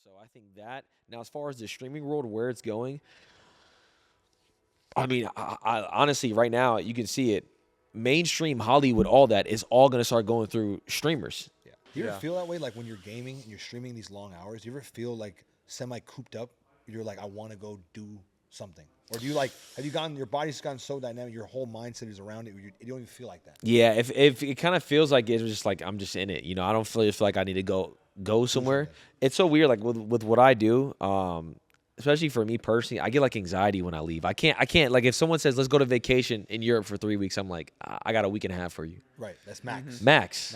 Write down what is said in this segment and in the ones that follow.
So I think that now, as far as the streaming world, where it's going, I mean, I honestly, right now, you can see it. Mainstream Hollywood, all that is all going to start going through streamers. Yeah. Do you ever feel that way, like when you're gaming and you're streaming these long hours? Do you ever feel like semi-cooped up? You're like, I want to go do something. Or do you like, have you gotten, your body's gotten so dynamic, your whole mindset is around it, you don't even feel like that? Yeah, if it kind of feels like it's just like I'm just in it. I don't feel like I need to go somewhere. It's so weird, like with what I do. Especially for me personally, I get like anxiety when I leave. I can't like if someone says let's go to vacation in Europe for 3 weeks, I'm like I got a week and a half for you. Right, that's max. Max.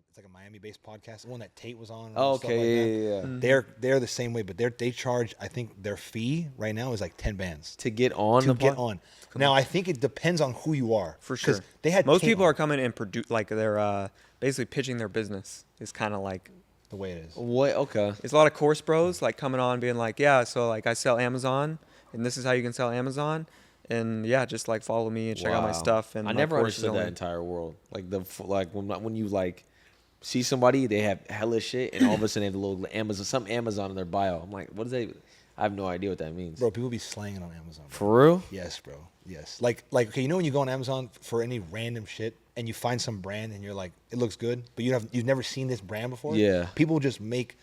It's like a Miami-based podcast, the one that Tate was on. Oh, and stuff like okay, that. yeah. They're the same way, but they charge. I think their fee right now is like 10 bands To get on to the get pod? on. Now I think it depends on who you are. For 'Cause sure. They had Most Tate people on, are coming and like they're basically pitching their business. Is kind of like the way it is. What? Okay. it's a lot of course bros like coming on being like, yeah, so like I sell Amazon and this is how you can sell Amazon. And yeah, just like follow me and check out my Wow. stuff. And I my never courses understood that only. entire world. Like when you like see somebody, they have hella shit, and all of a sudden they have a little Amazon in their bio. I'm like, what is that? I have no idea what that means. Bro, people be slanging on Amazon. Bro. For real? Yes, bro. Yes. Like okay, when you go on Amazon for any random shit and you find some brand and you're like, it looks good, but you've never seen this brand before. Yeah. People just make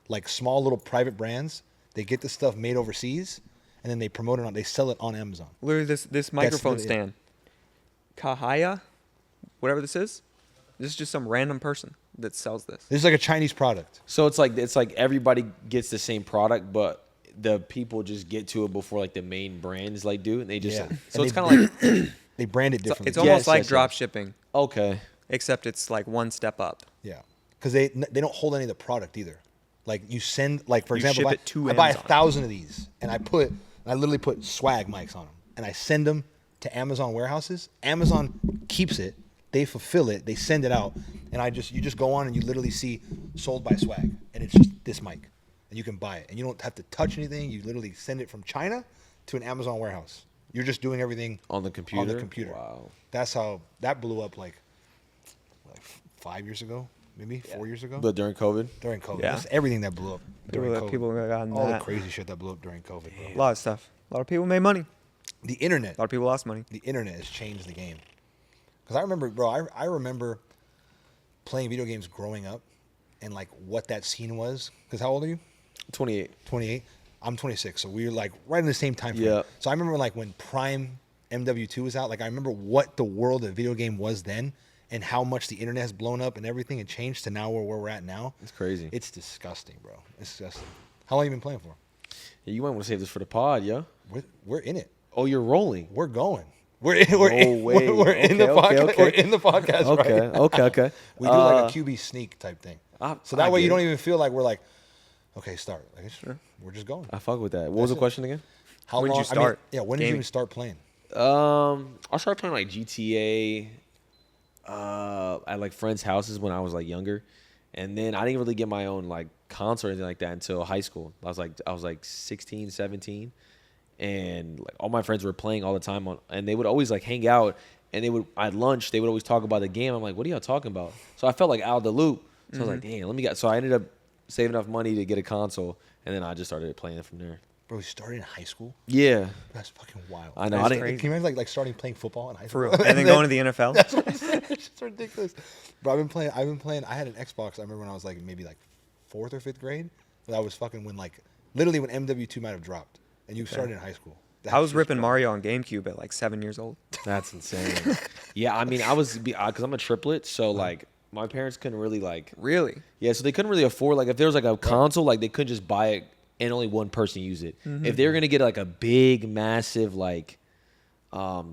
like small little private brands. They get the stuff made overseas and then they promote it they sell it on Amazon. Literally this microphone literally it. stand. Kahaya, whatever this is just some random person that sells this. This is like a Chinese product. So it's like everybody gets the same product, but the people just get to it before like the main brands like do, and they just Yeah. so And it's kind of like They brand it differently. It's almost like yes. drop shipping, okay. except it's like one step up. Yeah, because they don't hold any of the product either. Like you send, like for You example, ship it to I buy Amazon. 1,000 of these, and I literally put swag mics on them, and I send them to Amazon warehouses. Amazon keeps it, they fulfill it, they send it out, and you just go on and you literally see sold by Swag, and it's just this mic, and you can buy it, and you don't have to touch anything. You literally send it from China to an Amazon warehouse. You're just doing everything On the computer? On the computer. Wow. That's how that blew up like 5 years ago, maybe 4 years ago. But during COVID, During COVID. Yeah. That's everything that blew up during COVID. People got gotten All that. the crazy shit that blew up during COVID, bro. A lot of stuff. A lot of people made money. The internet. A lot of people lost money. The internet has changed the game. Because I remember, bro, I remember playing video games growing up and like what that scene was. Because how old are you? 28. 28. I'm 26. So we were like right in the same time frame. Yeah. So I remember like when Prime MW2 was out, like I remember what the world of video game was then and how much the internet has blown up and everything and changed to now where we're at now. It's crazy. It's disgusting, bro. It's disgusting. How long have you been playing for? Yeah, you might want to save this for the pod, yo. We're in it. Oh, you're rolling. We're going. We're way. we're in the Okay, podcast. okay. We're in the podcast. Okay, right now. okay. We do like a QB sneak type thing. So that I way you get don't it. even feel like we're like, okay, start. Like, we're just going. I fuck with that. What was the question again? How When did long? you start when did you gaming? even start playing? I started playing like GTA at like friends' houses when I was like younger, and then I didn't really get my own like console or anything like that until high school. I was like 16, 17, and like all my friends were playing all the time and they would always like hang out, and they would at lunch they would always talk about the game. I'm like, what are y'all talking about? So I felt like out of the loop. So I was like, damn, let me get. So I ended up saving enough money to get a console, and then I just started playing it from there. Bro, you started in high school? Yeah, That's fucking wild. I know. That's I didn't. crazy. Can you imagine like starting playing football in high For school? real. And then going to the NFL. That's what I'm saying. It's just ridiculous. Bro, I've been playing. I had an Xbox. I remember when I was like maybe like 4th or 5th grade. That was fucking when like literally when MW2 might have dropped, and you started in high school. I was That's ripping just Mario on GameCube at like 7 years old. That's insane. Yeah, I mean, I was because I'm a triplet, so like my parents couldn't really like. Really? Yeah, so they couldn't really afford like if there was like a console, like they couldn't just buy it and only one person use it. If they were gonna get like a big, massive like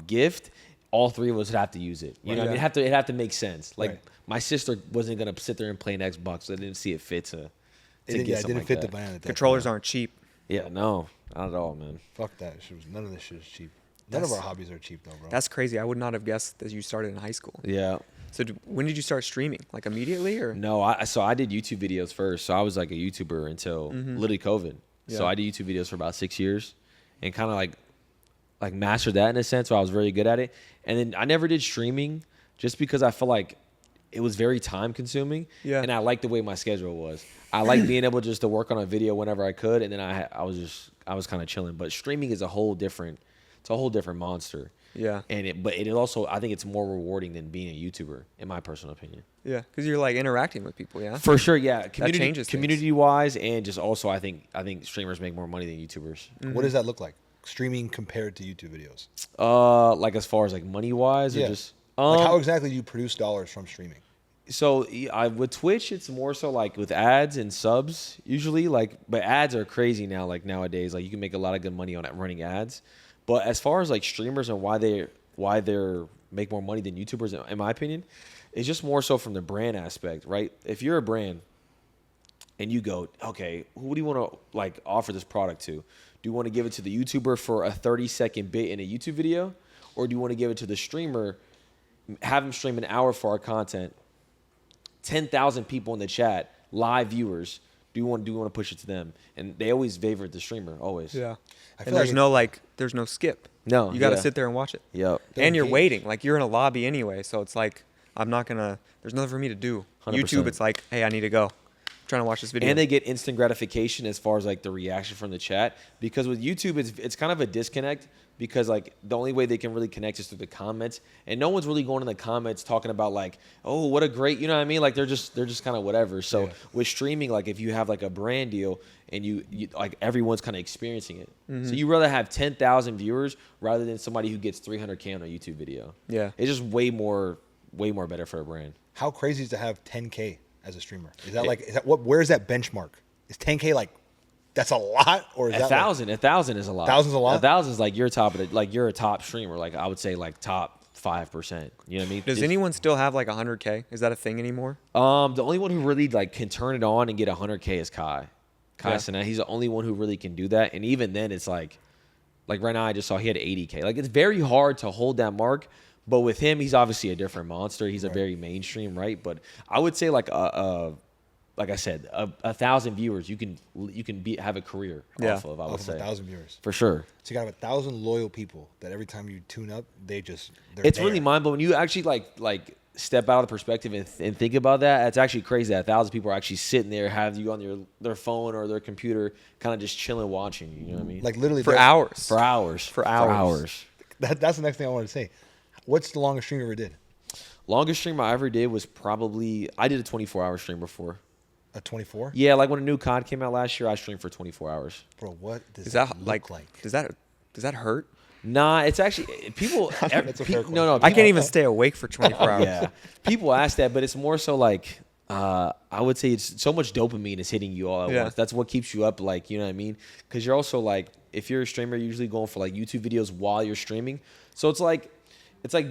gift, all three of us would have to use it. You know, what I mean, it'd have to make sense. Like Right. my sister wasn't gonna sit there and play an Xbox, so I didn't see it fit to get it something didn't like fit that. the plan. At that Controllers point. aren't cheap. Yeah, no, not at all, man. Fuck that. None of this shit is cheap. None of our hobbies are cheap though, bro. That's crazy. I would not have guessed that you started in high school. Yeah. So when did you start streaming? Like immediately or? No, I did YouTube videos first. So I was like a YouTuber until literally COVID. So Yeah. I did YouTube videos for about 6 years and kind of like mastered that in a sense. So I was very good at it. And then I never did streaming just because I felt like it was very time consuming. Yeah. And I liked the way my schedule was. I like being able just to work on a video whenever I could, and then I was kind of chilling. But streaming is a whole different monster. Yeah. But it also, I think it's more rewarding than being a YouTuber, in my personal opinion. Yeah, because you're like interacting with people. Yeah. For sure, yeah. Changes things. Community wise, and just also, I think streamers make more money than YouTubers. What does that look like? Streaming compared to YouTube videos? Like as far as like money wise, or Yeah. just Like how exactly do you produce dollars from streaming? So with Twitch, it's more so like with ads and subs usually. Like, but ads are crazy now. Like nowadays, like you can make a lot of good money on running ads. But as far as like streamers and why they're make more money than YouTubers, in my opinion, it's just more so from the brand aspect, right? If you're a brand and you go, okay, who do you want to like offer this product to? Do you want to give it to the YouTuber for a 30-second bit in a YouTube video, or do you want to give it to the streamer, have him stream an hour for our content? 10,000 people in the chat, live viewers. Do you want to push it to them? And they always favorite the streamer, always. Yeah. I And there's no skip. No, You got to yeah. sit there and watch it. Yep. And you're engaged. waiting. Like you're in a lobby anyway, so it's like there's nothing for me to do. 100%. YouTube, it's like, hey, I need to go. I'm trying to watch this video. And they get instant gratification as far as like the reaction from the chat, because with YouTube it's kind of a disconnect, because like the only way they can really connect is through the comments, and no one's really going in the comments talking about like, oh, what a great, you know what I mean? Like they're just kind of whatever. So Yeah. with streaming, like if you have like a brand deal and you like everyone's kind of experiencing it, so you rather have 10,000 viewers rather than somebody who gets 300K on a YouTube video. Yeah. It's just way more better for a brand. How crazy is to have 10K as a streamer? Where is that benchmark? Is 10K like that's a lot, or is that 1,000 is a lot. 1,000's a lot? 1,000 is like you're you're a top streamer. Like I would say like top 5%. You know what I mean? Does anyone still have like 100K? Is that a thing anymore? The only one who really like can turn it on and get 100K is Kai. Kai Yeah. Cenat. He's the only one who really can do that. And even then, it's like right now I just saw he had 80K. Like it's very hard to hold that mark. But with him, he's obviously a different monster. He's a very mainstream, right? But I would say like like I said, 1,000 viewers, you can have a career off of. I would off say of 1,000 viewers? for sure. So you got 1,000 loyal people that every time you tune up, they're It's really mind blowing. You actually like step out of the perspective and think about that. It's actually crazy that 1,000 people are actually sitting there, have you on their phone or their computer, kind of just chilling, watching you. You know what I mean? like literally For they're- hours. For hours. For hours. That's the next thing I wanted to say. What's the longest stream you ever did? Longest stream I ever did was probably, I did a 24-hour stream before. A 24? Yeah, like when a new COD came out last year, I streamed for 24 hours. Bro, what does Is that that look like does that hurt? Nah, it's actually people. That's a fair no, I can't even stay awake for 24 hours. Yeah, people ask that, but it's more so like I would say it's so much dopamine is hitting you all at Yeah. once. That's what keeps you up, like, you know what I mean? Because you're also like, if you're a streamer, you're usually going for like YouTube videos while you're streaming. So it's like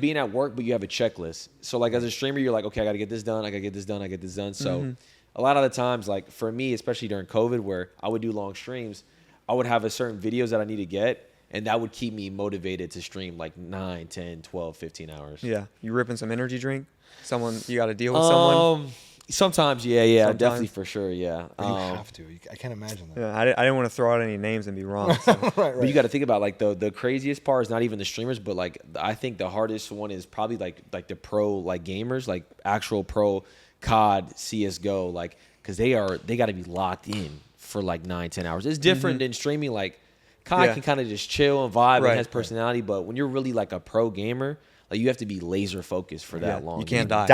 being at work, but you have a checklist. So like as a streamer, you're like, okay, I got to get this done. I got to get this done. I get this done. So a lot of the times, like for me, especially during COVID, where I would do long streams, I would have a certain videos that I need to get. And that would keep me motivated to stream like 9, 10, 12, 15 hours. Yeah. You ripping some energy drink? You got to deal with someone? Sometimes, yeah, Sometimes. definitely for sure, yeah. You have to. I can't imagine that. Yeah, I didn't want to throw out any names and be wrong. So. Right. But you got to think about like the craziest part is not even the streamers, but like I think the hardest one is probably like the pro like gamers, like actual pro COD, CS:GO, like because they got to be locked in for like 9, 10 hours. It's different than streaming. Like COD can kind of just chill and vibe and has personality, but when you're really like a pro gamer, like you have to be laser focused for that long. You can't die.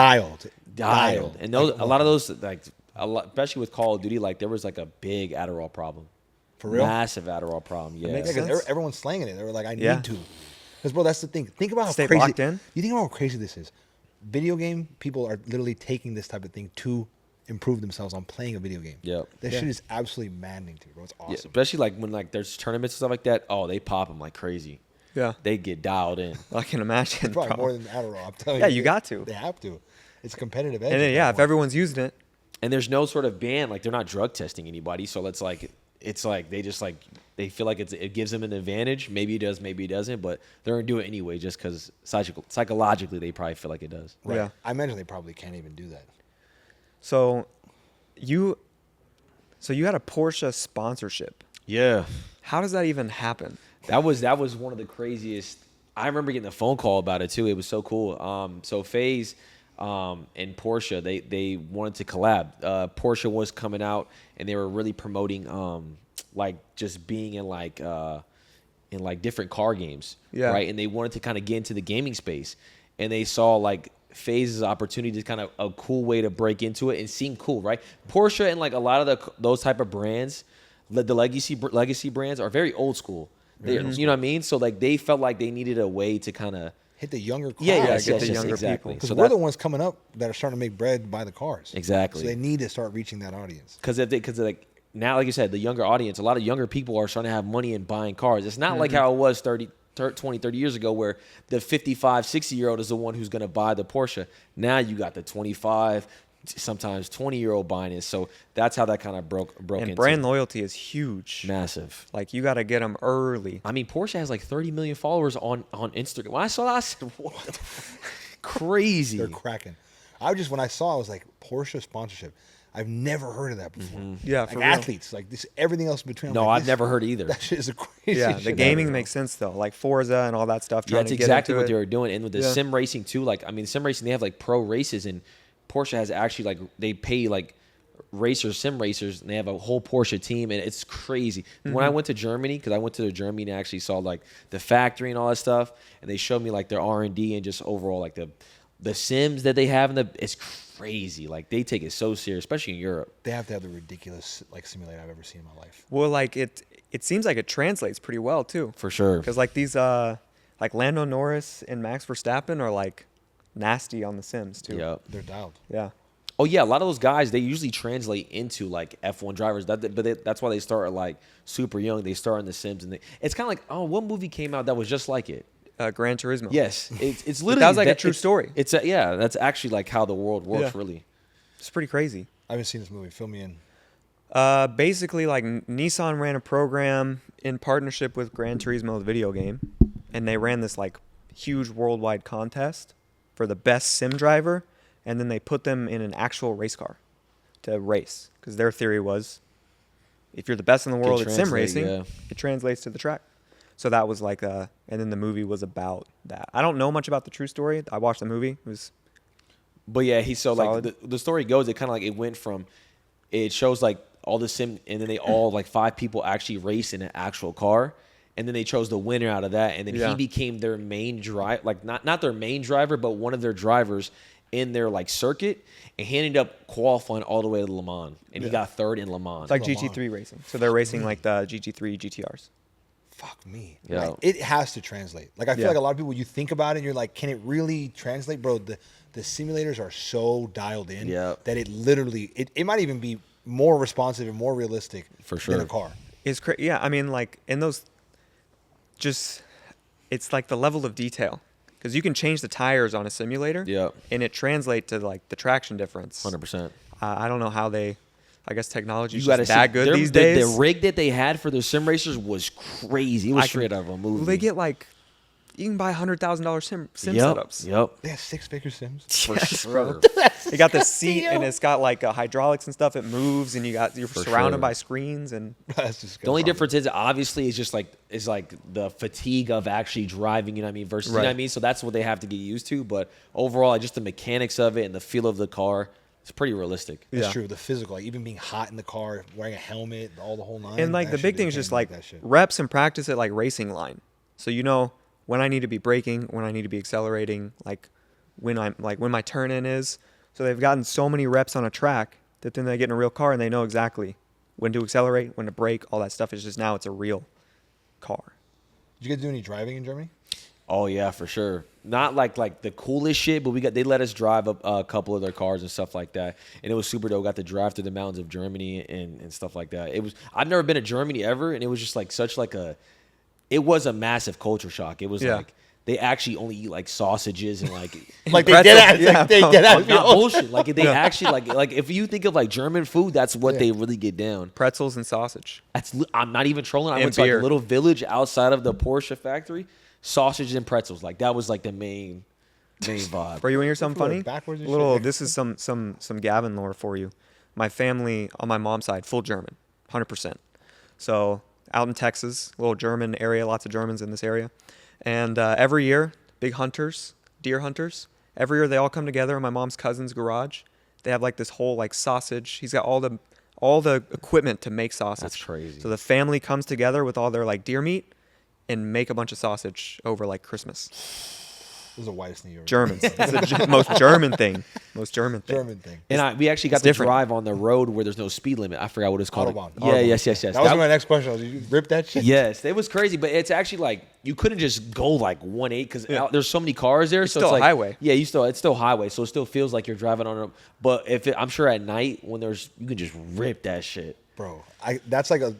Dialed. And those a lot of those like especially with Call of Duty, like there was like a big Adderall problem. For real? Massive Adderall problem. Yeah. makes Because sense. everyone's slanging it. They were like, I Yeah. need to. Because, bro, that's the thing. Think about how Stay crazy. locked in? You think about how crazy this is. Video game people are literally taking this type of thing to improve themselves on playing a video game. Yep. That shit is absolutely maddening to me, bro. It's Yeah, awesome. especially like when like there's tournaments and stuff like that. Oh, they pop them like crazy. Yeah. They get dialed in. I can imagine. Probably bro. more than Adderall. I'm telling Yeah, you. you got to. They have to. It's a competitive edge. And then, at yeah, that if point. everyone's using it, And there's no sort of ban. Like they're not drug testing anybody. So it's like they just like they feel like it gives them an advantage. Maybe it does, maybe it doesn't. But they're gonna do it anyway, just because psychologically they probably feel like it does. Right. Yeah. I imagine they probably can't even do that. so you had a Porsche sponsorship. Yeah. How does that even happen? That was one of the craziest. I remember getting a phone call about it too. It was so cool. So FaZe, and Porsche, they wanted to collab. Porsche was coming out, and they were really promoting like just being in like different car games, right? And they wanted to kind of get into the gaming space, and they saw like FaZe's opportunity to kind of a cool way to break into it and seem cool, right? Porsche and like a lot of those type of brands, the legacy brands are very old school. You know what I mean? So like they felt like they needed a way to kind of hit the younger crowd. Get the younger people. Because we're the ones coming up that are starting to make bread by the cars. Exactly. So they need to start reaching that audience. Because like now, like you said, the younger audience, a lot of younger people are starting to have money in buying cars. It's not like how it was 20, 30 years ago where the 55, 60-year-old is the one who's going to buy the Porsche. Now you got the 25, sometimes 20-year-old buying it. So that's how that kind of broke and into. brand loyalty is huge. Massive. Like, you got to get them early. I mean, Porsche has like 30 million followers on Instagram. When I saw that, I said, what the crazy. They're cracking. When I saw it, I was like, Porsche sponsorship. I've never heard of that before. Yeah, like for athletes, like this, everything else in between. No, I've never heard either. That shit is a crazy. Yeah, the shit gaming ever. makes sense though, like Forza and all that stuff. Yeah, that's Trying to get exactly into what it. they were doing. And with the Yeah. sim racing too, like, I mean, sim racing, they have like pro races, and Porsche has actually like, they pay like sim racers, and they have a whole Porsche team, and it's crazy. When I went to Germany, because I went to Germany and actually saw like the factory and all that stuff, and they showed me like their R&D and just overall like the sims that they have it's crazy. Like they take it so serious, especially in Europe. They have to have the ridiculous like simulator I've ever seen in my life. Well, like it seems like it translates pretty well too. For sure. Because like these like Lando Norris and Max Verstappen are like nasty on the Sims too. Yeah. They're dialed. Yeah. Oh yeah, a lot of those guys, they usually translate into like F1 drivers. That's why they start like super young. They start in the Sims, and it's kind of like, oh, what movie came out that was just like it? Gran Turismo. Yes, it's literally that was like a true story. Yeah, that's actually like how the world works. Yeah. Really. It's pretty crazy. I haven't seen this movie. Fill me in. Basically, like Nissan ran a program in partnership with Gran Turismo, the video game, and they ran this like huge worldwide contest for the best sim driver, and then they put them in an actual race car to race, because their theory was, if you're the best in the world at sim racing, it translates to the track. So that was like and then the movie was about that. I don't know much about the true story. I watched the movie. It was. But yeah, Solid. like the story goes, it kind of like it went from, it shows like all the sim, and then they all like 5 people actually race in an actual car, and then they chose the winner out of that, and then he became their main drive, like not their main driver, but one of their drivers in their like circuit, and he ended up qualifying all the way to Le Mans, and he got 3rd in Le Mans. It's like GT3 racing. So they're racing like the GT3 GTRs. Fuck me. Yeah. Like, it has to translate. Like I feel like a lot of people, you think about it, you're like, can it really translate, bro? The simulators are so dialed in that it literally it might even be more responsive and more realistic For sure. than a car. It's crazy. Yeah, I mean, like in those, it's like the level of detail, because you can change the tires on a simulator. And it translates to like the traction difference. 100%. I don't know how I guess technology is You gotta just that see, good these days. The rig that they had for their sim racers was crazy. It was straight out of a movie. Well, they get like, you can buy $100,000 sim setups. Yep. They have 6-figure sims. For sure. They got the seat, and it's got like hydraulics and stuff. It moves, and you're surrounded sure. by screens. And That's just The only difference is obviously it's just like the fatigue of actually driving, you know what I mean, versus you know what I mean. So that's what they have to get used to. But overall, just the mechanics of it and the feel of the car, it's pretty realistic. That's true. The physical, like even being hot in the car, wearing a helmet, all the whole nine. And like the big thing is just like reps and practice at like racing line. So you know when I need to be braking, when I need to be accelerating, like when my turn in is. So they've gotten so many reps on a track that then they get in a real car and they know exactly when to accelerate, when to brake, all that stuff. Is just now it's a real car. Did you guys do any driving in Germany? Oh yeah, for sure. Not like the coolest shit, but they let us drive a couple of their cars and stuff like that, and it was super dope. Got to drive through the mountains of Germany and stuff like that. I've never been to Germany ever, and it was just like it was a massive culture shock. It was like they actually only eat like sausages and like Like they get out. Yeah, Like they get out. not bullshit. Like they actually like if you think of like German food, that's what they really get down. Pretzels and sausage. I'm not even trolling. I And went to like beer. a little village outside of the Porsche factory. Sausage and pretzels, like that was like the main vibe. Bro, you want to hear something People are funny? backwards and Little. shit. This is some Gavin lore for you. My family on my mom's side, full German, 100%. So out in Texas, little German area, lots of Germans in this area, and every year, big hunters, deer hunters, Every year they all come together in my mom's cousin's garage. They have like this whole like sausage. He's got all the equipment to make sausage. That's crazy. So the family comes together with all their like deer meat and make a bunch of sausage over like Christmas. This is the whitest thing you ever. Germans. It's the most German thing. Most German thing. German thing. And we actually got to different. drive on the road where there's no speed limit. I forgot what it's called. Autobahn. Yeah, Autobahn. yes. That was my next question. Did you rip that shit? Yes, it was crazy, but it's actually like you couldn't just go like 1.8 because there's so many cars there. It's so still it's a like, highway. Yeah, it's still highway, so it still feels like you're driving on a. But I'm sure at night when you can just rip that shit. Bro, that's like a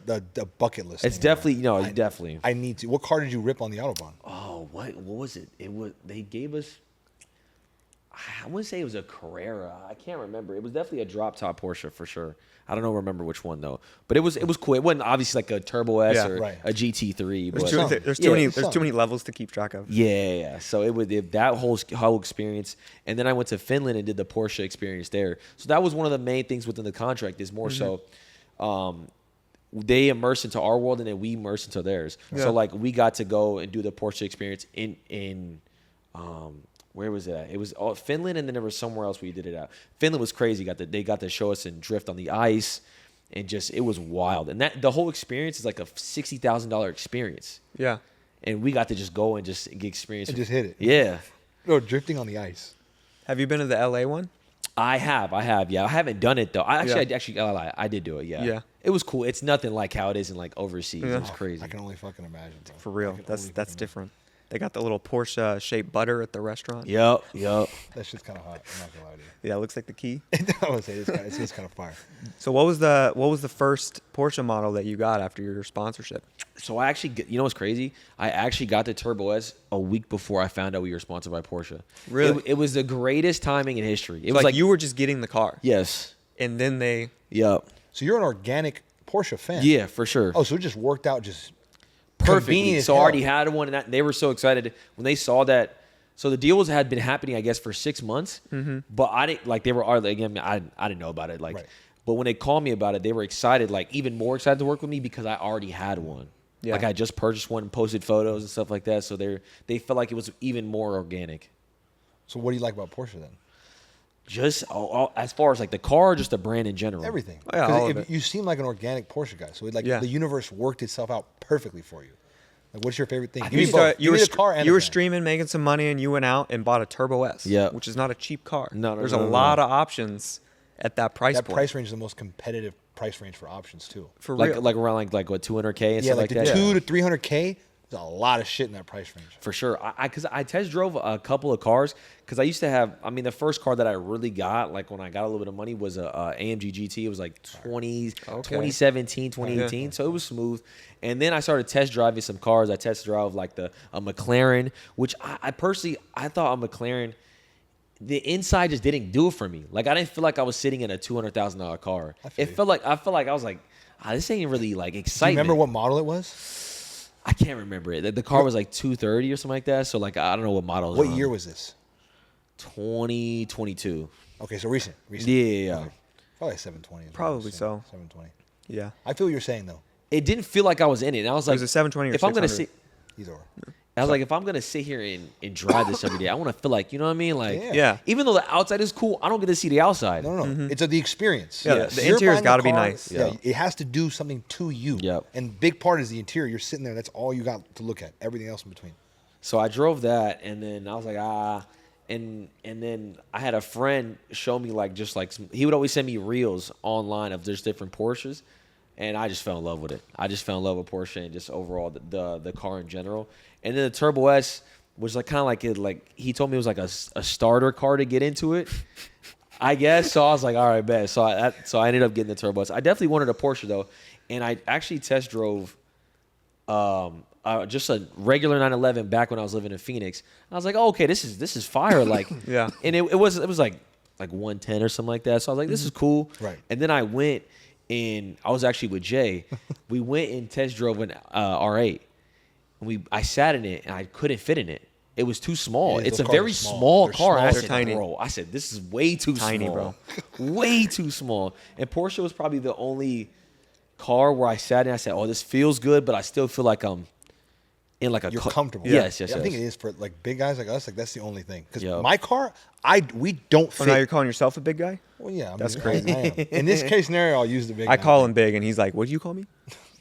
bucket list. It's thing, definitely right? definitely. I need to. What car did you rip on the Autobahn? Oh, what was it? They gave us. I wouldn't say it was a Carrera. I can't remember. It was definitely a drop top Porsche for sure. I don't remember which one though. But it was cool. It wasn't obviously like a Turbo S Yeah, or right. a GT3. There's too many levels to keep track of. Yeah. So that whole experience, and then I went to Finland and did the Porsche experience there. So that was one of the main things within the contract. Is more so, they immerse into our world and then we immerse into theirs. Yeah. So like we got to go and do the Porsche experience in where was it at? It was Finland, and then there was somewhere else we did it at. Finland was crazy. They got to show us and drift on the ice, and it was wild. And the whole experience is like a $60,000 experience. Yeah. And we got to just go and just get experience. And just hit it. Yeah. No, drifting on the ice. Have you been to the LA one? I have. Yeah, I haven't done it though. I did do it. Yeah. Yeah. It was cool. It's nothing like how it is in like overseas. Yeah. It was crazy. I can only fucking imagine, bro. For real. That's different. They got the little Porsche shaped butter at the restaurant. Yep. That shit's kind of hot. I'm not gonna lie to you. Yeah, it looks like the key. I would say it's kind of fire. So what was the first Porsche model that you got after your sponsorship? So I actually, you know what's crazy? I actually got the Turbo S a week before I found out we were sponsored by Porsche. Really? It was the greatest timing in history. It So was like you were just getting the car. Yes. And then they. Yep. So you're an organic Porsche fan. Yeah, for sure. Oh, so it just worked out just Perfectly. convenient as So I hell. already had one, and they were so excited when they saw that. So the deals had been happening, I guess, for 6 months. Mm-hmm. But I didn't like. They were again. I didn't know about it. Like, Right. but when they called me about it, they were excited. Like even more excited to work with me because I already had one. Yeah. Like I just purchased one and posted photos and stuff like that. So they felt like it was even more organic. So what do you like about Porsche then? Just as far as like the car, or just the brand in general. Everything. Oh, yeah, 'Cause all of it. you seem like an organic Porsche guy. So Yeah. the universe worked itself out perfectly for you. Like, what's your favorite thing? Give You, me both. Give me the car and you the were brand. streaming, making some money, and you went out and bought a Turbo S. Yeah. Which is not a cheap car. No, There's no, a no. lot of options at that price That point. price range is the most competitive price range for options too. For Like real. like around like what 200K and Yeah, stuff like like the that. 200 to 300K. There's a lot of shit in that price range. For sure. Because I test drove a couple of cars because I used to have, I mean, the first car that I really got, like when I got a little bit of money, was a AMG GT. It was like 2017, 2018. Yeah. So it was smooth. And then I started test driving some cars. I test drove like a McLaren, which I personally, I thought a McLaren, the inside just didn't do it for me. Like I didn't feel like I was sitting in a $200,000 car. I feel It you. felt like, I was like, this ain't really like Do you excitement. remember what model it was? I can't remember it. The car was like 230 or something like that. So like I don't know what model. it was What on. year was this? 2022. Okay, so recent. Yeah. Okay. Probably 720. is what Probably I was saying. so. 720. Yeah. I feel what you're saying though. It didn't feel like I was in it. And I was like, was a 720 or if I'm gonna 600. sit, Either or. I was like, if I'm gonna sit here and drive this every day, I want to feel like, you know what I mean? Like, Yeah. even though the outside is cool, I don't get to see the outside. No. It's the experience. Yeah, the interior's gotta be nice. Yeah. Yeah. It has to do something to you. Yep. And big part is the interior. You're sitting there. That's all you got to look at. Everything else in between. So I drove that, and then I was like, and then I had a friend show me like just like he would always send me reels online of just different Porsches, and I just fell in love with it. I just fell in love with Porsche and just overall the car in general. And then the Turbo S was like kind of like it like he told me it was like a starter car to get into it, I guess. So I was like, all right, bet. So I ended up getting the Turbo S. I definitely wanted a Porsche though, and I actually test drove. Just a regular 911 back when I was living in Phoenix. I was like, oh, okay, this is fire. Like, Yeah. And it was like 110 or something like that. So I was like, this is cool. Right. And then I went and I was actually with Jay. We went and test drove an R8. And I sat in it and I couldn't fit in it. It was too small. Yeah, it's those a cars very are small. small They're car. And I small. said, They're tiny. bro, this is way too Tiny, small. Way too small. And Porsche was probably the only car where I sat in. I said, oh, this feels good, but I still feel like in like a you're car. comfortable. Yes, I yes. think it is for like big guys like us. Like that's the only thing. Because Yep. my car, we don't Oh, now fit. you're calling yourself a big guy? Well, yeah, That's I crazy. am. In this case scenario, I'll use the big. I guy call thing. him big, and he's like, "What do you call me?"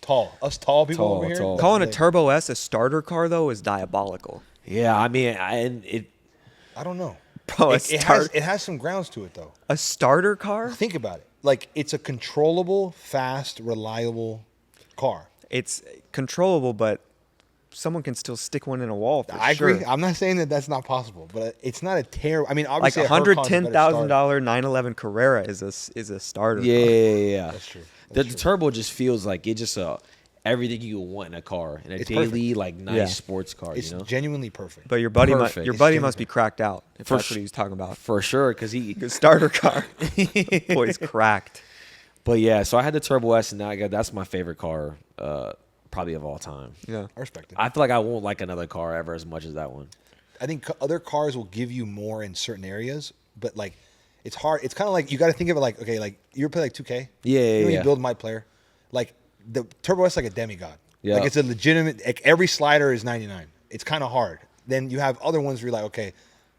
Tall. Us tall people Tall, over here. tall. Calling a big. Turbo S a starter car though is diabolical. Yeah, I mean, and it. I don't know. Bro, It has some grounds to it though. a starter car? Think about it. Like it's a controllable, fast, reliable car. It's controllable, but someone can still stick one in a wall for I sure. agree. I'm not saying that that's not possible, but it's not a terrible. I mean, Like obviously, a $110,000 911 Carrera is a starter. Yeah, car. yeah. That's true. The turbo just feels like it just everything you want in a car, in a It's daily perfect. like nice Yeah. sports car. It's You know, genuinely perfect. But your buddy, Perfect. your It's buddy genuine. must be cracked out. If For that's sh- what he's talking about. for sure, because he. Good starter car. Boy's cracked. But yeah, so I had the Turbo S, and now that's my favorite car, probably of all time. Yeah. I respect it. I feel like I won't like another car ever as much as that one. I think other cars will give you more in certain areas, but like it's hard. It's kind of like you got to think of it like, okay, like you ever play like 2K? Yeah, You know when yeah. you build my player, like the Turbo S is like a demigod. Yeah. Like it's a legitimate. Like every slider is 99. It's kind of hard. Then you have other ones where you're like, okay,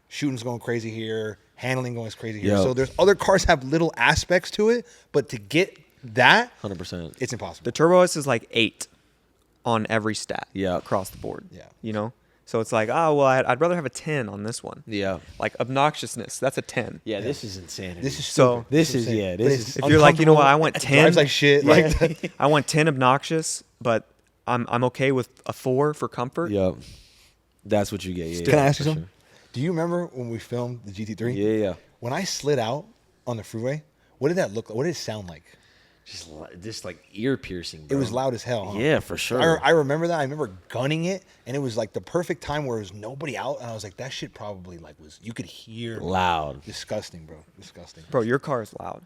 shooting's going crazy here, handling going crazy here. Yeah. So there's other cars have little aspects to it, but to get that, 100%. it's impossible. The Turbo S is like 8 on every stat. Yeah. Across the board. Yeah. You know? So it's like, oh, well, I'd rather have a 10 on this one. Yeah. Like obnoxiousness, that's a 10. Yeah, this is insanity. This is So- stupid. This That's what is- I'm saying. yeah, But this it's is- If you're like, you know what, I want uncomfortable. Drives 10. like shit. Like I want 10 obnoxious, but I'm okay with a 4 for comfort. Yep. That's what you get. Yeah, Can I yeah, ask you for something? Do you remember when we filmed the GT3? sure. Yeah, yeah. When I slid out on the freeway, what did that look like? What did it sound like? Just like ear piercing. It was loud as hell, huh? Yeah, for sure. I remember that. I remember gunning it, and it was like the perfect time where there was nobody out, and I was like, that shit probably like was, you could hear. Loud. Disgusting, bro. Disgusting. Bro, your car is loud.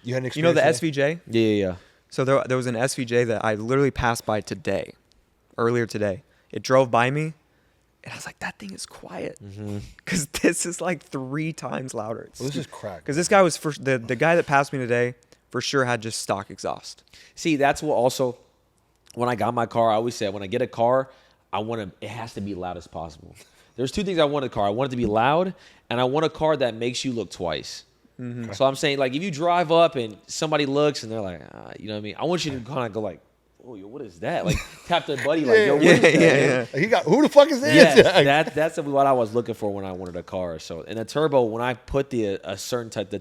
You had an You know experience the today? SVJ? Yeah, yeah, yeah. So there was an SVJ that I literally passed by earlier today. It drove by me, and I was like, that thing is quiet. Because this is like 3 times louder. Well, this is crack. Because this guy was, the guy that passed me today for sure had just stock exhaust. See, that's what also, when I got my car, I always said, when I get a car, it has to be loud as possible. There's 2 things I want in a car. I want it to be loud, and I want a car that makes you look twice. So I'm saying, like, if you drive up and somebody looks and they're like, you know what I mean? I want you to kind of go like, oh, yo, what is that? Like, tap their buddy like, yo, what is that? He got, who the fuck is this? Yes, that's what I was looking for when I wanted a car. So in a turbo, when I put the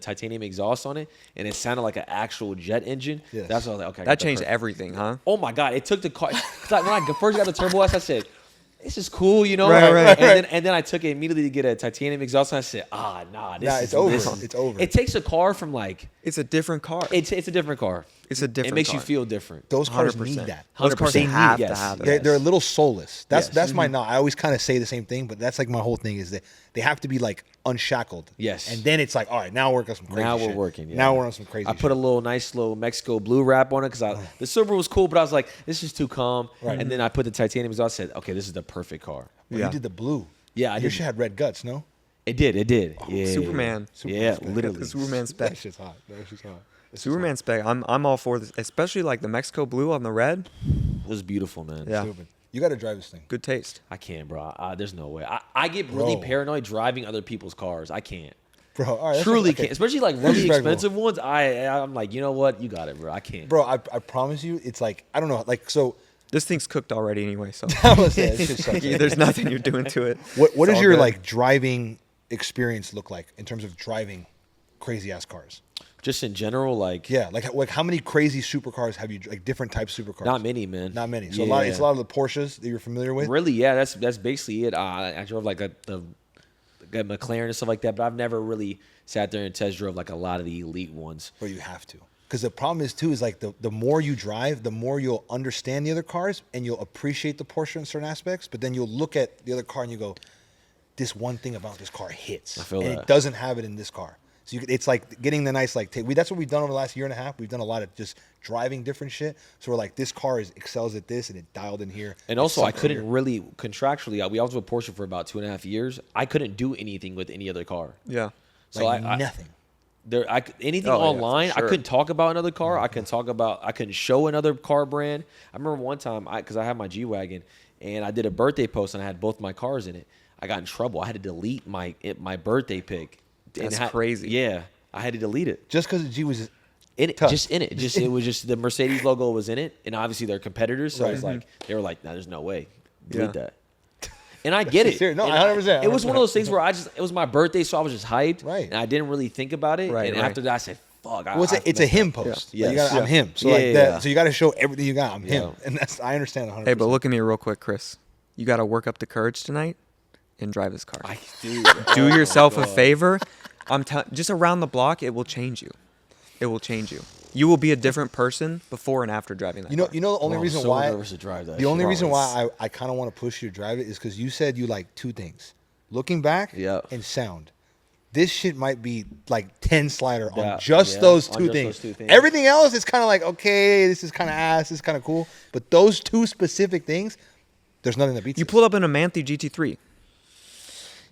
titanium exhaust on it, and it sounded like an actual jet engine, Yes. that's what I was like, okay. I That got the changed perfect- everything, huh? Oh my god, it took the car. 'Cause when I first got the Turbo S, I said, "This is cool," you know. Right, right. And then I took it immediately to get a titanium exhaust, and I said, nah, this Nah, is it's over. this- It's over. It takes a car from like It's a different car. it's a different car. It's a different It makes car. you feel different. Those cars 100%. need that. Those cars 100%. have to Yes. have it. They're a little soulless. Yes. That's my I always kind of say the same thing, but that's like my whole thing is that they have to be like unshackled. Yes. And then it's like, all right, now we're working some crazy Now shit. we're working. Yeah. Now we're on some crazy I shit. put a little nice little Mexico blue wrap on it because the silver was cool, but I was like, this is too calm. Right. And then I put the titanium exhaust. Said, okay, this is the perfect car. Well, Yeah. You did the blue. Yeah, I Your did. shit had red guts, no? It did. Yeah. Superman. Yeah, Superman. literally. The Superman spec. That shit's hot. That shit's hot. That shit's Superman spec. I'm all for this, especially like the Mexico blue on the red. It was beautiful, man. Yeah. hot. Stupid. You got to drive this thing. Good taste. I can't, bro. There's no way. I get really Bro. paranoid driving other people's cars. I can't. Bro, all right. that's Truly okay. can't. Especially like That's really respectable. expensive ones. I'm like, you know what? You got it, bro. I can't. Bro, I promise you, it's like, I don't know. Like, so, This thing's cooked already anyway, so that was it. It's just sucks. there's nothing you're doing to it. What It's does all your good. like driving experience look like in terms of driving crazy ass cars? Just in general, like, Yeah, like how many crazy supercars have you like different types of supercars? not many, man. Not many. So Yeah. it's a lot of the Porsches that you're familiar with. Really, yeah. That's basically it. I drove like the McLaren and stuff like that, but I've never really sat there and test drove like a lot of the elite ones. But you have to. Because the problem is too is like the more you drive, the more you'll understand the other cars and you'll appreciate the Porsche in certain aspects. But then you'll look at the other car and you go, this one thing about this car hits. I feel and that. it doesn't have it in this car. So it's like getting the nice like that's what we've done over the last year and a half. We've done a lot of just driving different shit. So we're like, this car excels at this and it dialed in here. And It also, I sucks couldn't here. really contractually. I was with Porsche for about 2.5 years. I couldn't do anything with any other car. Yeah. So like I nothing. anything Oh, yeah, online, for I sure. couldn't talk about another car. I couldn't show another car brand. I remember one time, because I had my G-Wagon, and I did a birthday post, and I had both my cars in it. I got in trouble. I had to delete my birthday pic. That's crazy. Yeah, I had to delete it. Just because the G was In it, tough. just in it. Just it was just the Mercedes logo was in it, and obviously they're competitors. So Right. it's like they were like, "No, there's no way, delete Yeah. that." And I get it. serious. No, And 100%, It was one of 100%. those things where it was my birthday, so I was just hyped, Right. and I didn't really think about it. Right, And right. after that, I said, "Fuck." Well, it's a him post. Yeah. Like, you gotta, Yes. I'm him. So Yeah, like yeah, that. yeah. So you got to show everything you got. I'm him, Yeah. and that's I understand 100. Hey, but look at me real quick, Chris. You got to work up the courage tonight and drive this car. Do Do yourself a favor. Just around the block, it will change you. It will change you. You will be a different person before and after driving that car. You know the only reason so why nervous to drive that the only shit. reason why I kind of want to push you to drive it is because you said you like two things: looking back Yeah. and sound. This shit might be like 10 slider Yeah, on just yeah, those on two just things. those two things. Everything else is kind of like, okay, this is kind of ass, this is kind of cool. But those two specific things, there's nothing that beats You it. pulled up in a Manthey GT3.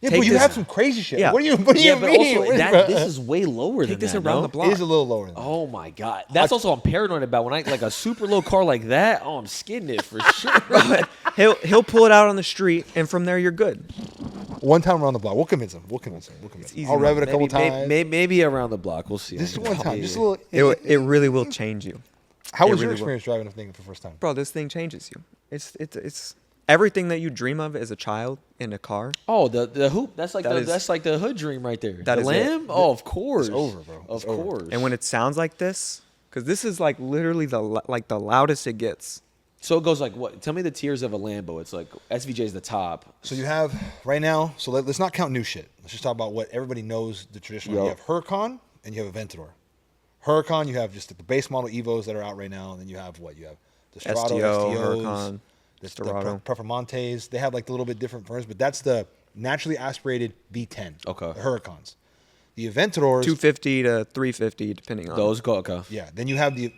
Yeah, take but you this- have some crazy shit. Yeah. What do you But mean? also, What this is way lower than this that. around no? the block. It is a little lower than that. Oh my god, that's also I'm paranoid about when I like a super low car like that. Oh, I'm skidding it for sure. He'll pull it out on the street, and from there you're good. One time around the block. We'll convince him. We'll convince him. easy I'll rev it a maybe, couple times. maybe around the block. We'll see. Just one time. Yeah, Just a yeah. little. It really will change you, How it was your really will. experience driving a thing for the first time? bro. This thing changes you. It's everything that you dream of as a child in a car. Oh, the hoop. That's like That is- that's like the hood dream right there. That the is it. lamb. Oh, of course. It's over, bro. Of It's over. course. And when it sounds like this, because this is like literally the loudest it gets. so it goes like what? Tell me the tiers of a Lambo. It's like SVJ is the top. So you have right now. So let's not count new shit. Let's just talk about what everybody knows. The traditional. Yo. You have Huracan and you have Aventador. Huracan, you have just the base model Evos that are out right now, and then you have what? You have the Strato, STO, STOs, Huracan, the Storado. Prefermantes. They have like a little bit different firms, but that's the naturally aspirated V10. Okay. The Huracans. The Aventadors. 250 to 350, depending on Those go okay. Yeah. Then you have the.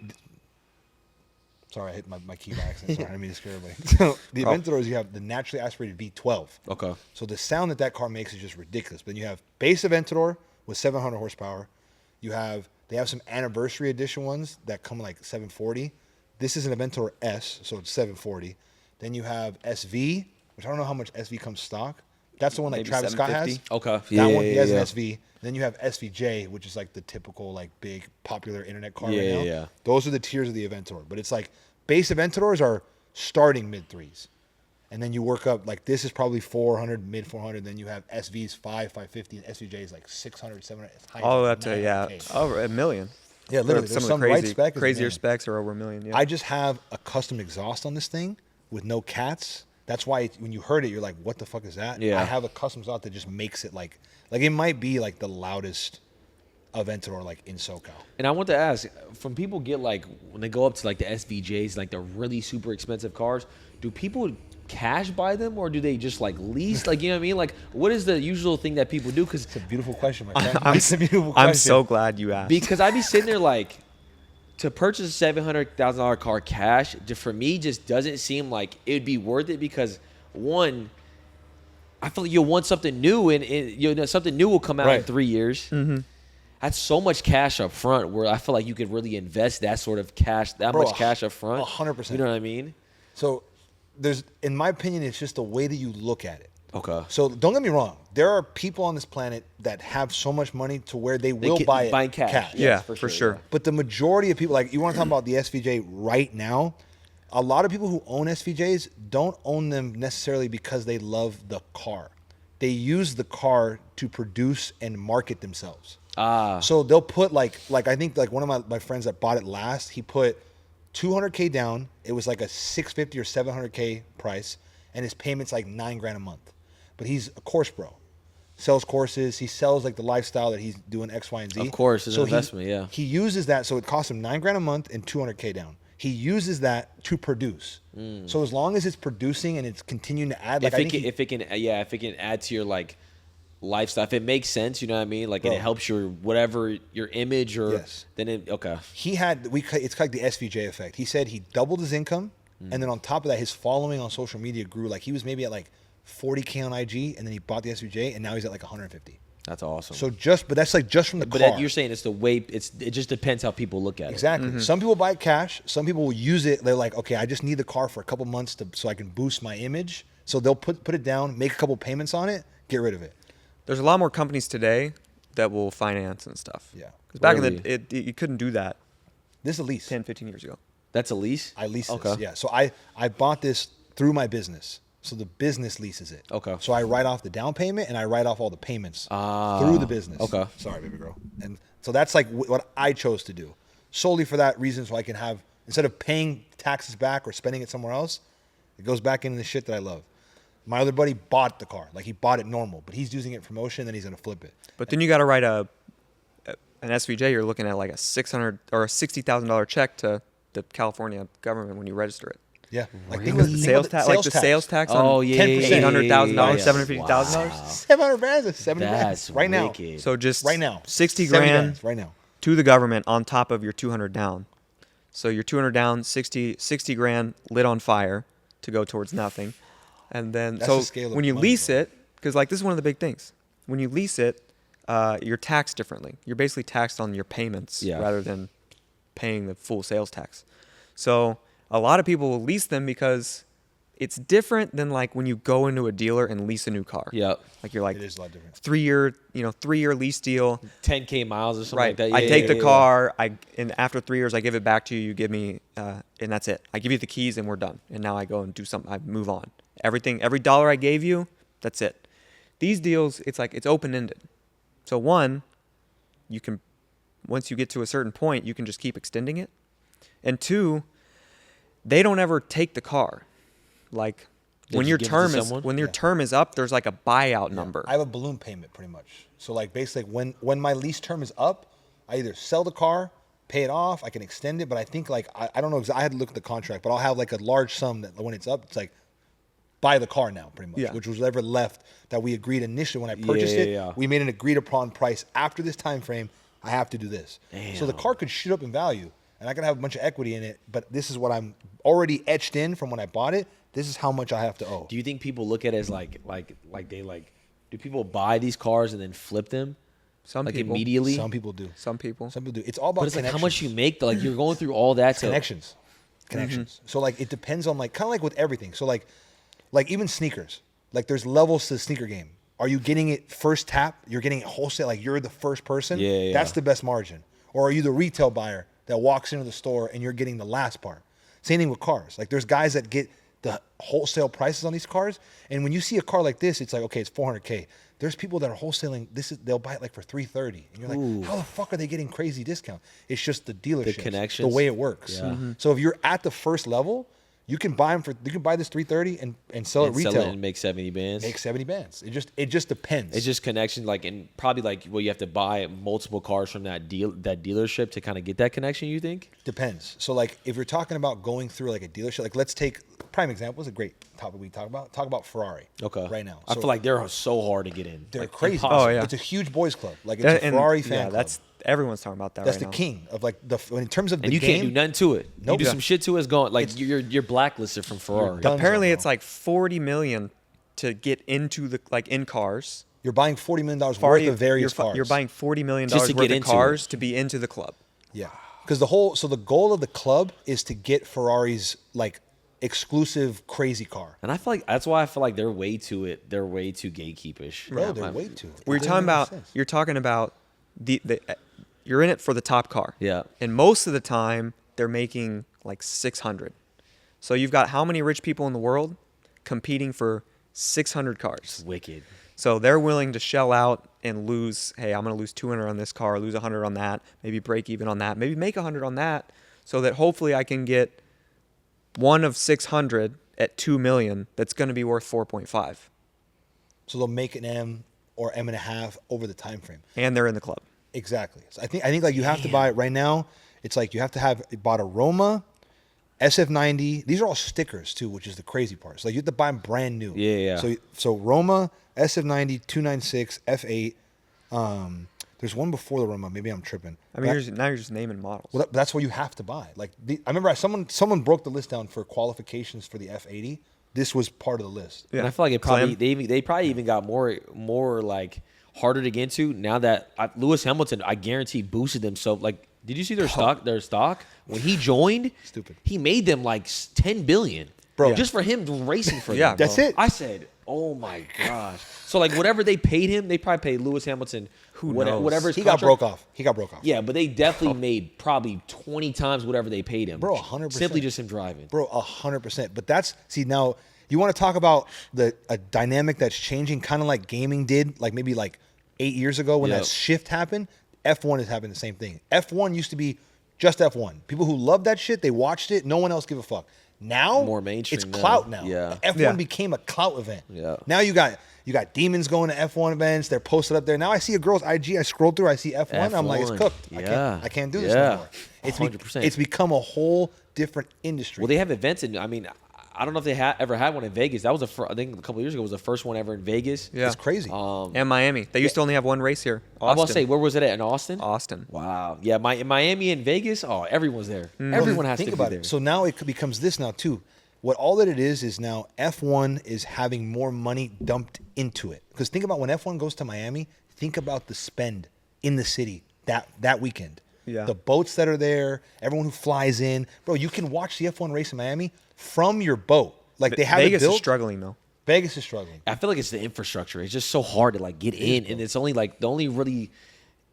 Sorry, I hit my key by accident. Sorry, I didn't mean to scare everybody. So the Problem. Aventadors, you have the naturally aspirated V12. Okay. So the sound that car makes is just ridiculous. But then you have base Aventador with 700 horsepower. They have some anniversary edition ones that come like 740. This is an Aventador S, so it's 740. Then you have SV, which I don't know how much SV comes stock. That's the one like Maybe Travis Scott has. 750. Okay. That one, he has an SV. Then you have SVJ, which is like the typical like big popular internet car Yeah, right now. yeah. Those are the tiers of the Aventador. But it's like base Aventadors are starting mid threes. And then you work up like this is probably 400, mid 400. Then you have SVs 550, and SVJ is like 600, 700. It's high all as up to yeah, 900K. over a million. Yeah, literally. Some There's of some the right crazy, spec is a crazier million. specs are over a million. Yeah. I just have a custom exhaust on this thing with no cats. That's why when you heard it, you're like, "What the fuck is that?" Yeah. I have a custom exhaust that just makes it like it might be like the loudest Aventador like in SoCal. And I want to ask, from people get like when they go up to like the SVJs, like the really super expensive cars, do people cash buy them or do they just like lease? Like, you know what I mean? Like, what is the usual thing that people do? Because It's a beautiful question, my friend. It's a beautiful I'm question. so glad you asked. because I'd be sitting there like, to purchase a $700,000 car cash, for me, just doesn't seem like it'd be worth it because one, I feel like you'll want something new and you know something new will come out in Right. 3 years. Mm-hmm. That's so much cash up front where I feel like you could really invest that sort of cash, that Bro, much cash up front. 100%. You know what I mean? So in my opinion, it's just the way that you look at it. Okay. So don't get me wrong. There are people on this planet that have so much money to where they will buy it buying cash. Yeah, Yes, for sure. yeah. But the majority of people, like you want to talk about the SVJ right now, a lot of people who own SVJs don't own them necessarily because they love the car. They use the car to produce and market themselves. Ah. So they'll put like I think like one of my friends that bought it last, he put $200K down. It was like a $650 or $700K price, and his payment's like $9,000 a month. But he's a course bro. Sells courses. He sells like the lifestyle that he's doing X, Y, and Z. Of course, it's an investment, yeah. He uses that, so it costs him $9,000 a month and $200K down. He uses that to produce. So as long as it's producing and it's continuing to add, like if it can add to your like lifestyle, if it makes sense, you know what I mean? Like, and Bro. it helps your whatever your image or Yes. then it okay. he had it's like the SVJ effect. He said he doubled his income, and then on top of that, his following on social media grew. Like he was maybe at like 40K on IG, and then he bought the SVJ, and now he's at like 150. That's awesome. So but that's like just from the car. But you're saying it's the way it just depends how people look at it. Exactly. Some people buy it cash. Some people will use it. They're like, okay, I just need the car for a couple months so I can boost my image. So they'll put it down, make a couple payments on it, get rid of it. There's a lot more companies today that will finance and stuff. Yeah. Because back Really? in you couldn't do that This is a lease. 10, 15 years ago. That's a lease? I lease Okay. this. Yeah. So I bought this through my business. So the business leases it. Okay. So I write off the down payment and I write off all the payments through the business. Okay. Sorry, baby girl. And so that's like what I chose to do, solely for that reason. So I can have, instead of paying taxes back or spending it somewhere else, it goes back into the shit that I love. My other buddy bought the car, like he bought it normal, but he's using it for motion. Then he's gonna flip it. But then you got to write an SVJ. You're looking at like a $600 or a $60,000 check to the California government when you register it. Yeah. Like Really? think of Sales tax, like the sales tax on Oh, yeah. $800,000, Yeah. $750,000. Wow. 700 grand is 70 That's grand right now. wicked. So just Right now, 60 70 grand right now. to the government on top of your 200 down. So your 200 down, 60 grand lit on fire to go towards nothing. And then That's so the scale of when you money, lease bro. it, because like this is one of the big things. When you lease it, you're taxed differently. You're basically taxed on your payments Yeah. rather than paying the full sales tax. So a lot of people will lease them because it's different than like when you go into a dealer and lease a new car. Yep. Like you're like It is a lot different. 3-year lease deal. 10K miles or something Right. like that. I Yeah, take yeah, the yeah. car. And after 3 years, I give it back to you. You give me, and that's it. I give you the keys, and we're done. And now I go and do something. I move on. Every dollar I gave you, that's it. These deals, it's like it's open ended. So one, you can, once you get to a certain point, you can just keep extending it. And two, they don't ever take the car. Like They when just your give it to term is someone? term is up, there's like a buyout number. I have a balloon payment pretty much. So like basically when my lease term is up, I either sell the car, pay it off, I can extend it, but I think like I don't know, I had to look at the contract, but I'll have like a large sum that when it's up, it's like buy the car now pretty much, Yeah. which was whatever left that we agreed initially when I purchased Yeah, it. yeah. We made an agreed upon price after this time frame. I have to do this. So the Damn. car could shoot up in value and I could have a bunch of equity in it, but this is what I'm already etched in from when I bought it. This is how much I have to owe. Do you think people look at it as like do people buy these cars and then flip them? Some Like people. immediately? Some people do. Some people. Some people do. It's all about But it's like how much you connections. make though. Like you're going through all that to Connections. So like it depends on like kind of like with everything. So like even sneakers. Like there's levels to the sneaker game. Are you getting it first tap? You're getting it wholesale. Like you're the first person. Yeah, yeah. That's the best margin. Or are you the retail buyer that walks into the store and you're getting the last part? Same thing with cars. Like there's guys that get the wholesale prices on these cars, and when you see a car like this, it's like okay, it's $400K. There's people that are wholesaling. They'll buy it like for $330, and you're like, Ooh. how the fuck are they getting crazy discount? It's just the dealership, connections. the way it works. Yeah. So if you're at the first level, you can buy this $330 and sell it and retail. sell it and make 70 bands. Make 70 bands. It just depends. It's just connection, like, and probably like, well, you have to buy multiple cars from that dealership to kind of get that connection. You think? Depends. So like if you're talking about going through like a dealership, like let's take prime example. Is a great topic we talk about. Talk about Ferrari. Okay. Right now, I So feel like they're so hard to get in. they're Like, crazy. impossible. Oh, yeah. It's a huge boys club. Like it's a And- Ferrari fan Yeah, club. that's everyone's talking about that That's right the now. king of like in terms of And the you game. can't do nothing to it. Nope. You do Yeah. some shit to it, it's gone. Like you're blacklisted from Ferrari. done. Apparently, Dunzo, it's like 40 million to get into the in cars. You're buying $40 million worth of various cars. You're buying $40 million Just to worth get of into cars to be into the club. Yeah. Because the goal of the club is to get Ferrari's like exclusive crazy car. And I feel like that's why I feel like they're way too gatekeepish. Bro, Yeah, they're my- way too. We're It doesn't talking make about. sense. You're talking about the you're in it for the top car. Yeah. And most of the time, they're making like 600. So you've got how many rich people in the world competing for 600 cars? Wicked. So they're willing to shell out and lose. Hey, I'm going to lose 200 on this car, lose 100 on that, maybe break even on that, maybe make 100 on that, so that hopefully I can get one of 600 at 2 million. That's going to be worth 4.5, So they'll make an M or M and a half over the time frame. and they're in the club. Exactly. So I think like you have to buy it right now. It's like you have to have bought a Roma, SF90. These are all stickers too, which is the crazy part. So like you have to buy them brand new. Yeah, yeah. So Roma, SF90, 296, F8. There's one before the Roma. Maybe I'm tripping. I mean, now you're just naming models. Well, that's what you have to buy. Like I remember someone broke the list down for qualifications for the F80. This was part of the list. Yeah. And I feel like Clem. they probably even got more like harder to get into. Now that Lewis Hamilton, I guarantee, boosted them. So like, did you see their stock? Their stock when he joined, Stupid. He made them like 10 billion, Bro. just for him racing for them. Yeah, That's it. I said, oh my gosh. So like whatever they paid him, they probably paid Lewis Hamilton Who knows? whatever his He got contract- broke off. He got broke off. Yeah, but they definitely made probably 20 times whatever they paid him. Bro, 100%. Simply just him driving. Bro, 100%. But that's now you want to talk about a dynamic that's changing, kind of like gaming did, like maybe like 8 years ago when Yep. that shift happened. F1 is happening the same thing. F1 used to be just F1. People who loved that shit, they watched it. No one else give a fuck. Now More mainstream it's now. clout now. Yeah. F1 Yeah. became a clout event. Yeah. Now you got demons going to F1 events. They're posted up there. Now I see a girl's IG. I scroll through. I see F1. I'm like, it's F1. cooked. Yeah. I can't do this Yeah. anymore. It's 100%. It's become a whole different industry. Well, they have events in. I mean, I don't know if they ever had one in Vegas. That was I think a couple of years ago was the first one ever in Vegas. Yeah. It's crazy. And Miami. They used to only have one race here. I was about to say, Austin. where was it at? In Austin? Austin. Wow. Yeah, in Miami and Vegas. Oh, everyone's there. Everyone has Think to about be there. it. So now it becomes this now too. What all that it is now F1 is having more money dumped into it. Because think about when F1 goes to Miami, think about the spend in the city that weekend. Yeah. The boats that are there, everyone who flies in. Bro, you can watch the F1 race in Miami from your boat. Like they have Vegas it built. is struggling though. Vegas is struggling. I feel like it's the infrastructure. It's just so hard to like get in, and it's only like the only really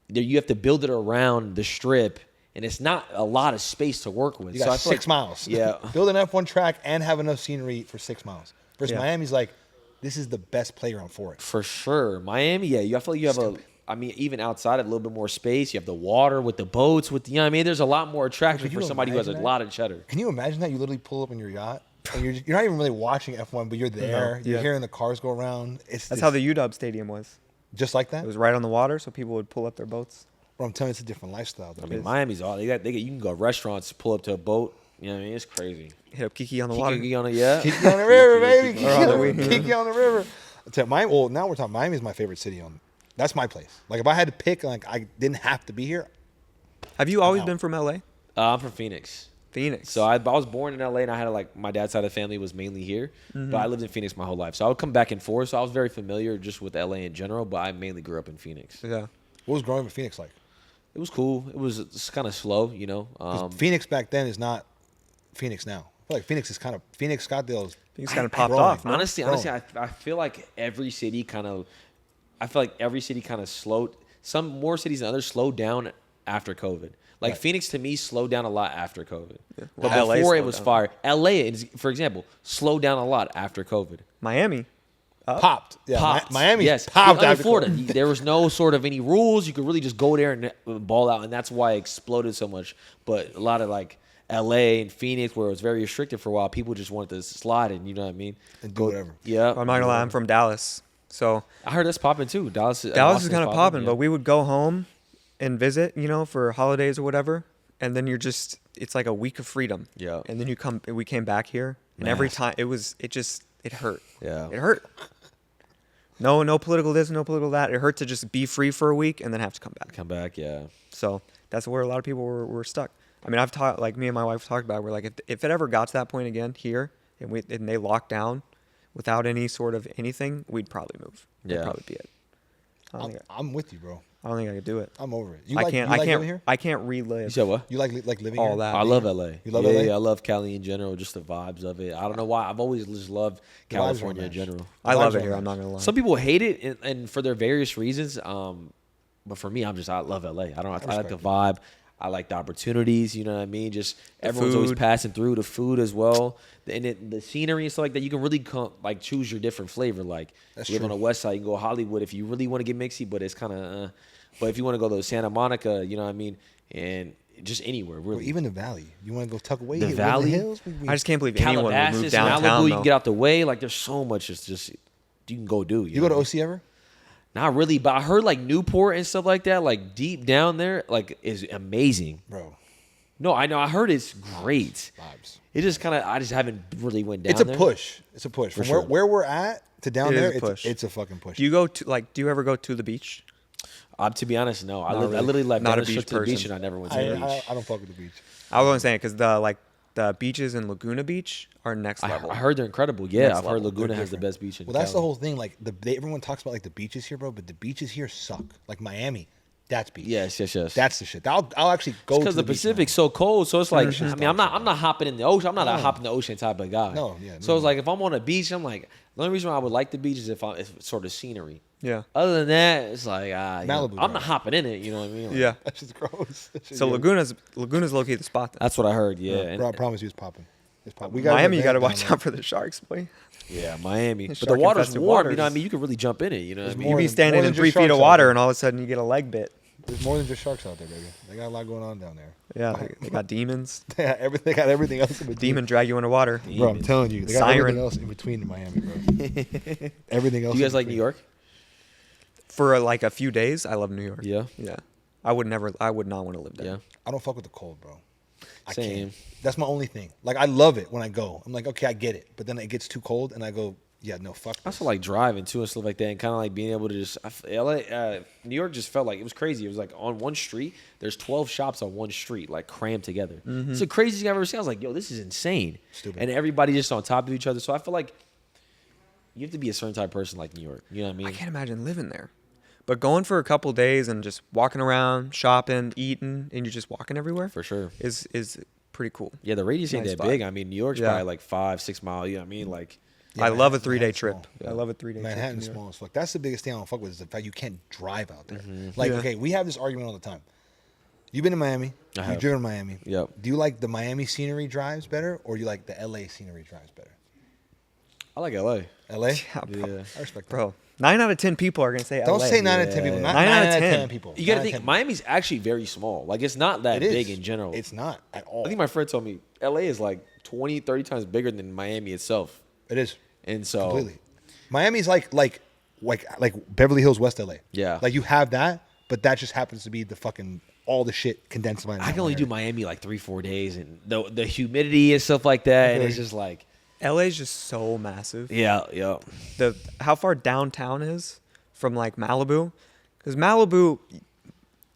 there you have to build it around the strip, and it's not a lot of space to work with. You so got I feel 6 miles. Yeah. Build an F1 track and have enough scenery for 6 miles. Versus Yeah. Miami's like, this is the best playground for it. For sure. Miami, yeah, I feel like you have even outside of a little bit more space, you have the water with the boats, with the, you know what I mean? There's a lot more attraction Could you for somebody who has a imagine lot of cheddar. Can you imagine that? You literally pull up in your yacht and you're not even really watching F1, but you're there. You're Yeah. hearing the cars go around. That's how the UW Stadium was. just like that. It was right on the water, so people would pull up their boats. Bro, I'm telling you, it's a different lifestyle. Though. I mean, Miami's all, you can go to restaurants, pull up to a boat, you know what I mean? It's crazy. Hit up Kiki on the water. Kiki on it, yeah. Kiki on the river, baby. Or on the way. Kiki on the river. I'll tell you, Miami. Well, now we're talking. Miami is my favorite city. That's my place. Like if I had to pick, like I didn't have to be here. Have you always No. been from LA? I'm from Phoenix. Phoenix. So I was born in LA, and I had like my dad's side of the family was mainly here, but I lived in Phoenix my whole life. So I would come back and forth. So I was very familiar just with LA in general, but I mainly grew up in Phoenix. Yeah. What was growing up in Phoenix like? It was cool. It was kind of slow, you know. 'Cause Phoenix back then is not Phoenix now. I feel like Phoenix is kind of Phoenix Scottsdale is Phoenix kind of popped growing. off. No? Honestly, Growing. I feel like every city kind of, slowed. Some more cities than others slowed down after COVID. Like Right. Phoenix to me slowed down a lot after COVID. Well, But LA before it slowed was down. fire. LA, for example, slowed down a lot after COVID. Miami. popped. Yeah, Popped. Miami yes. popped Unlike after Florida. COVID. There was no sort of any rules. You could really just go there and ball out, and that's why it exploded so much. But a lot of like LA and Phoenix, where it was very restricted for a while, people just wanted to slide, and you know what I mean? And do whatever. Yeah. I'm not gonna lie. I'm from Dallas, so I heard that's popping too. Dallas Dallas is kind of popping. yeah. But we would go home and visit, for holidays or whatever, and then it's like a week of freedom. Yeah. And then we came back here, and every time it hurt. Yeah. It hurt. No political this, no political that. It hurt to just be free for a week and then have to come back. Come back, yeah. So that's where a lot of people were stuck. I mean, I've talked, like me and my wife talked about it. We're like, if it ever got to that point again here and they locked down without any sort of anything, we'd probably move. That'd Yeah. probably be it. I'm with you, bro. I don't think I could do it. I'm over it. I can't. You like living here? I can't relive. You said what? You like living All here? that. I love LA. You love yeah, LA? Yeah, I love Cali in general, just the vibes of it. I don't know why. I've always just loved The vibes don't California in match. general. I love vibes it here. don't I'm not match. gonna lie. Some people hate it, and for their various reasons. But for me, I love LA. I like respect the it. vibe. I like the opportunities. You know what I mean? Just everyone's always food. passing through. The food as well, and the scenery and stuff like that. You can really choose your different flavor. Like That's you live true. on the west side, you can go Hollywood if you really want to get mixy, but it's kind of. But if you want to go to Santa Monica, you know what I mean, and just anywhere Or really. even the valley. You want to go tuck away? The live in valley? hills? I just can't believe anyone would move Calabasas, downtown. Malibu, you though. can get out the way. Like there's so much. It's just you can go do. You go to know? OC ever? Not really, but I heard like Newport and stuff like that. Like deep down there, like is amazing. Bro, No, I know. I heard it's great. vibes. It just kind of. I just haven't really went down. It's a there. push. It's a push. From sure. where we're at to down It is there, a push. it's a fucking push. Do you do you ever go to the beach? To be honest, no. I Not I really. literally left Not a down the beach strip to the beach, person. and I never went to the beach. I don't fuck with the beach. I was only saying because the beaches in Laguna Beach are next level. I heard they're incredible. Yeah, Next I've heard level. Laguna They're has the different. best beach in Well, that's the Cali. whole thing. Like everyone talks about like the beaches here, bro, but the beaches here suck. Like Miami, that's beach. Yes. That's the shit. I'll actually go Because to the beach Pacific's now. so cold, so it's like Mhm. I mean I'm not hopping in the ocean. I'm not a No. hop in the ocean type of guy. No, yeah, So no. it's like if I'm on a beach, I'm like the only reason why I would like the beach is if it's sort of scenery. Yeah. Other than that, it's like you know, Malibu, I'm right? not hopping in it. You know what I mean? Like, Yeah. That's just gross. That shit So gross. Laguna's located the spot. Then. That's what I heard. Yeah, and- Bro, I promise you, it's popping. It's popping. Miami, you got to watch out for the sharks, boy. yeah, Miami. But the Shark water's infested warm. You waters. know what I mean? You could really jump in it. You know what I There's mean? You more be than- standing more in than 3 just feet of sharks out water, there. and all of a sudden you get a leg bit. There's more than just sharks out there, baby. They got a lot going on down there. Yeah, they got demons. They got everything else in between. Demon drag you underwater. Bro, I'm telling you, they got Siren. everything else in between in Miami, bro. Everything else. Do you guys in like New between. York? For like a few days, I love New York. Yeah. Yeah. I would not want to live there. Yeah. I don't fuck with the cold, bro. I Same. can't. That's my only thing. Like I love it when I go. I'm like, okay, I get it. But then it gets too cold, and I go, yeah, no, fuck. I This. also like driving too and stuff like that, and kind of like being able to just. New York just felt like it was crazy. It was like on one street, there's 12 shops on one street, like crammed together. It's the craziest thing I've ever seen. I was like, yo, this is insane. Stupid. And everybody just on top of each other. So I feel like you have to be a certain type of person like New York. You know what I mean? I can't imagine living there. But going for a couple days and just walking around, shopping, eating, and you're just walking everywhere For sure. is pretty cool. Yeah, the radius ain't Nice that spot. big. I mean, New York's Yeah. probably like 5-6 miles. You know what I mean? Like, Yeah, I love a Manhattan- 3-day Manhattan's trip. small. I love a 3-day trip. to Manhattan's New York. small as fuck. That's the biggest thing I don't fuck with is the fact you can't drive out there. Like, Yeah. okay, we have this argument all the time. You've been to Miami. I You've have. driven to Miami. Yep. Do you like the Miami scenery drives better, or do you like the LA scenery drives better? I like LA. LA? Yeah, bro. Yeah. I respect that. Bro, 9 out of 10 people are gonna say Don't LA. say 9 out of 10 people. Yeah. Not 9 9 out of out of 10. 10 people. You got to 9 out of think 10. Miami's actually very small. Like, it's not that It is. big in general. It's not at all. I think my friend told me LA is like 20, 30 times bigger than Miami itself. It is. And so, Completely. Miami's like Beverly Hills, West LA. Yeah. Like you have that, but that just happens to be the fucking all the shit condensed by. I can only do Miami like 3-4 days, and the humidity and stuff like that, and it's just like, LA's just so massive. yeah. How far downtown is from like Malibu, because Malibu,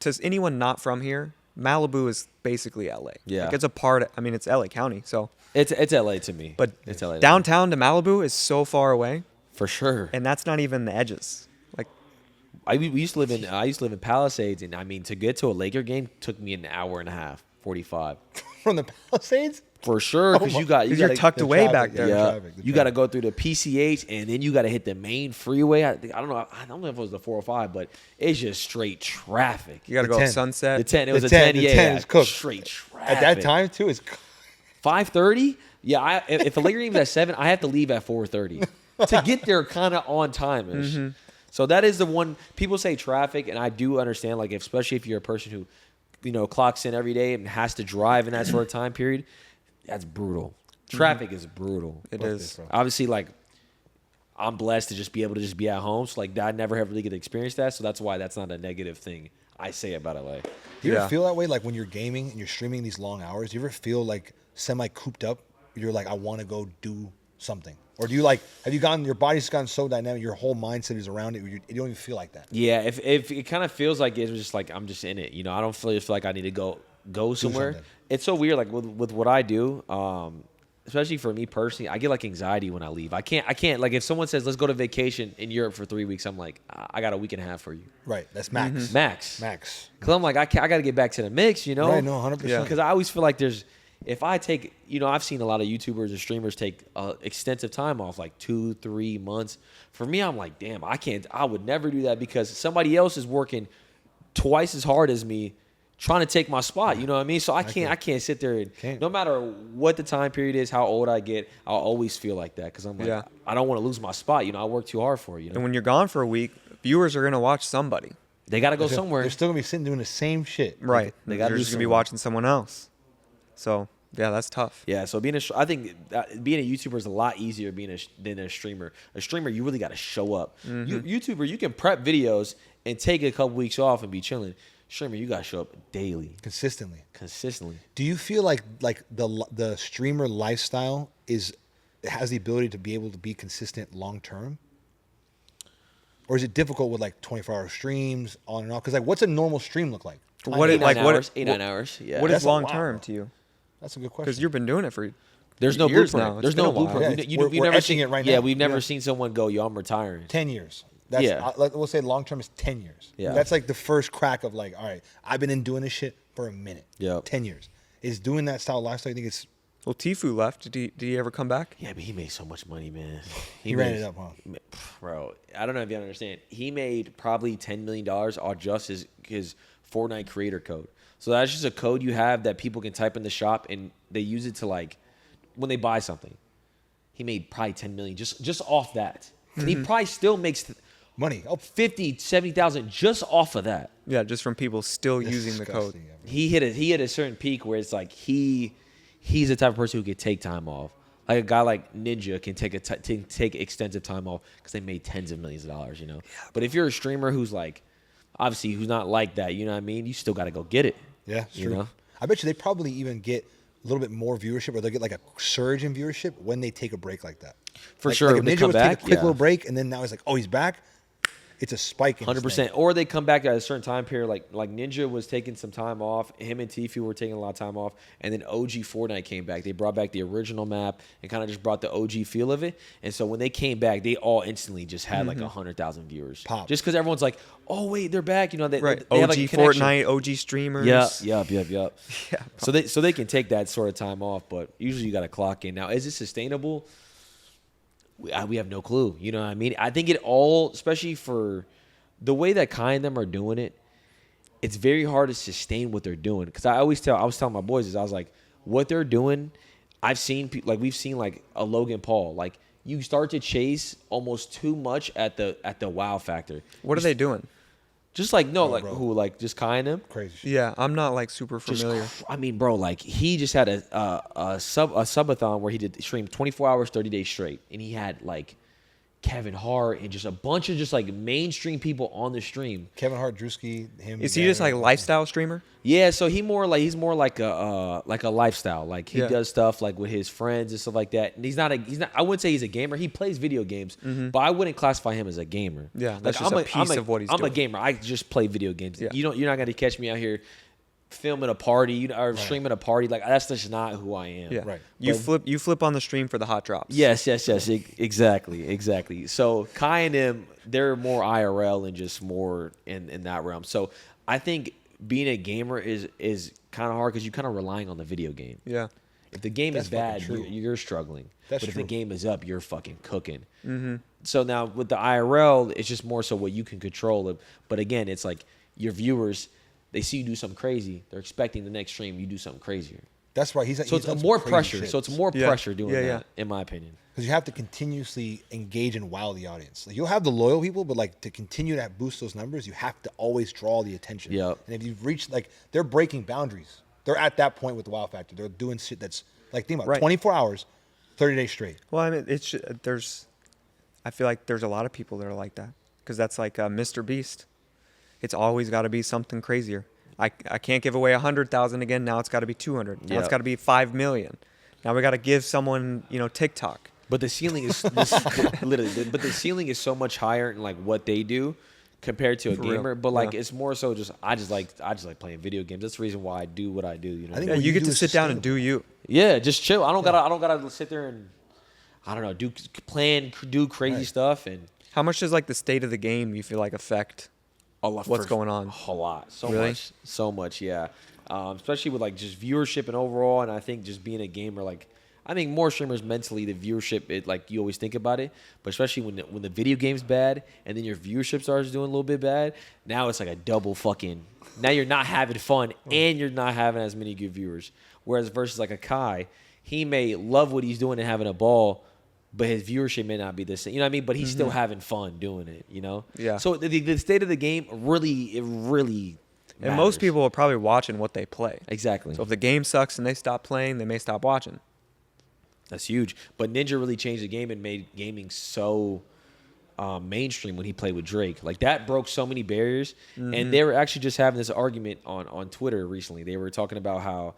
to anyone not from here, Malibu is basically LA. Yeah. Like it's a part. I mean, it's LA County. So, It's LA to me. but it's LA downtown to Malibu is so far away, for sure. and that's not even the edges. Like, I used to live in Palisades, and I mean to get to a Laker game took me an hour and a half, 45 from the Palisades. for sure, because you got 'cause you're gotta- tucked the away traffic, back yeah. there. Yeah, traffic, the you got to traffic. go through the PCH, and then you got to hit the main freeway. I don't know. I don't know if it was the 405, but it's just straight traffic. You got to The go 10. up Sunset. The 10, it was The a 10, 10, the yeah, 10 is cooked. straight traffic. At that time too, it's 5:30. Yeah, if the Laker game is at 7, I have to leave at 4:30 to get there kind of on time ish. Mm-hmm. So that is the one people say traffic, and I do understand. Like, especially if you're a person who, clocks in every day and has to drive in that sort of time period, that's brutal. Traffic is brutal. It Fuck is. this, bro. Obviously, like, I'm blessed to just be able to just be at home. So like, I never have really get to experience that. So that's why that's not a negative thing I say about LA. Do you Yeah. ever feel that way, like when you're gaming and you're streaming these long hours? Do you ever feel like semi cooped up? You're like, I want to go do something, or do you like? Have you gotten your body's gotten so dynamic, your whole mindset is around it? You don't even feel like that. Yeah, if it kind of feels like it's just like I'm just in it. I don't feel like I need to go somewhere. something. It's so weird. Like with what I do, especially for me personally, I get like anxiety when I leave. I can't like if someone says let's go to vacation in Europe for 3 weeks, I'm like I got a week and a half for you, Right. That's max. max. Max. Because I'm like I got to get back to the mix. Right. No. 100%. Because I always feel like if I take, I've seen a lot of YouTubers and streamers take extensive time off, like 2-3 months. For me, I'm like, damn, I would never do that because somebody else is working twice as hard as me trying to take my spot. You know what I mean? So I can't sit there and Can't. no matter what the time period is, how old I get, I'll always feel like that because I'm like, Yeah. I don't want to lose my spot. I work too hard for it. And when you're gone for a week, viewers are gonna watch somebody. They got to go somewhere. They're still gonna be sitting doing the same shit. Right. They They're gotta do just gonna be something. watching someone else. So yeah, that's tough. Yeah, so I think that being a YouTuber is a lot easier than a streamer. A streamer, you really got to show up. YouTuber, you can prep videos and take a couple weeks off and be chilling. Streamer, you got to show up daily, Consistently. consistently. Do you feel like the streamer lifestyle has the ability to be able to be consistent long term? Or is it difficult with like 24-hour streams on and off? Because like, what's a normal stream look like? What Eight, is nine like what hours, 8-9 hours. Yeah. What That's is a long lot, term bro. to you? That's a good question. Because you've been doing it for There's no years blueprint. now. There's It's been no a while. blueprint. Yeah, we're never etching seen it right Yeah, now. we've never Yeah. seen someone go, "Yo, I'm retiring." 10 years. That's, Yeah. we'll say long term is 10 years. Yeah. That's like the first crack of like, all right, I've been in doing this shit for a minute. Yep. 10 years. Is doing that style of lifestyle, I think it's, Well, Tfue left. Did he ever come back? Yeah, but he made so much money, man. he ran it up, huh? Bro, I don't know if you understand. He made probably $10 million off just his Fortnite creator code. So that's just a code you have that people can type in the shop, and they use it to, like, when they buy something. He made probably $10 million just off that. And he probably still makes Money. Oh, 50, 70,000 just off of that. Yeah, just from people still using the code. disgusting, yeah. He hit a certain peak where it's like he's the type of person who could take time off. Like a guy like Ninja can take extensive time off because they made tens of millions of dollars, you know. But if you're a streamer who's like, obviously who's not like that, you know what I mean? You still got to go get it. Yeah, it's you true. know? I bet you they probably even get a little bit more viewership, or they'll get like a surge in viewership when they take a break like that. For Like- sure, Like when if they Ninja come was back, take a quick yeah. little break, and then now he's like, oh, he's back. It's a spike in his 100%. thing. Or they come back at a certain time period. Like Ninja was taking some time off. Him and Tfue were taking a lot of time off. And then OG Fortnite came back. They brought back the original map and kind of just brought the OG feel of it. And so when they came back, they all instantly just had like 100,000 viewers. Pop. Just because everyone's like, oh, wait, they're back. You know, they Right. have OG like a connection. Fortnite, OG streamers. Yup. Yeah. So they can take that sort of time off, but usually you got to clock in. Now, is it sustainable? We have no clue. You know what I mean? I think it all, especially for the way that Kai and them are doing it, it's very hard to sustain what they're doing. Because I was telling my boys, I was like, what they're doing, I've seen, we've seen like a Logan Paul. Like, you start to chase almost too much at the wow factor. What are they doing? Just like, no, bro. who, like, just Kai and them? Crazy shit. Yeah, I'm not like super Just familiar. I mean, bro, like he just had a subathon where he did stream 24 hours, 30 days straight, and he had like Kevin Hart and just a bunch of just like mainstream people on the stream. Kevin Hart, Drewski, him. Is he just like a lifestyle streamer? Yeah, so he's more like a lifestyle. Like he Yeah. does stuff like with his friends and stuff like that. And he's not. I wouldn't say he's a gamer. He plays video games, but I wouldn't classify him as a gamer. Yeah, like, that's just a piece of what he's I'm a doing. gamer. I just play video games. Yeah. You're not gonna catch me out here filming a party, or streaming a party. Like that's just not who I am. Yeah. Right. You But- flip on the stream for the hot drops. Yes, exactly. So Kai and them, they're more IRL and just more in that realm. So I think being a gamer is kind of hard because you're kind of relying on the video game. Yeah. If the game That's is bad, fucking true. you're struggling. That's but if true. the game is up, you're fucking cooking. Mm-hmm. So now with the IRL, it's just more so what you can control. But again, it's like your viewers, they see you do something crazy. They're expecting the next stream you do something crazier. That's right. He's So it's more pressure. So it's more Yeah. pressure doing Yeah, that, yeah. in my opinion. because you have to continuously engage and wow the audience. Like, you'll have the loyal people, but like to continue to boost those numbers, you have to always draw the attention. Yep. And if you've reached like they're breaking boundaries, they're at that point with the wow factor. They're doing shit that's like think about it, Right. 24 hours, 30 days straight. Well, I mean, I feel like there's a lot of people that are like that because that's like Mr. Beast. It's always got to be something crazier. I can't give away 100,000 again. Now it's got to be 200. Now it's Yep. got to be 5 million. Now we got to give someone, TikTok. But the ceiling is literally. But the ceiling is so much higher in like what they do compared to a For real. gamer. But like Yeah. it's more so just I just like playing video games. That's the reason why I do what I do. You know. I think Yeah, what you get do to is sit down and do you. Yeah, just chill. I don't gotta sit there and I don't know do crazy Right. stuff and How much does like the state of the game you feel like affect? a lot. What's going on? A lot. Really? So much. Yeah. Especially with like just viewership and overall, and I think just being a gamer, like I think more streamers mentally the viewership, it like you always think about it, but especially when the video game's bad and then your viewership starts doing a little bit bad, now it's like a double fucking. Now you're not having fun and you're not having as many good viewers. Whereas versus like a Kai, he may love what he's doing and having a ball, but his viewership may not be the same. You know what I mean? But he's still having fun doing it. You know? Yeah. So the state of the game really And most matters. people are probably watching what they play. Exactly. So if the game sucks and they stop playing, they may stop watching. That's huge. But Ninja really changed the game and made gaming so mainstream when he played with Drake. Like that broke so many barriers. And they were actually just having this argument on Twitter recently. They were talking about how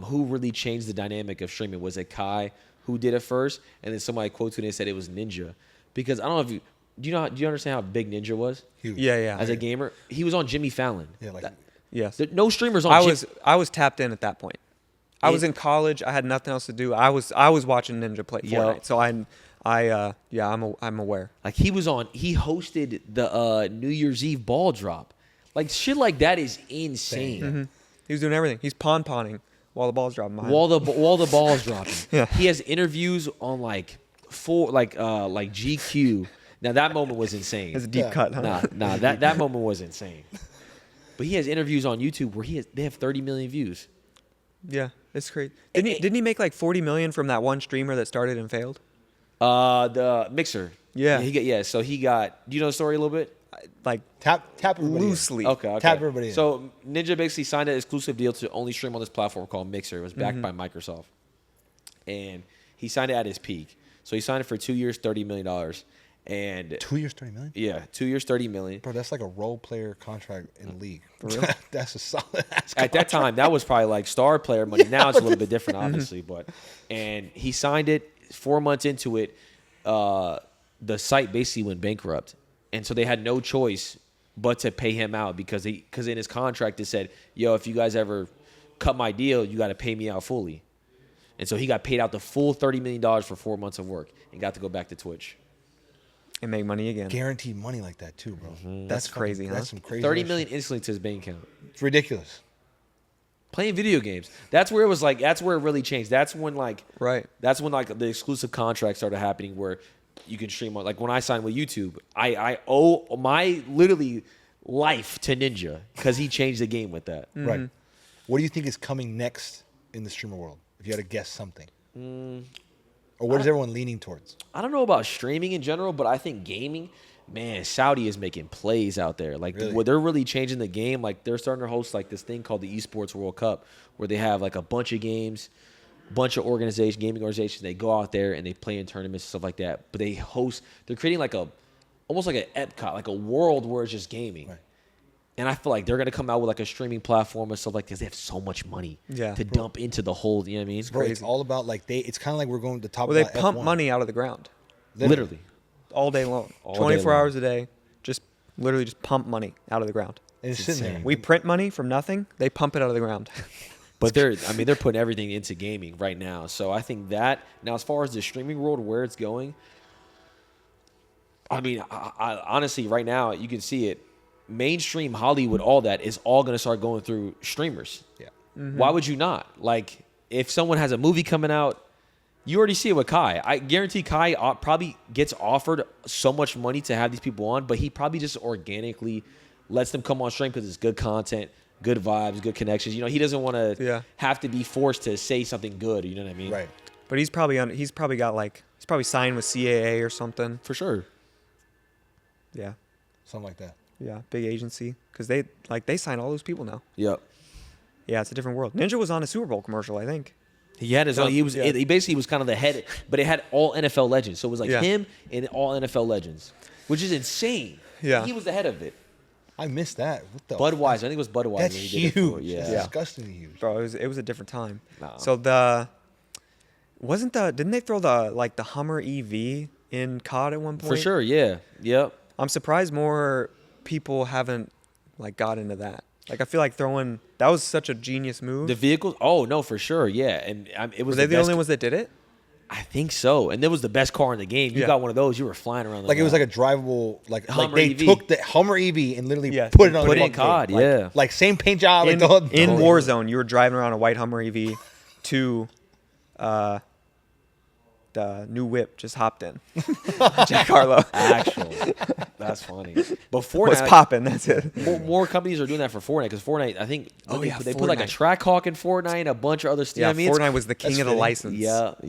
who really changed the dynamic of streaming. Was it Kai who did it first? And then somebody quoted and said it was Ninja. Because I don't know if you do you understand how big Ninja was Huge. Yeah. as a gamer? He was on Jimmy Fallon. Yeah, like Yes. No streamers on I was tapped in at that point. I was in college. I had nothing else to do. I was watching Ninja play Fortnite. So I'm aware. Like he hosted the New Year's Eve ball drop. Like shit like that is insane. Mm-hmm. He was doing everything. He's pon-ponning while the ball's dropping behind. While the ball's dropping. Yeah. He has interviews on like GQ. Now that moment was insane. It's a deep cut, huh? Nah, that moment was insane. But he has interviews on YouTube where they have 30 million views. Yeah, it's crazy. Didn't he make like 40 million from that one streamer that started and failed? The Mixer. Yeah. So he got. Do you know the story a little bit? Like Tap everybody loosely. in. Okay. Tap everybody in. So Ninja basically signed an exclusive deal to only stream on this platform called Mixer. It was backed by Microsoft, and he signed it at his peak. So he signed it for 2 years, $30 million, and 2 years, $30 million. yeah, 2 years, $30 million. Bro, that's like a role player contract in the league. For real? That's a solid ass At that time, that was probably like star player money. Now it's a little bit different, obviously, and he signed it 4 months into it. The site basically went bankrupt, and so they had no choice but to pay him out because in his contract it said, "Yo, if you guys ever cut my deal, you got to pay me out fully." And so he got paid out the full $30 million for 4 months of work and got to go back to Twitch. And make money again. guaranteed money like that too, bro. That's crazy, huh? That's some crazy. 30 ass million shit. instantly to his bank account. It's ridiculous. Playing video games. That's where it was like. That's where it really changed. That's when Right. That's when like the exclusive contracts started happening where you can stream on. Like when I signed with YouTube, I owe my literally life to Ninja because he changed the game with that. Right. What do you think is coming next in the streamer world? If you had to guess something. Or what is everyone leaning towards? I don't know about streaming in general, but I think gaming, man, Saudi is making plays out there. Like Really? they're really changing the game. Like they're starting to host like this thing called the Esports World Cup, where they have like a bunch of games, bunch of gaming organizations. They go out there and they play in tournaments and stuff like that. But they're creating like almost like an Epcot, like a world where it's just gaming. Right. And I feel like they're gonna come out with like a streaming platform and stuff like this. They have so much money to dump into the whole. You know what I mean? Bro, it's all about like it's kind of like we're going to top. Well, they about pump F1. money out of the ground Literally. all day long. All day 24 long. hours a day. Just literally just pump money out of the ground. And it's It's sitting there. insane. We print money from nothing. They pump it out of the ground. But they're putting everything into gaming right now. So I think that now, as far as the streaming world, where it's going, I mean, I honestly, right now you can see it. Mainstream Hollywood, all that is all going to start going through streamers. Yeah. Why would you not? Like, if someone has a movie coming out, you already see it with Kai. I guarantee Kai probably gets offered so much money to have these people on, but he probably just organically lets them come on stream because it's good content, good vibes, good connections. You know, he doesn't want to have to be forced to say something good. You know what I mean? Right. But he's probably signed with CAA or something. For sure. Yeah. Something like that. Yeah. Big agency. Because they sign all those people now. Yep. Yeah, it's a different world. Ninja was on a Super Bowl commercial, I think. He had his own. He basically was kind of the head, but it had all NFL legends. So it was like him and all NFL legends, which is insane. Yeah. He was the head of it. I missed that. What the? Budweiser. I think it was Budweiser. That's when he did it for it. huge. Yeah. That's disgustingly huge. Bro, it was a different time. Nah. So didn't they throw the Hummer EV in COD at one point? For sure. Yeah. Yep. I'm surprised more people haven't got into that. Like I feel like that was such a genius move. The vehicles. Oh no, for sure. Yeah, and it was. Were they the best only ones that did it? I think so. And it was the best car in the game. You got one of those, you were flying around. Like it was like a drivable, like Hummer they EV. took the Hummer EV and literally Yeah, put it on put the it in fucking COD. game. Yeah. Like same paint job. In like Warzone, you were driving around a white Hummer EV to the new whip just hopped in. Jack Harlow. Actually, that's funny. But Was Fortnite, popping, that's it. more companies are doing that for Fortnite because Fortnite, I think, they put like a Fortnite. Trackhawk in Fortnite and a bunch of other stuff. Yeah, I mean, Fortnite was the king that's of the fitting. license.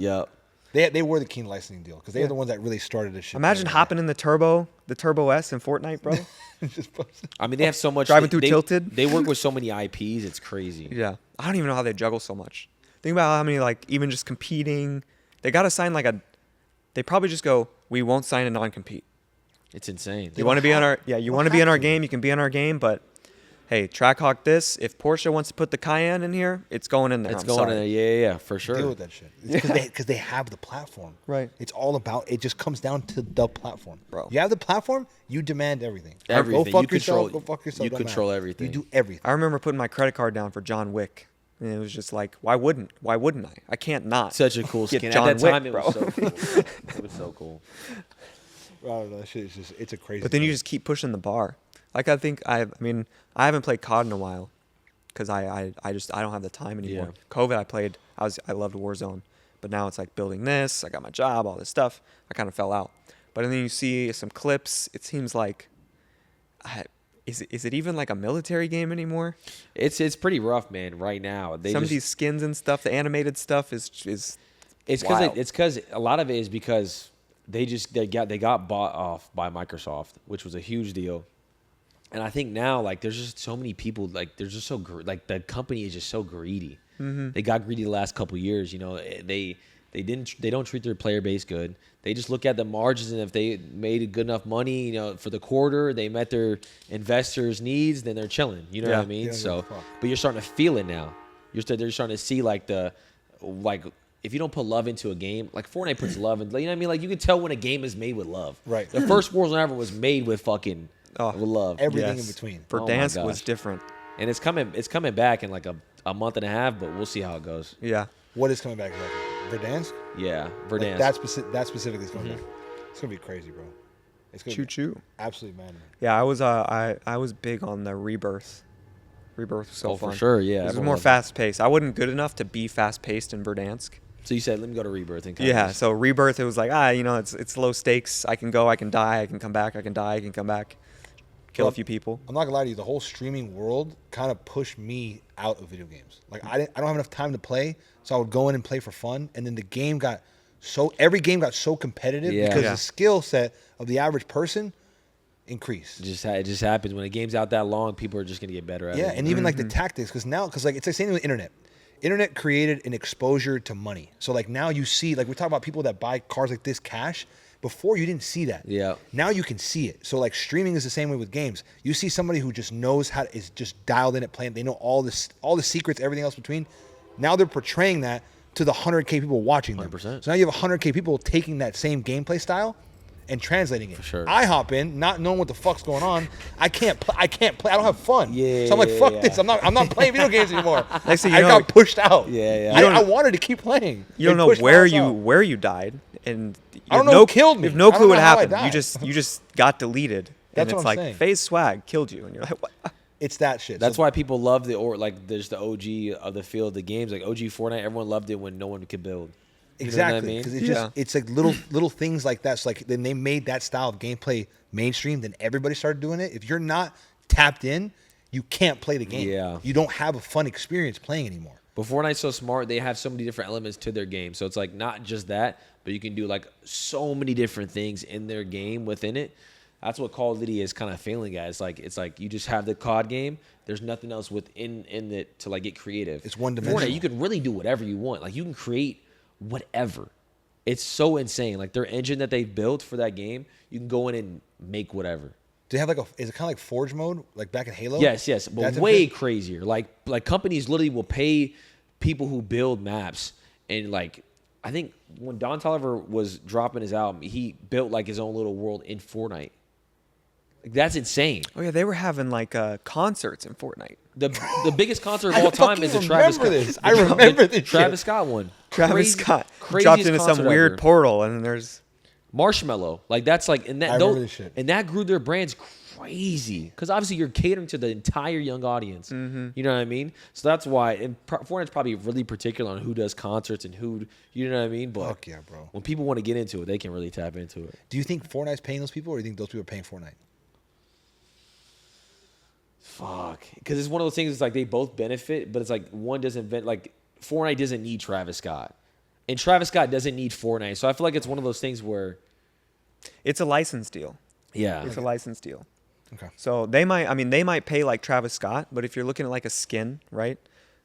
Yeah. They were the keen licensing deal because they're the ones that really started this shit. Imagine hopping in the Turbo S in Fortnite, bro. I mean, they have so much. Driving through they, Tilted? They work with so many IPs. It's crazy. Yeah. I don't even know how they juggle so much. Think about how many, even just competing. They got to sign they probably just go, we won't sign a non-compete. It's insane. You want to be on our, you want to be in our game, you can be in our game, but hey, Trackhawk this. If Porsche wants to put the Cayenne in here, it's going in there. It's I'm going sorry. in there. Yeah, for sure. deal with that shit. It's because they have the platform. Right. It's all about. It just comes down to the platform, Bro. You have the platform, you demand everything. Everything. Go fuck You yourself. control- Go fuck yourself. you don't control matter. everything. You do everything. I remember putting my credit card down for John Wick And it was just like, why wouldn't I? I can't not. Such a cool get skin. John At that Wick, time, it bro. was so cool. It was so cool. I don't know. That shit is just, it's a crazy. But then you thing. just keep pushing the bar. Like I mean, I haven't played COD in a while because I don't have the time anymore. Yeah. COVID, I loved Warzone, but now it's like building this. I got my job, all this stuff. I kind of fell out. But then you see some clips. It seems like, is it even like a military game anymore? It's pretty rough, man. Right now, Some of these skins and stuff, the animated stuff is it's wild. because a lot of it is because they got bought off by Microsoft, which was a huge deal. And I think now, like, there's just so many people, like, they're just so like the company is just so greedy. Mm-hmm. They got greedy the last couple of years. You know, they don't treat their player base good. They just look at the margins, and if they made good enough money, you know, for the quarter, they met their investors' needs, then they're chilling. You know what I mean? Yeah, So, but you're starting to feel it now. They're starting to see like if you don't put love into a game, like Fortnite puts love in. You know what I mean? Like you can tell when a game is made with love. Right. The first Warzone ever was made with fucking with love. Everything Yes. in between. Verdansk Oh my was gosh. different. And it's coming back in like a month and a half, but we'll see how it goes. Yeah. What is coming back exactly? Verdansk? Yeah, Like, Verdansk. that specifically is coming back. It's gonna be crazy, bro. It's gonna Choo be choo. absolutely mad. Yeah, I was big on the Rebirth. Rebirth was so Oh, fun. for sure, yeah, It was everyone more loved it. fast paced. I wasn't good enough to be fast paced in Verdansk. So you said, let me go to Rebirth and Yeah, so Rebirth, it was like, it's low stakes. I can go, I can die, I can come back, I can die, I can come back, kill Well, a few people. I'm not gonna lie to you. The whole streaming world kind of pushed me out of video games. Like I don't have enough time to play, so I would go in and play for fun. And then every game got so competitive Yeah. because Yeah. the skill set of the average person increased. it just happens when a game's out that long. People are just gonna get better at it. Yeah, and even like the tactics, because like it's the same with the internet. Internet created an exposure to money. So like now you see, like we talk about people that buy cars like this cash. Before you didn't see that. Yeah. Now you can see it. So like streaming is the same way with games. You see somebody who just knows is just dialed in at playing. They know all the secrets, everything else between. Now they're portraying that to the 100K people watching them. 100%. So now you have 100K people taking that same gameplay style and translating it. For sure. I hop in, not knowing what the fuck's going on. I can't play. I don't have fun. Yeah, So I'm like, fuck yeah. this. I'm not playing video games anymore. Next thing I you know- got pushed out. Yeah, yeah. I wanted to keep playing. You don't They know pushed my where ass out. you died, and you I don't have know who killed me. You have no I don't clue what know how I happened. died. You just got deleted. That's and what it's I'm like saying. FaZe Swagg killed you, and you're like, what? It's that shit. That's So- why people love there's the OG of the field, the games like OG Fortnite. Everyone loved it when no one could build. You know what I Exactly, mean? because Yeah. it's like little things like that. So like then they made that style of gameplay mainstream. Then everybody started doing it. If you're not tapped in, you can't play the game. Yeah. You don't have a fun experience playing anymore. But Fortnite's so smart; they have so many different elements to their game. So it's like not just that, but you can do like so many different things in their game within it. That's what Call of Duty is kind of failing at. It's like you just have the COD game. There's nothing else within it to like get creative. It's one-dimensional. Fortnite, you can really do whatever you want. Like you can create whatever. It's so insane. Like their engine that they've built for that game, you can go in and make whatever. Do they have is it kind of like Forge mode, like back in Halo? Yes, but That's a way bit- crazier. Like companies literally will pay people who build maps, and like I think when Don Toliver was dropping his album, he built like his own little world in Fortnite. Like that's insane. Oh yeah, they were having like concerts in Fortnite. The biggest concert of I all time fucking is the Travis remember Scott. this. I remember this Travis shit. Scott one. Travis Scott craziest dropped into some concert weird ever. portal, and then there's Marshmallow. Like that's like and I that remember this shit. and that grew their brands crazy because obviously you're catering to the entire young audience. Mm-hmm. You know what I mean? So that's why and Fortnite's probably really particular on who does concerts and who you know what I mean. But Fuck yeah, bro. when people want to get into it, they can really tap into it. Do you think Fortnite's paying those people, or do you think those people are paying Fortnite? Fuck, because it's one of those things. It's like they both benefit, but it's like one doesn't like Fortnite doesn't need Travis Scott, and Travis Scott doesn't need Fortnite. So I feel like it's one of those things where it's a license deal. yeah, It's a license deal. Okay. So they might pay like Travis Scott, but if you're looking at like a skin, right?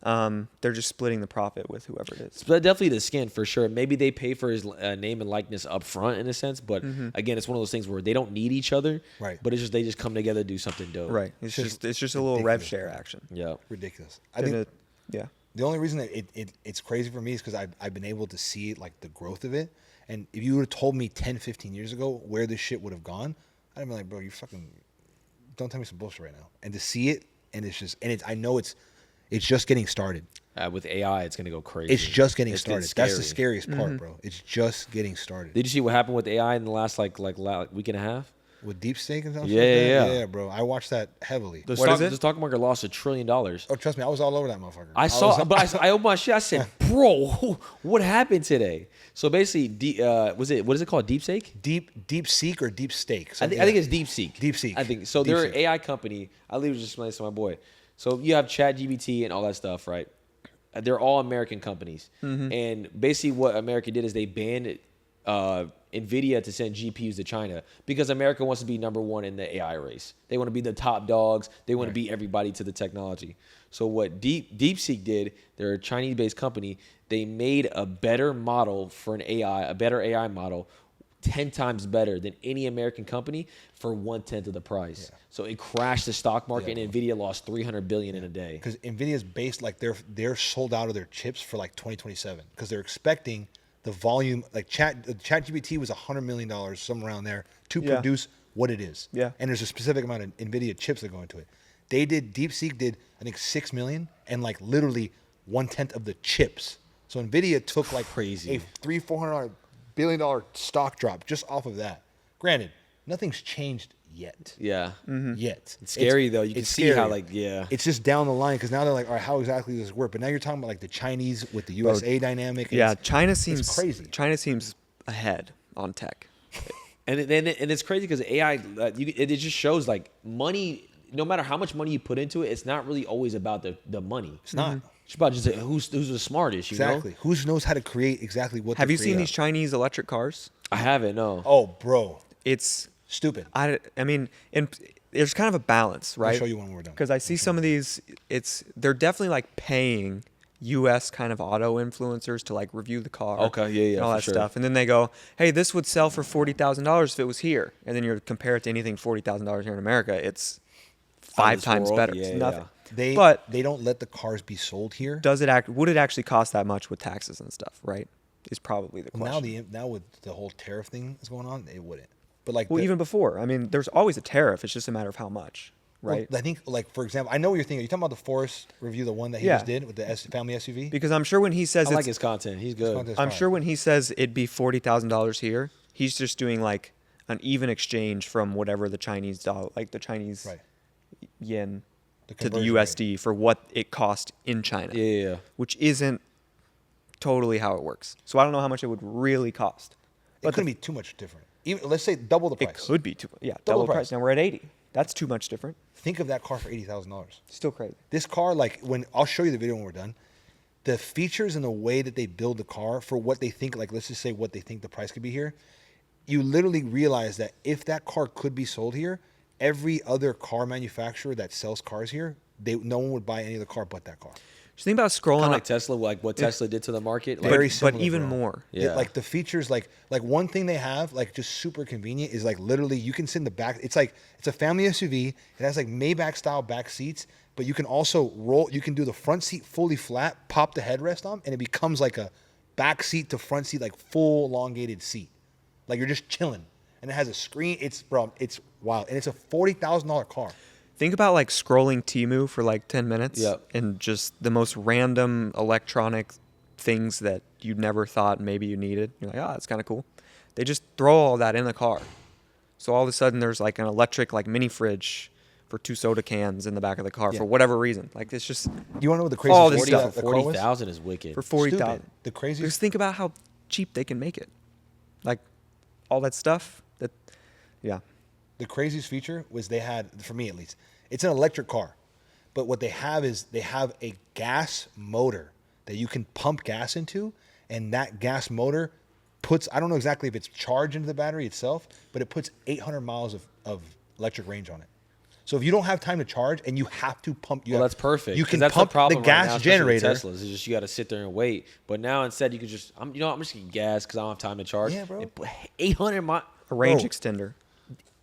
They're just splitting the profit with whoever it is. But definitely the skin for sure. Maybe they pay for his name and likeness up front in a sense, but again, it's one of those things where they don't need each other. Right. But it's just they just come together to do something dope. Right. It's just a little rev ridiculous, share bro. action. Yeah. Ridiculous. I And think it- yeah. the only reason that it's crazy for me is because I've been able to see like the growth of it. And if you would have told me 10, 15 years ago where this shit would have gone, I'd have been like, bro, you fucking don't tell me some bullshit right now. And to see it, and it's just, and it's, I know it's It's just getting started. With AI, it's gonna go crazy. It's just getting started. scary. That's the scariest part, bro. It's just getting started. Did you see what happened with AI in the last like week and a half? With deep stake and stuff? Yeah. bro. I watched that heavily. The What stock, is it? the stock market lost $1 trillion. Oh, trust me, I was all over that motherfucker. I opened my shit. I said, "Bro, what happened today?" So basically, what is it called? DeepSeek? Deep seek or deep stake? I think it's DeepSeek. DeepSeek. I think so. They're an DeepSeek. AI company. I literally just explained this to my boy. So you have ChatGPT and all that stuff, right? They're all American companies, and basically what America did is they banned NVIDIA to send GPUs to China because America wants to be number one in the AI race. They want to be the top dogs. They want to beat everybody to the technology. So what DeepSeek did, they're a Chinese-based company. They made a better model for an AI, a better AI model, 10 times better than any American company for 1/10 of the price. Yeah. So it crashed the stock market, and NVIDIA lost $300 billion in a day. Because NVIDIA's based, like, they're sold out of their chips for like 2027 because they're expecting the volume, like ChatGPT was $100 million, somewhere around there, to produce what it is. Yeah. And there's a specific amount of NVIDIA chips that go into it. DeepSeek did, I think, 6 million and like literally 1/10 of the chips. So NVIDIA took like crazy. a $400 billion stock drop just off of that. Granted, nothing's changed yet. Yeah. Yet. It's scary though. You can see how It's just down the line because now they're like, all right, how exactly does this work? But now you're talking about like the Chinese with the USA dynamic. Yeah, China seems crazy. China seems ahead on tech. And it's crazy because AI, it just shows like money. No matter how much money you put into it, it's not really always about the money. It's not. It's about just who's the smartest. You Exactly. know? Who knows how to create exactly what? Have they you seen create. these Chinese electric cars? I haven't. No. Oh, bro, It's stupid. I mean, there's kind of a balance, right? I'll show you when we're done. Because I see some of these. They're definitely like paying U.S. kind of auto influencers to like review the car. Okay, yeah, and all for that sure. stuff, and then they go, "Hey, this would sell for $40,000 if it was here," and then you compare it to anything $40,000 here in America, it's five this times world? better. Yeah, It's yeah. nothing. But they don't let the cars be sold here. Would it actually cost that much with taxes and stuff? Right? Is probably the question. Now with the whole tariff thing that's going on, it wouldn't. But like, Well, even before, I mean, there's always a tariff. It's just a matter of how much, right? I think, like, for example, I know what you're thinking. Are you talking about the Forest review, the one that he just did with the family SUV? Because I'm sure when he says I like it's, his content. He's good. content's I'm fine. sure when he says it'd be $40,000 here, he's just doing like an even exchange from whatever the Chinese dollar, like the Chinese Right. yen to the conversion USD for what it cost in China. Yeah. Which isn't totally how it works. So I don't know how much it would really cost. It couldn't be too much different. Even let's say double the It price. could be double Double the the price. price. Now we're at 80. That's too much different. Think of that car for $80,000. Still crazy. This car, like, when I'll show you the video when we're done, the features and the way that they build the car for what they think, like, let's just say what they think the price could be here, you literally realize that if that car could be sold here, every other car manufacturer that sells cars here, no one would buy any other car but that car. Just think about scrolling Kind of up, like Tesla, like what Tesla did to the market. Like, Very but similar, even bro. more. Yeah. Like the features, like one thing they have, like just super convenient, is like literally you can sit in the back. It's like it's a family SUV. It has like Maybach style back seats, but you can also roll. You can do the front seat fully flat, pop the headrest on, and it becomes like a back seat to front seat, like full elongated seat. Like you're just chilling, and it has a screen. It's wild, and it's a $40,000 car. Think about like scrolling Temu for like 10 minutes Yep. and just the most random electronic things that you never thought maybe you needed. You're like, that's kind of cool. They just throw all that in the car. So all of a sudden there's like an electric like mini fridge for 2 soda cans in the back of the car for whatever reason. Like it's just You want to know what the All craziest this thing stuff. that the car was? 40,000 is wicked. for 40,000. Stupid. The craziest. Just think about how cheap they can make it. Like all that stuff The craziest feature was they had, for me at least, it's an electric car. But what they have is they have a gas motor that you can pump gas into. And that gas motor puts, I don't know exactly if it's charged into the battery itself, but it puts 800 miles of electric range on it. So if you don't have time to charge and you have to pump, Well, that's perfect. You 'cause can that's pump the problem the gas right now, especially with generator. Teslas. It's just you got to sit there and wait. But now instead you can just, I'm just getting gas because I don't have time to charge. Yeah, bro. And 800 miles. a range Bro. extender.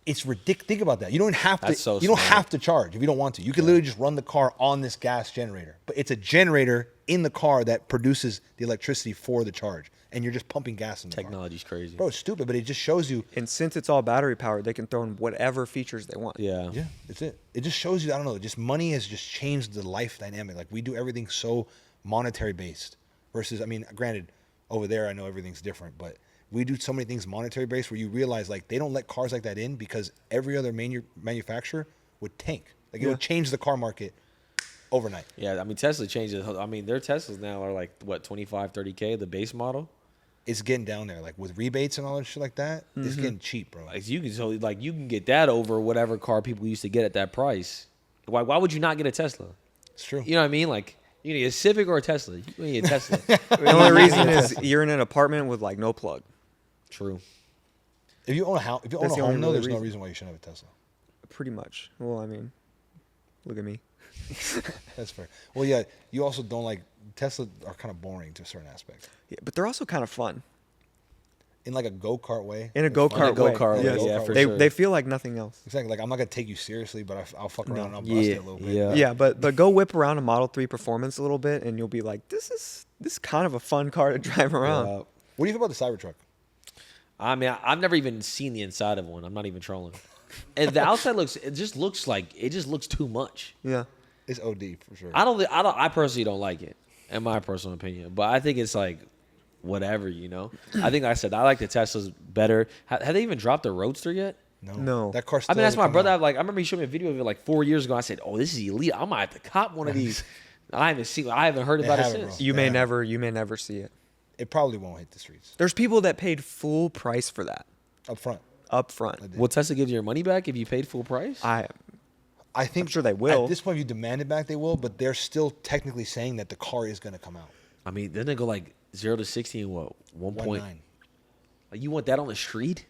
It's ridiculous. Think about that. You don't have to. That's so you don't smart. have to charge if you don't want to. You can literally just run the car on this gas generator. But it's a generator in the car that produces the electricity for the charge. and you're just pumping gas in the car. Technology's crazy. Bro, it's stupid, but it just shows you. And since it's all battery powered, they can throw in whatever features they want. Yeah. Yeah, it's it. It just shows you, I don't know, just money has just changed the life dynamic. Like, we do everything so monetary based versus, I mean, granted, over there, I know everything's different, but we do so many things monetary based where you realize, like, they don't let cars like that in because every other manufacturer would tank. Like, it would change the car market overnight. Yeah, I mean, Tesla changed it. I mean, their Teslas now are like, what, 25, 30K, the base model? It's getting down there. Like, with rebates and all that shit like that, it's getting cheap, bro. Like, you can get that over whatever car people used to get at that price. Why would you not get a Tesla? It's true. You know what I mean? Like, you need a Civic or a Tesla. You need a Tesla. The only reason is you're in an apartment with like no plug. True. If you own a house, if you own That's a the only home, though, really there's no reason. reason why you shouldn't have a Tesla. Pretty much. Well, I mean, look at me. That's fair. Well, yeah, you also don't like, Tesla are kind of boring to a certain aspect. Yeah, but they're also kind of fun. In like a go-kart way. In a It's fun. go-kart In a way. go-kart way, Yes. yeah, for they, sure. They feel like nothing else. Exactly. Like, I'm not going to take you seriously, but I'll fuck around and I'll bust Yeah, it a little bit. yeah. Yeah, but go whip around a Model 3 Performance a little bit, and you'll be like, this is kind of a fun car to drive around. Yeah. What do you think about the Cybertruck? I mean, I've never even seen the inside of one. I'm not even trolling. And the outside it just looks too much. Yeah. It's OD for sure. I personally don't like it, in my personal opinion. But I think it's like, whatever, you know. I think I said I like the Teslas better. Have they even dropped the Roadster yet? No. That car. I mean, that's my hasn't come brother. out. I remember he showed me a video of it like 4 years ago. I said, "Oh, this is elite. I might have to cop one of these." I haven't heard about it haven't, since. bro. You may Yeah. never see it. It probably won't hit the streets There's people that paid full price for that up front. up front. Will Tesla give you your money back if you paid full price? I think I'm sure they will. At this point, if you demand it back, they will. But they're still technically saying that the car is going to come out. I mean, then they go like 0 to 60 in what 1 point. 1.9. Like, you want that on the street?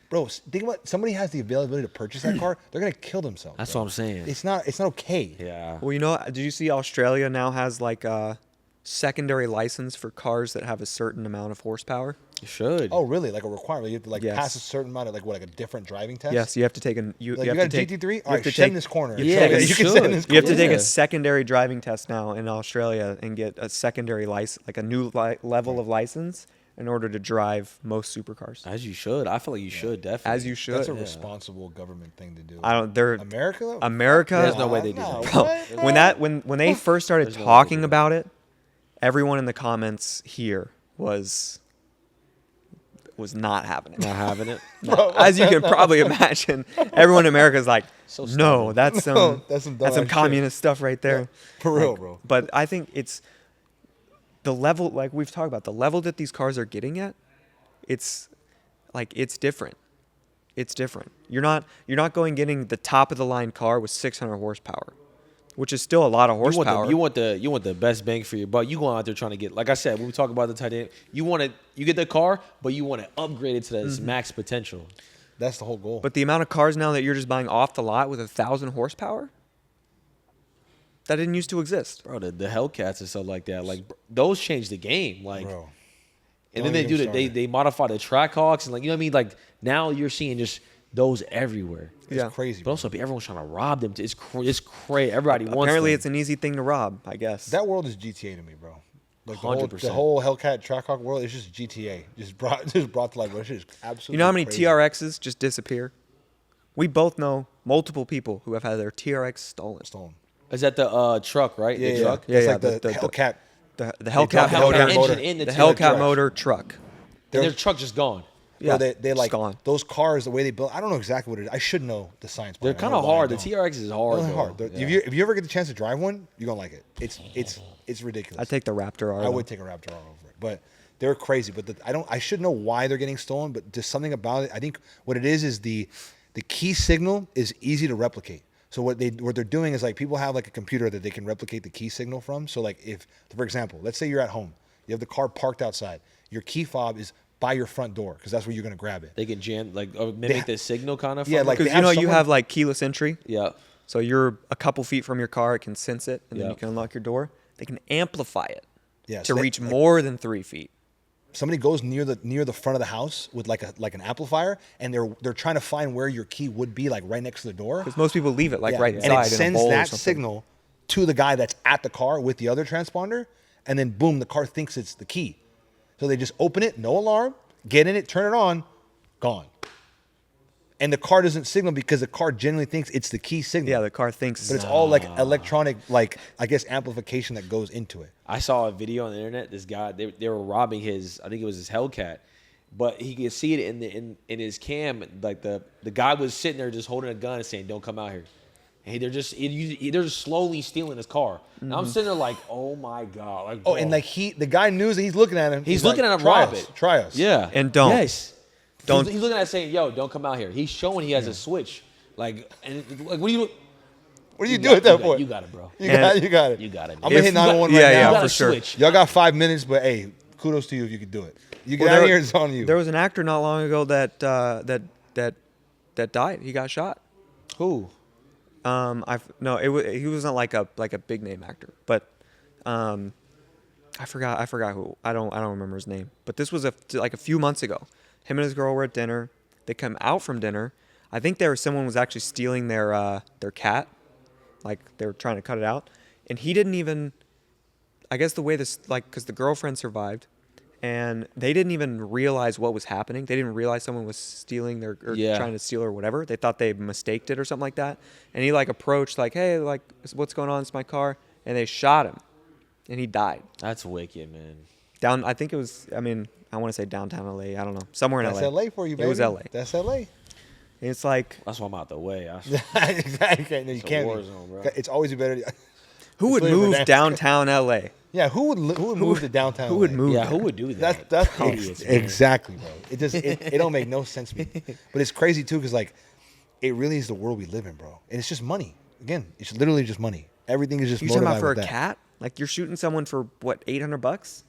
Bro, think about, somebody has the availability to purchase that car. They're going to kill themselves. That's bro. what I'm saying. It's not okay. Yeah. Well, you know, did you see Australia now has like a secondary license for cars that have a certain amount of horsepower? You should. Oh, really? Like a requirement? You have to like Yes. pass a certain amount of like a different driving test? Yes, you have to take Like, you have got a to take, GT3? you All have right, to sit in take- this corner. Yeah, you you can sit in should. this You have to corner. take Yeah. a secondary driving test now in Australia and get a secondary license, like a new level of license, in order to drive most supercars. As you should. I feel like you should, definitely. As you should. That's a Yeah. responsible government thing to do. I don't. They're America? Though? America. There's no way they do No, that. Bro, what? when they first started There's no way talking they do about it, everyone in the comments here was not having it. Not having it. As you can probably imagine, everyone in America is like, So no, stubborn. that's some No, that's some dumbass shit." communist stuff right there. For real, bro. But I think it's the level, like we've talked about, the level that these cars are getting at. It's like it's different. It's different. You're not getting the top of the line car with 600 horsepower, which is still a lot of horsepower. You want the best bang for your buck. You going out there trying to get, like I said, when we talk about the Titanic, you get the car, but you want to upgrade it to its max potential. That's the whole goal. But the amount of cars now that you're just buying off the lot with 1,000 horsepower, that didn't used to exist. Bro, the Hellcats and stuff like that, like those changed the game. Like, bro. and Don't then even start it. they modify the Trackhawks and, like, you know what I mean? Like, now you're seeing just those everywhere. It's Yeah. crazy. But Bro. also, everyone's trying to rob them. It's crazy. Everybody wants Apparently, them. it's an easy thing to rob, I guess. That world is GTA to me, bro. Like the 100%. whole Hellcat Trackhawk world is just GTA. Just brought to life. Which is absolutely. You know how many crazy. TRXs just disappear? We both know multiple people who have had their TRX stolen. stolen? Is that the truck, right? Yeah, the yeah. truck? Yeah, It's yeah, like the the- Hellcat. The Hellcat Hellcat motor, motor. engine in the the TRX. Hellcat motor truck. And their truck just gone. Yeah, Yeah, they like it's gone. those cars. The way they built. I don't know exactly what it is. I should know the science. They're behind kind it, of but I hard. The don't. TRX is hard. They're though. hard. Yeah. If you ever get the chance to drive one, you're gonna like it. It's ridiculous. I take the Raptor R. I would take a Raptor R over it, but they're crazy. But I should know why they're getting stolen, but just something about it. I think what it is the key signal is easy to replicate. So what they're doing is, like, people have like a computer that they can replicate the key signal from. So, like, if, for example, let's say you're at home, you have the car parked outside, your key fob is by your front door because that's where you're gonna grab it. They can jam, like, or mimic the signal kind of. Yeah, from like it. Because they have you someone- have like keyless entry. Yeah. So you're a couple feet from your car, it can sense it, and then Yeah. you can unlock your door. They can amplify it Yeah, to so they- reach like, more than 3 feet. somebody goes near the front of the house with like an amplifier, and they're trying to find where your key would be, like right next to the door. Because most people leave it like Yeah, right and inside it in a sends bowl or that something. signal to the guy that's at the car with the other transponder, and then boom, the car thinks it's the key. So they just open it, no alarm, get in it, turn it on, gone. And the car doesn't signal because the car generally thinks it's the key signal. Yeah, the car thinks. But it's all like electronic, like I guess amplification that goes into it. I saw a video on the internet. This guy, they were robbing his, I think it was his Hellcat, but he could see it in his cam. Like the guy was sitting there just holding a gun and saying, "Don't come out here." And they're just slowly stealing his car. And I'm sitting there like, oh my god. Like, Oh, and like the guy knew that he's looking at him. He's looking like, at him try rob us, it. Try us. Yeah. And don't. Yes. Don't. He's looking at it saying, "Yo, don't come out here." He's showing he has a switch. Like, and like, what do you? What do you do at that point? You got it, bro. You got it. You got it. You got it. I'm gonna hit 911 right yeah, now. You got for a sure. switch. Y'all got 5 minutes, but hey, kudos to you if you could do it. You get Well, out there- of here, it's on you. There was an actor not long ago that died. He got shot. Who? He wasn't like a big name actor, but I forgot who. I don't remember his name. But this was like a few months ago. Him and his girl were at dinner. They come out from dinner. I think someone was actually stealing their cat, like they were trying to cut it out, and he didn't even. I guess the way this, like, because the girlfriend survived, and they didn't even realize what was happening. They didn't realize someone was stealing or trying to steal or whatever. They thought they mistaked it or something like that. And he like approached like, "Hey, like, what's going on? It's my car." And they shot him, and he died. That's wicked, man. I think it was. I mean, I want to say downtown LA. I don't know, somewhere in That's LA. LA for you, baby. It was LA. That's LA. And it's like, That's why I'm out the way. Exactly. No, you It's a can't. war be. zone, bro. It's always better. who would It's move really downtown LA? Yeah, who would move to downtown? Who would LA? move? Yeah, that? who would do that? That's Idiots, man. exactly, bro. It don't make no sense to me. But it's crazy too, because like, it really is the world we live in, bro. And it's just money. Again, it's literally just money. Everything is just. You talking about motivated for a with that. cat? Like you're shooting someone for what, $800?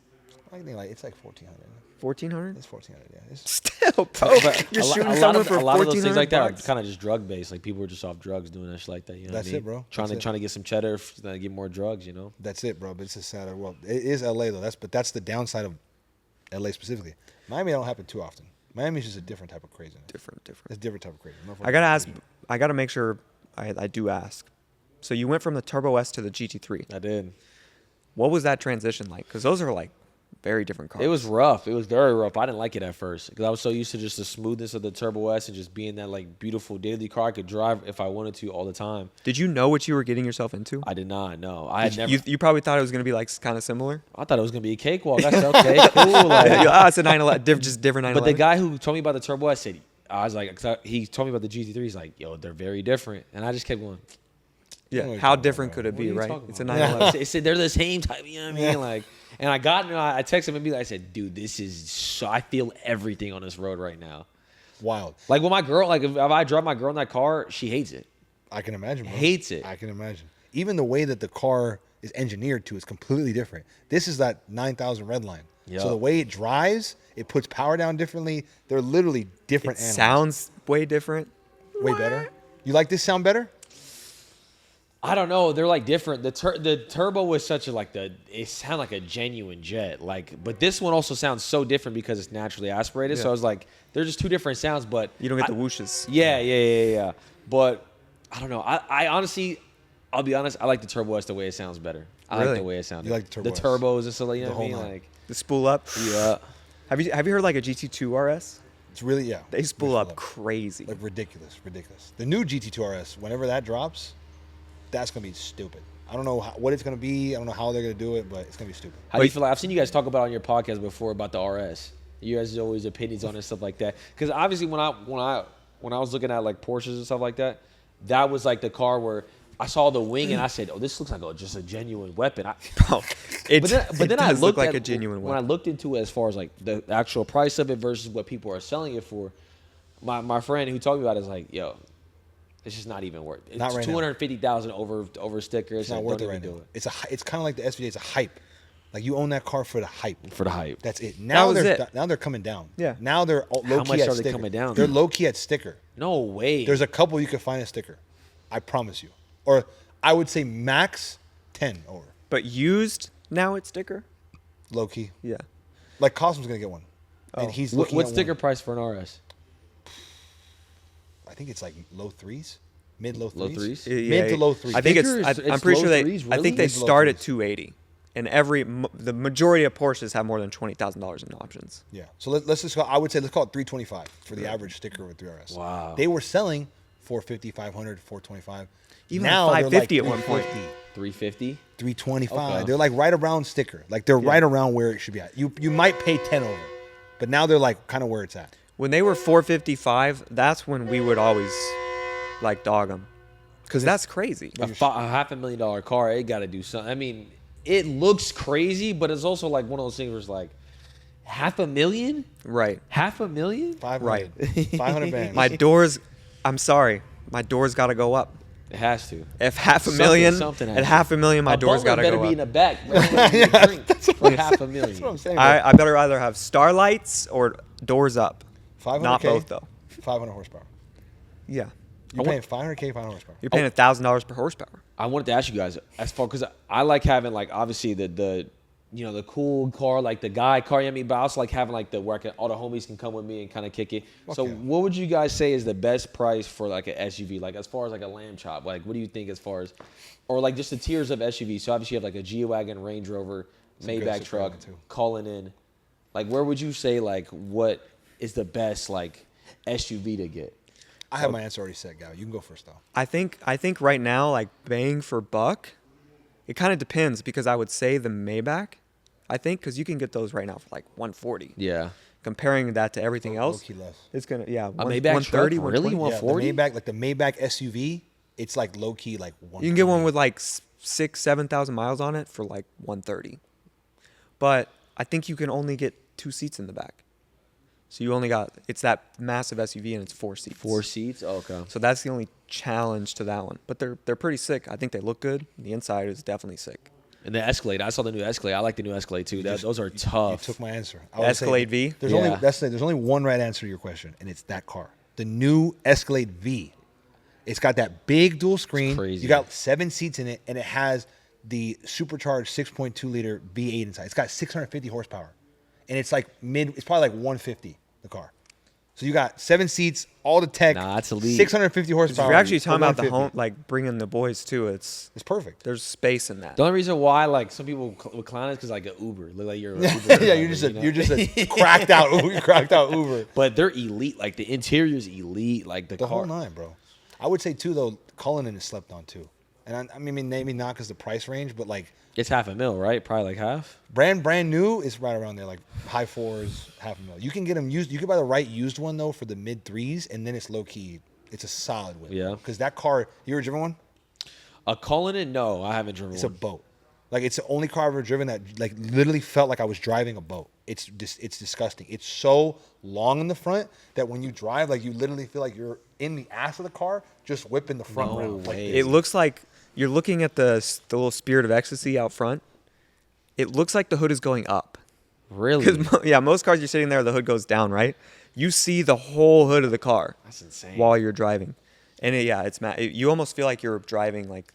I think like it's like 1,400. 1,400? It's 1,400. Yeah. It's, Still, bro. But You're shooting a lot someone of, for a lot of those things like that are $1,400? kind of just drug based. Like people are just off drugs doing that shit like that. You know That's what I mean? it, bro. Trying That's to get some cheddar, get more drugs. You know. that's it, bro. But it's a sadder world. It is LA though. That's the downside of LA specifically. Miami don't happen too often. Miami's just a different type of craziness. Different. It's a different type of crazy. I gotta ask. I gotta make sure. I do ask. So you went from the Turbo S to the GT3. I did. What was that transition like? Because those are like very different cars. It was rough. It was very rough. I didn't like it at first because I was so used to just the smoothness of the Turbo S and just being that like beautiful daily car I could drive if I wanted to all the time. Did you know what you were getting yourself into? I did not know. I had never. You probably thought it was gonna be like kind of similar. I thought it was gonna be a cakewalk. I said, okay, cool. Like, It's a 911, just different 911. but the guy who told me about the Turbo S said, I was like, he told me about the GT3. He's like, yo, they're very different, and I just kept going. yeah, what how you're different talking could it What be, are you right? talking It's a about? 911. It said they're the same type. You know what I mean? Like, and I texted him and I said, dude, this is so. I feel everything on this road right now. Wild. Like when my girl, like if I drive my girl in that car, she hates it. I can imagine, bro. Hates it. I can imagine. Even the way that the car is engineered to is completely different. This is that 9,000 red line. Yup. So the way it drives, it puts power down differently. They're literally different It animals. sounds way different. Way better. You like this sound better? I don't know. They're like different. The turbo was such a it sounded like a genuine jet. Like, but this one also sounds so different because it's naturally aspirated. So Yeah. I was like, they're just two different sounds. But You don't get the whooshes. Yeah. But I don't know. I honestly, I'll be honest. I like the Turbo S the way it sounds better. I like Really? the way it sounds. You like the Turbo S? The turbos and stuff like, you know The what I mean? whole nine. Like, The spool up. yeah. Have you heard like a GT2 RS? It's really, yeah. They spool They up crazy. Like ridiculous. The new GT2 RS, whenever that drops, that's going to be stupid. I don't know what it's going to be. I don't know how they're going to do it, but it's going to be stupid. How do you feel? Like, I've seen you guys talk about on your podcast before about the RS. You guys always opinions on it and stuff like that. Because obviously when I was looking at like Porsches and stuff like that, that was like the car where I saw the wing and I said, "Oh, this looks like just a genuine weapon." Bro, it I does looked look like at, a genuine when I one. looked into it as far as like the actual price of it versus what people are selling it for. My friend who told me about it is like, "Yo, it's just not even worth it. Not It's right now. 250,000 over stickers. It's not worth it right now. It's kind of like the SVJ. It's a hype. Like you own that car for the hype. For the hype. That's it. Now was they're it. Now they're coming down. Yeah. Now they're low key much at are they sticker. coming down? They're low key at sticker. No way. There's a couple you can find a sticker. I promise you. Or I would say max 10 over. But used now it's sticker. Low key. Yeah. Like Cosm's gonna get one. Oh. And he's What, looking what's at sticker one. price for an RS? I think it's like low threes. Mid low threes. Low threes? Yeah, Mid to low threes. I think Stickers, I'm it's pretty low sure threes, I really? think they Mid to low start at threes. 280. And the majority of Porsches have more than $20,000 in options. Yeah. So let's just call, I would say let's call it 325 for the average sticker with 3RS. Wow. They were selling 450, 500, 425. Even now like they're 550 at one point. 350. 325. Okay. They're like right around sticker. Like they're right around where it should be at. You might pay 10 over, but now they're like kind of where it's at. When they were 455, that's when we would always like dog them. Because that's crazy. A $500,000 car, it got to do something. I mean, it looks crazy, but it's also like one of those things where it's like $500,000? Right. $500,000? 500. Right. 500 bands. My doors, I'm sorry, my doors got to go up. It has to. If $500,000, something at $500,000, my doors got to better go be up. in the back. For $500,000. That's what I'm saying. I better either have starlights or doors up. 500K, Not both, though. 500 horsepower. Yeah. You're paying 500K, 500 horsepower. You're paying $1,000 per horsepower. I wanted to ask you guys as far because I like having like obviously the you know the cool car like the guy car. You know what I mean, but I also like having like the where all the homies can come with me and kind of kick it. So yeah. what would you guys say is the best price for like an SUV? Like as far as like a lamb chop, like what do you think as far as or like just the tiers of SUV? So obviously you have like a G-Wagon, Range Rover, Maybach truck, calling in. Like where would you say like what is the best like SUV to get? I have my answer already set, Gal. You can go first though. I think right now, like bang for buck, it kind of depends because I would say the Maybach, I think, because you can get those right now for like 140. Yeah. Comparing that to everything else, Low-key less. it's gonna A Maybach 130, truck? Really? 120. Yeah, 140? the Maybach, like the Maybach SUV, it's like low key like 1. You can get one with like 7,000 miles on it for like 130. But I think you can only get 2 seats in the back. So you only got, it's that massive SUV and it's 4 seats. 4 seats? Oh, okay. So that's the only challenge to that one. But they're pretty sick. I think they look good. The inside is definitely sick. And the Escalade. I saw the new Escalade. I like the new Escalade too. Those are You tough. took my answer. Escalade V? There's Yeah. there's only one right answer to your question, and it's that car. The new Escalade V. It's got that big dual screen. crazy. You got 7 seats in it, and it has the supercharged 6.2 liter V8 inside. It's got 650 horsepower, and it's like it's probably like 150 the car. So you got 7 seats, all the tech. Nah, that's elite. 650 horsepower. If you're actually for talking about the 150. home, like bringing the boys too, it's perfect. there's space in that. The only reason why like some people would clown is because like an Uber, look like you're an Uber Yeah, driver, you're just a cracked out Uber. But they're elite. Like the interior's elite. Like the The car. whole nine, bro. I would say too though, Cullinan is slept on too. And I mean maybe not because the price range, but like It's $500,000, right? Probably like half. brand new is right around there, like high 4s, $500,000. You can get them used. You can buy the right used one though for the mid 3s, and then it's low key. It's a solid win. Yeah. Because that car, you ever driven one? A Cullinan? No, I haven't driven It's a one. boat. Like it's the only car I've ever driven that like literally felt like I was driving a boat. It's disgusting. It's so long in the front that when you drive, like you literally feel like you're in the ass of the car, just whipping the front No around. Like way. this. It looks like you're looking at the little Spirit of Ecstasy out front. It looks like the hood is going up. Really? Because yeah, most cars you're sitting there, the hood goes down, right? You see the whole hood of the car. That's insane. While you're driving, and it's you almost feel like you're driving like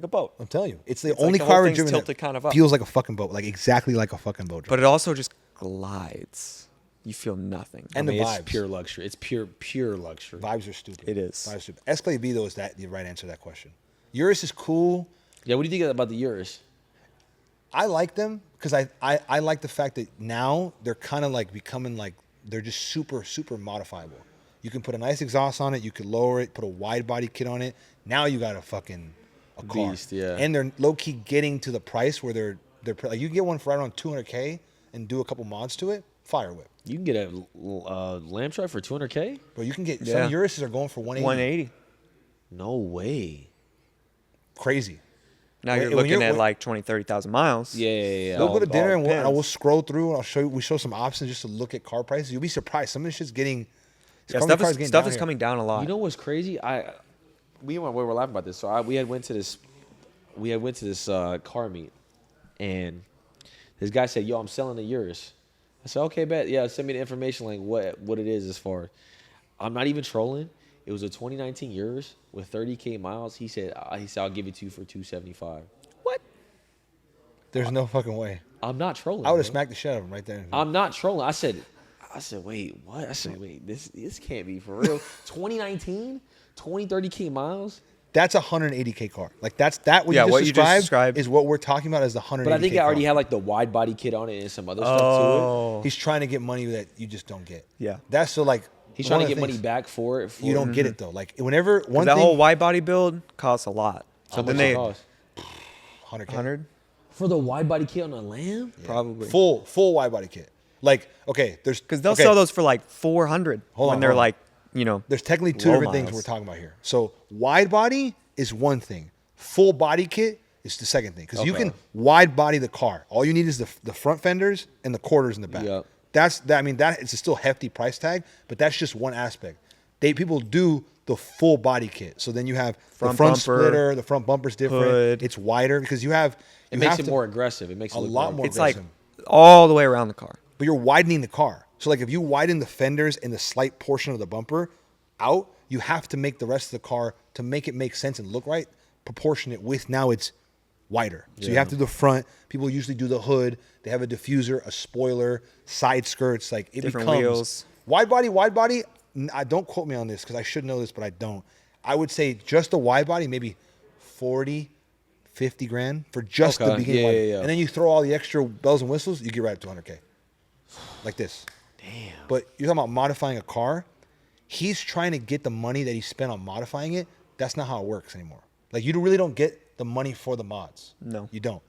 a boat. I'm telling you, it's the It's only like the whole car I've thing's driven tilted that kind of up. feels like a fucking boat, like exactly like a fucking boat. But it also just glides. You feel nothing. And I mean, the it's vibes. pure luxury. It's pure luxury. Vibes are stupid. It is. Vibes are stupid. Escalade V though is the right answer to that question. Urus is cool. Yeah, what do you think about the Urus? I like them because I like the fact that now they're kind of like becoming like they're just super modifiable. You can put a nice exhaust on it. You could lower it, put a wide body kit on it. Now you got a car. Beast, yeah. And they're low key getting to the price where they're like you can get one for right around 200K and do a couple mods to it. Fire whip. You can get a lamb truck for $200K? But you can get Yeah. some Uruses are going for 180. 180. No way. Crazy. Now When- you're when looking you're- at when- like 20, 30,000 miles. Yeah. We'll go to dinner and, depends. I will scroll through and I'll show you. We show some options just to look at car prices. You'll be surprised. Some of this shit's getting. Yeah, some of the cars stuff getting is down here. coming down a lot. You know what's crazy? We were laughing about this. So we had went to this car meet, and this guy said, "Yo, I'm selling a Urus." I said, "Okay, bet. Yeah, send me the information, like what it is as far." I'm not even trolling. It was a 2019 Urus with 30K miles. He said, "I'll give it to you for $275." What? There's no fucking way. I'm not trolling. I would have bro. smacked the shit out of him right there. I'm not trolling. I said, wait, what? I said, wait, this can't be for real. 2019, 30K miles. That's a 180K car. Like what Yeah, you what just you just described described. is what we're talking about as the 180K. But I think it already car. had like the wide body kit on it and some other stuff to Oh, He's trying to get money that you just don't get. yeah. That's so like it. He's one trying to of the get money things- back for it. You don't get it though. Like whenever one That thing whole wide body build costs a lot. So How then much it they cost? 100K 100 For the wide body kit on a Lamb? probably. full wide body kit. Like there's Because they'll okay, sell those for like 400 Hold when on, they're hold on. like, you know, There's technically two low different things miles. we're talking about here. So wide body is one thing. Full body kit is the second thing. Because you Okay. can wide body the car. All you need is the front fenders and the quarters in the back. Yep. I mean, that it's a still hefty price tag, but that's just one aspect. People do the full body kit. So then you have the Front front bumper, splitter, the front bumper's different. hood. It's wider because you have It you makes have it to- more aggressive. It makes it a look lot more it's like aggressive. all the way around the car. But you're widening the car. So like if you widen the fenders and the slight portion of the bumper out, you have to make the rest of the car to make it make sense and look right, proportionate with now it's wider. So you have to do the front. People usually do the hood. They have a diffuser, a spoiler, side skirts. Like it Different becomes wheels. Wide body. I don't quote me on this because I should know this, but I don't. I would say just the wide body, maybe 40, 50 grand for just the Okay. beginning. Yeah, wide. yeah, yeah. And then you throw all the extra bells and whistles, you get right up to 100K. Like this. Damn. But you're talking about modifying a car. He's trying to get the money that he spent on modifying it. That's not how it works anymore. Like you really don't get the money for the mods. No. You don't.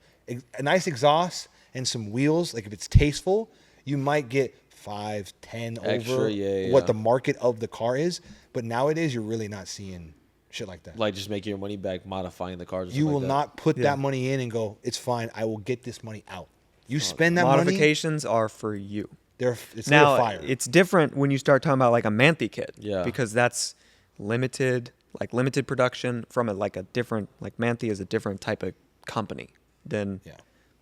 A nice exhaust and some wheels, like if it's tasteful, you might get 5, 10 Extra, over yeah, what yeah. the market of the car is. But nowadays you're really not seeing shit like that. Like just making your money back, modifying the cars. Or You something will like that. not put Yeah. that money in and go, it's fine, I will get this money out. You spend that money, Modifications are for you. it's Now, fire. it's different when you start talking about like a Manthe kit. Yeah. Because that's limited production from like a different, like Manthe is a different type of company than Yeah.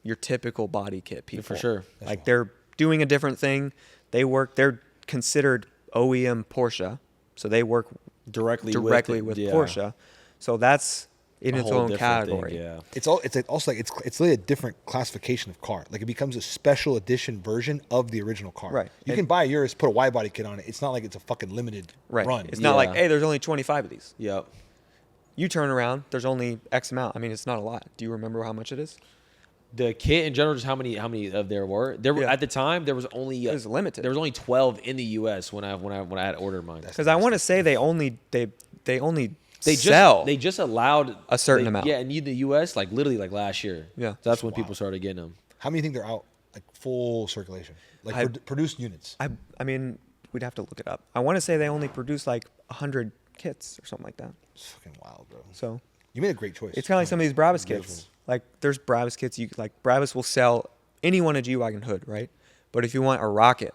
your typical body kit people. For sure. Like they're doing a different thing. They're considered OEM Porsche. So they work Directly with yeah. Porsche. So that's in A its whole own different thing, category. yeah. It's also like it's really a different classification of car. Like it becomes a special edition version of the original car. Right. You And- can buy yours, put a wide body kit on it. It's not like it's a fucking limited Right. run. It's not like, Yeah. hey, there's only 25 of these. Yep. You turn around, there's only X amount. I mean, it's not a lot. Do you remember how much it is? The kit in general, just how many of there were? There were Yeah. at the time. There was only It was limited. There was only 12 in the U.S. when I had ordered mine. Because I want to say they only They sell. just allowed a certain amount. Yeah, in the U.S. like literally like last year. Yeah. that's when people started getting them. How many think they're out like full circulation? Like I- produced units. I mean, we'd have to look it up. I want to say they only produce like 100 kits or something like that. It's fucking wild, bro. So You made a great choice. it's kind of like some of these Brabus Great kits. choice. Like there's Brabus kits. Brabus will sell anyone a G-Wagon hood, right? But if you want a Rocket,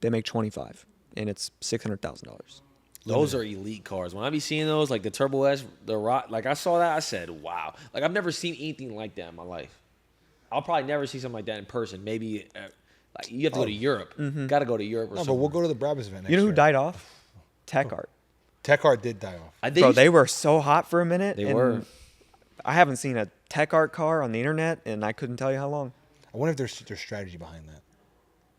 they make 25, and it's $600,000. Those are elite cars. When I be seeing those, like the Turbo S, the Rock, like I saw that, I said, wow. Like I've never seen anything like that in my life. I'll probably never see something like that in person. Maybe like you have to go to Europe. Got to go to Europe or No, something. but we'll go to the Brabus event next You know who year. died off? Tech Art. Tech Art did die off. Bro, they were so hot for a minute. They and were. I haven't seen a Tech Art car on the internet, and I couldn't tell you how long. I wonder if there's strategy behind that.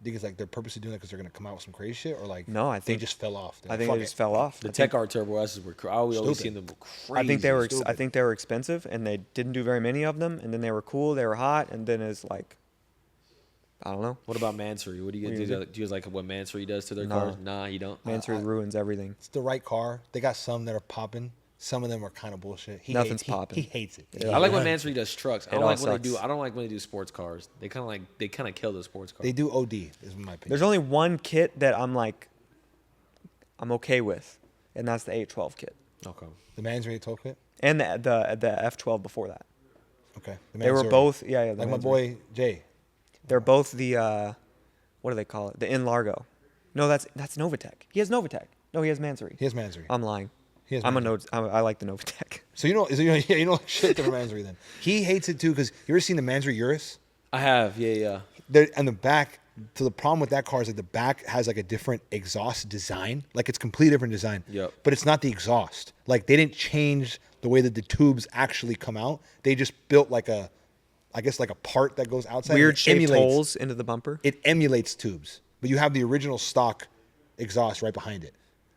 I think it's like they're purposely doing that because they're gonna come out with some crazy shit, or like No, I they think- just fell off. I think they just fell off. The I Tech think, Art Turbo S's were. I always Stupid. seen them crazy. I think they were. stupid. I think they were expensive, and they didn't do very many of them. And then they were cool. They were hot, and then it's like, I don't know. What about Mansory? What do you What guys do you do? You guys like what Mansory does to their Nah. cars? Nah, you don't. Mansory ruins everything. It's the right car. They got some that are popping. Some of them are kind of bullshit. Nothing's popping. He hates it. Yeah. I like when Mansory does trucks. I It don't all like when they do. sucks. I don't like when they do sports cars. They kind of kill the sports cars. They do OD, is my opinion. There's only one kit that I'm okay with, and that's the 812 kit, Okay. the Mansory 12 kit. and the F12 before that. Okay. The They were Mansory. both. Yeah. The like my Mansory. boy Jay. They're both the what do they call it? The in Largo. No, that's Novatech. He has Novatech. No, he has Mansory. He has Mansory. I'm lying. He has I'm Mansory. I like the Novatech. So you know shit to the Mansory then. He hates it too because you ever seen the Mansory Urus? I have. Yeah. There on the back. So the problem with that car is like the back has like a different exhaust design. Like it's completely different design. Yep. But it's not the exhaust. Like they didn't change the way that the tubes actually come out. They just built like a part that goes outside. Weird and it shaped emulates- holes into the bumper. It emulates tubes, but you have the original stock exhaust right behind it.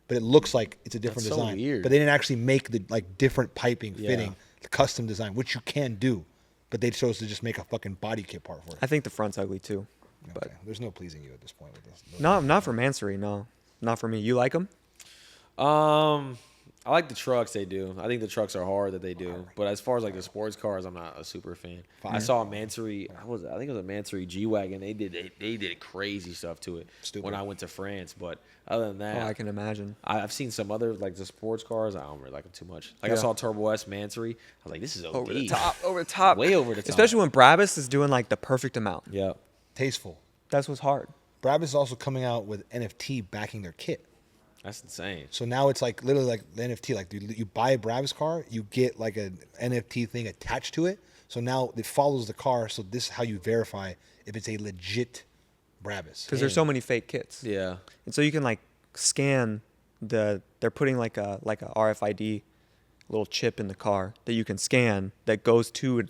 but it looks like it's a different That's so design. weird. But they didn't actually make the like different piping, Yeah. fitting, the custom design, which you can do. But they chose to just make a fucking body kit part for it. I think the front's ugly too. But Okay. There's no pleasing you at this point with this. not for Mansory, no. Not for me. You like them? I like the trucks they do. I think the trucks are hard that they do. But as far as like the sports cars, I'm not a super fan. I saw a Mansory. I think it was a Mansory G-Wagon. They did crazy stuff to it Stupid. when I went to France. But other than that, Oh, I can imagine. I've seen some other like the sports cars. I don't really like them too much. Like I Yeah. saw Turbo S Mansory. I was like, this is OD. Over the top. Way over the top. Especially when Brabus is doing like the perfect amount. Yeah. Tasteful. That's what's hard. Brabus is also coming out with NFT backing their kit. That's insane. So now it's like literally like the NFT. Like you buy a Brabus car, you get like an NFT thing attached to it. So now it follows the car. So this is how you verify if it's a legit Brabus. Because there's so many fake kits. Yeah. And so you can like scan they're putting like a RFID little chip in the car that you can scan that goes to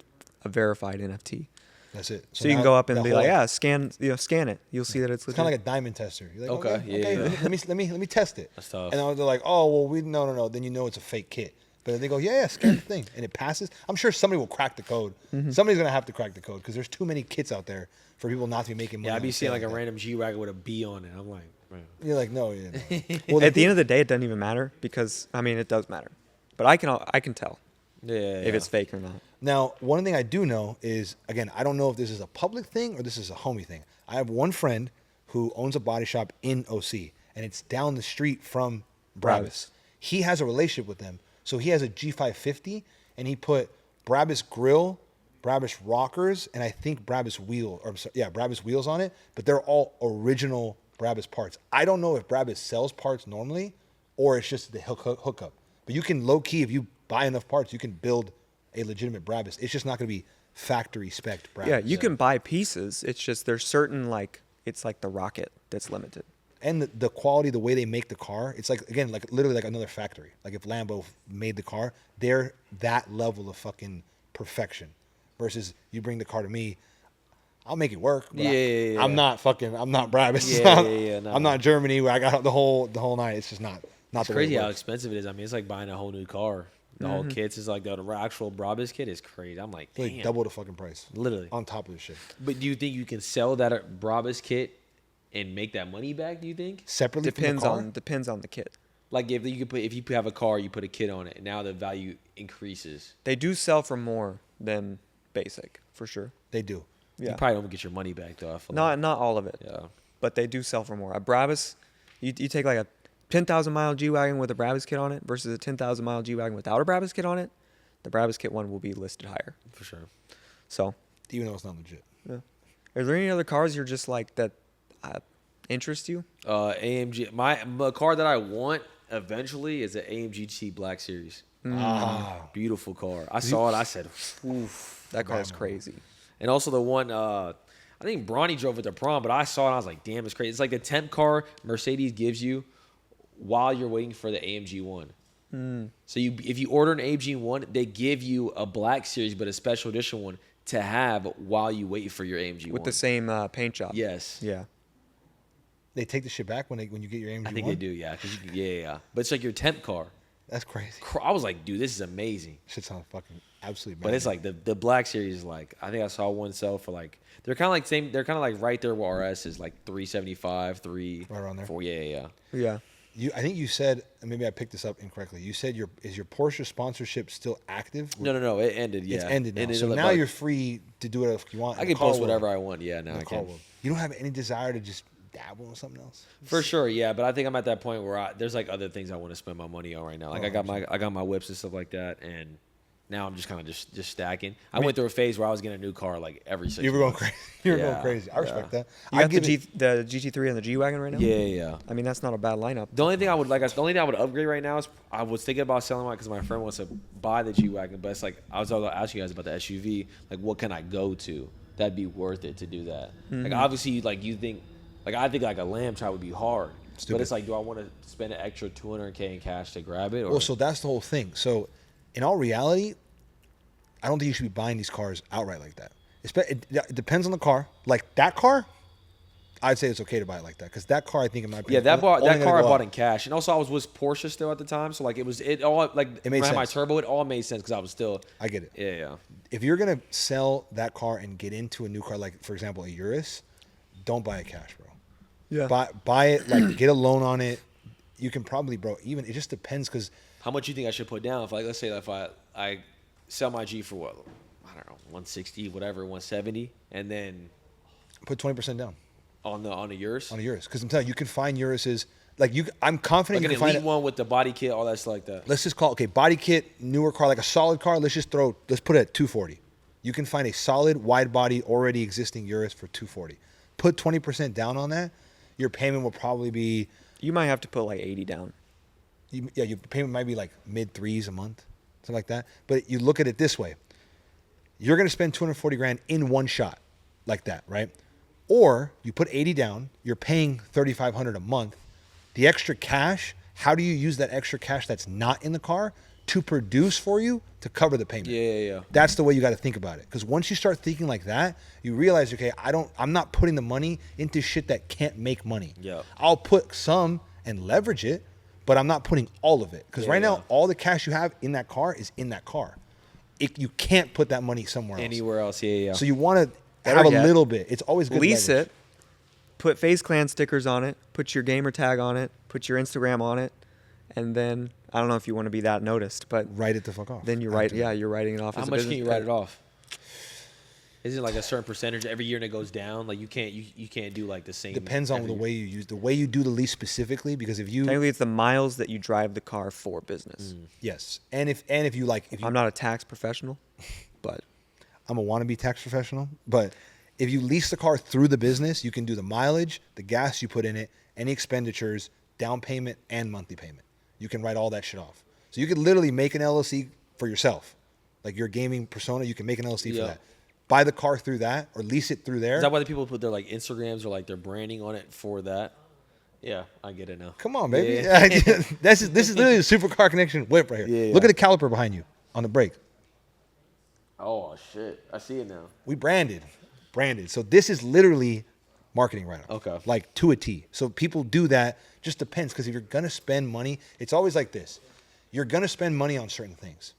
a verified NFT. That's it. So you can now go up and the be whole- like, yeah, scan it. You'll see that it's It's legit. kind of like a diamond tester. You're like, Okay, okay, yeah. let me test it. That's tough. And then they're like, oh well, no. Then you know it's a fake kit. But then they go, yeah, scan the thing, and it passes. I'm sure somebody will crack the code. Mm-hmm. Somebody's gonna have to crack the code because there's too many kits out there for people not to be making money. Yeah, I'd on be a seeing sale like a that. random G-Wagon with a B on it. I'm like, man. You're like, no, yeah. No. Well, At the end of the day, it doesn't even matter because I mean it does matter, but I can tell Yeah. if it's fake or not. Now, one thing I do know is, again, I don't know if this is a public thing or this is a homie thing. I have one friend who owns a body shop in OC, and it's down the street from Brabus. Brabus. He has a relationship with them. So he has a G550, and he put Brabus grill, Brabus rockers, and I think Brabus Brabus wheels on it, but they're all original Brabus parts. I don't know if Brabus sells parts normally or it's just the hookup. But you can low-key, if you buy enough parts, you can build a legitimate Brabus. It's just not going to be factory spec Brabus. Yeah, you can buy pieces. It's just there's certain like it's like the rocket that's limited. And the quality, the way they make the car, it's like, again, like literally like another factory. Like if Lambo made the car, they're that level of fucking perfection. Versus you bring the car to me, I'll make it work. But Yeah. I'm not Brabus. Yeah, no. I'm not Germany where I got the whole night. It's just not It's the way it crazy how works. expensive it is. I mean, it's like buying a whole new car. The whole kits is like the actual Brabus kit is crazy. I'm like, It's like damn. double the fucking price. Literally. On top of the shit. But do you think you can sell that Brabus kit and make that money back? Do you think? Separately Depends from the car? depends on the kit. Like if you have a car, you put a kit on it, and now the value increases. They do sell for more than basic for sure. They do. Yeah, You probably don't get your money back though. I feel not all of it. like. Yeah. But they do sell for more. A Brabus, you take like a 10,000 mile G wagon with a Brabus kit on it versus a 10,000 mile G wagon without a Brabus kit on it. The Brabus kit one will be listed higher. For sure. So, Even though it's not legit. yeah. Are there any other cars you're just like that interest you? AMG. My car that I want eventually is an AMG GT Black Series. Beautiful car. I saw it. I said, oof. That car is crazy. And also the one, I think Bronny drove it to prom, but I saw it and I was like, damn, it's crazy. It's like the temp car Mercedes gives you while you're waiting for the AMG one. So if you order an AMG one, they give you a Black Series, but a special edition one to have while you wait for your AMG one. With the same paint job. Yes. Yeah. They take the shit back when you get your AMG I think one? they do, yeah. Yeah. But it's like your temp car. That's crazy. I was like, dude, this is amazing. Shit sounds fucking absolutely But it's like the Black Series is like, I think I saw one sell for like, they're kind of like right there where RS is like 375, Right around there. 4. Yeah. Yeah. I think you said, and maybe I picked this up incorrectly. You said is your Porsche sponsorship still active? No, it ended. Yeah, It's ended now. Ended So like now about- you're free to do whatever you want. I in the can car post world. whatever I want. Yeah, now In I the car can. world. You don't have any desire to just dabble in something else? For sure, yeah. But I think I'm at that point where there's like other things I want to spend my money on right now. Like I got my whips and stuff like that, and now I'm just kind of just stacking. I went through a phase where I was getting a new car like every 6 You were going months. crazy. You were Yeah, going crazy. I respect that. You I got the give the GT3 and the G wagon right now. Yeah. I mean that's not a bad lineup. The only thing I would upgrade right now is I was thinking about selling mine because my friend wants to buy the G wagon, but it's like I was going to ask you guys about the SUV. Like, what can I go to that'd be worth it to do that? Like, obviously, like you think, like I think like a lamb chop would be hard, Stupid. but it's like, do I want to spend an extra $200K in cash to grab it? Or Well, so that's the whole thing. So, in all reality, I don't think you should be buying these cars outright like that. It depends on the car. Like that car, I'd say it's okay to buy it like that because that car, I think, in my opinion, Yeah, that only gonna car I go bought up. in cash, and also I was with Porsche still at the time, so like it all like It made when I had my sense. turbo, it all made sense because I was still. I get it. Yeah. If you're gonna sell that car and get into a new car, like for example a Urus, don't buy it cash, bro. Yeah. Buy it like get a loan on it. You can probably, bro. Even it just depends because How much you think I should put down? If like let's say that if I sell my G for what, I don't know, 160, whatever, 170, and then put 20% down on the yours, on a Urus because I'm telling you, you can find Uruses like you. I'm confident like you an can find elite it. one with the body kit, all that stuff like that. Let's just call body kit, newer car, like a solid car. Let's put it at 240. You can find a solid wide body already existing Urus for 240. Put 20% down on that. Your payment will probably be, You might have to put like 80 down. your payment might be like mid threes a month, something like that. But you look at it this way. You're going to spend 240 grand in one shot like that, right? Or you put 80 down, you're paying 3,500 a month. The extra cash, how do you use that extra cash that's not in the car to produce for you to cover the payment? Yeah. That's the way you got to think about it. Because once you start thinking like that, you realize, okay, I'm not putting the money into shit that can't make money. Yeah. I'll put some and leverage it, but I'm not putting all of it. Because right now, all the cash you have in that car is in that car. You can't put that money somewhere else. Anywhere else, yeah. So you want to Better have a yet, little bit. It's always good. Lease leverage. it. Put FaZe Clan stickers on it. Put your gamer tag on it. Put your Instagram on it. And then, I don't know if you want to be that noticed, but Write it the fuck off. then you're you're writing it off How as a much business. can you write it off? Is it like a certain percentage every year and it goes down? Like you can't do like the same. Depends on every the year? way you do the lease specifically. Because if you Technically, it's the miles that you drive the car for business. yes, and if you I'm not a tax professional, but I'm a wannabe tax professional, but if you lease the car through the business, you can do the mileage, the gas you put in it, any expenditures, down payment, and monthly payment. You can write all that shit off. So you could literally make an LLC for yourself. Like your gaming persona, you can make an LLC for that. Buy the car through that or lease it through there. Is that why the people put their like Instagrams or like their branding on it for that? Yeah, I get it now. Come on, baby. Yeah. This is literally the supercar connection whip right here. Yeah. Look at the caliper behind you on the brake. Oh shit, I see it now. We branded. So this is literally marketing right now. Okay. Like to a T. So people do that. Just depends because if you're gonna spend money, it's always like this. You're gonna spend money on certain things.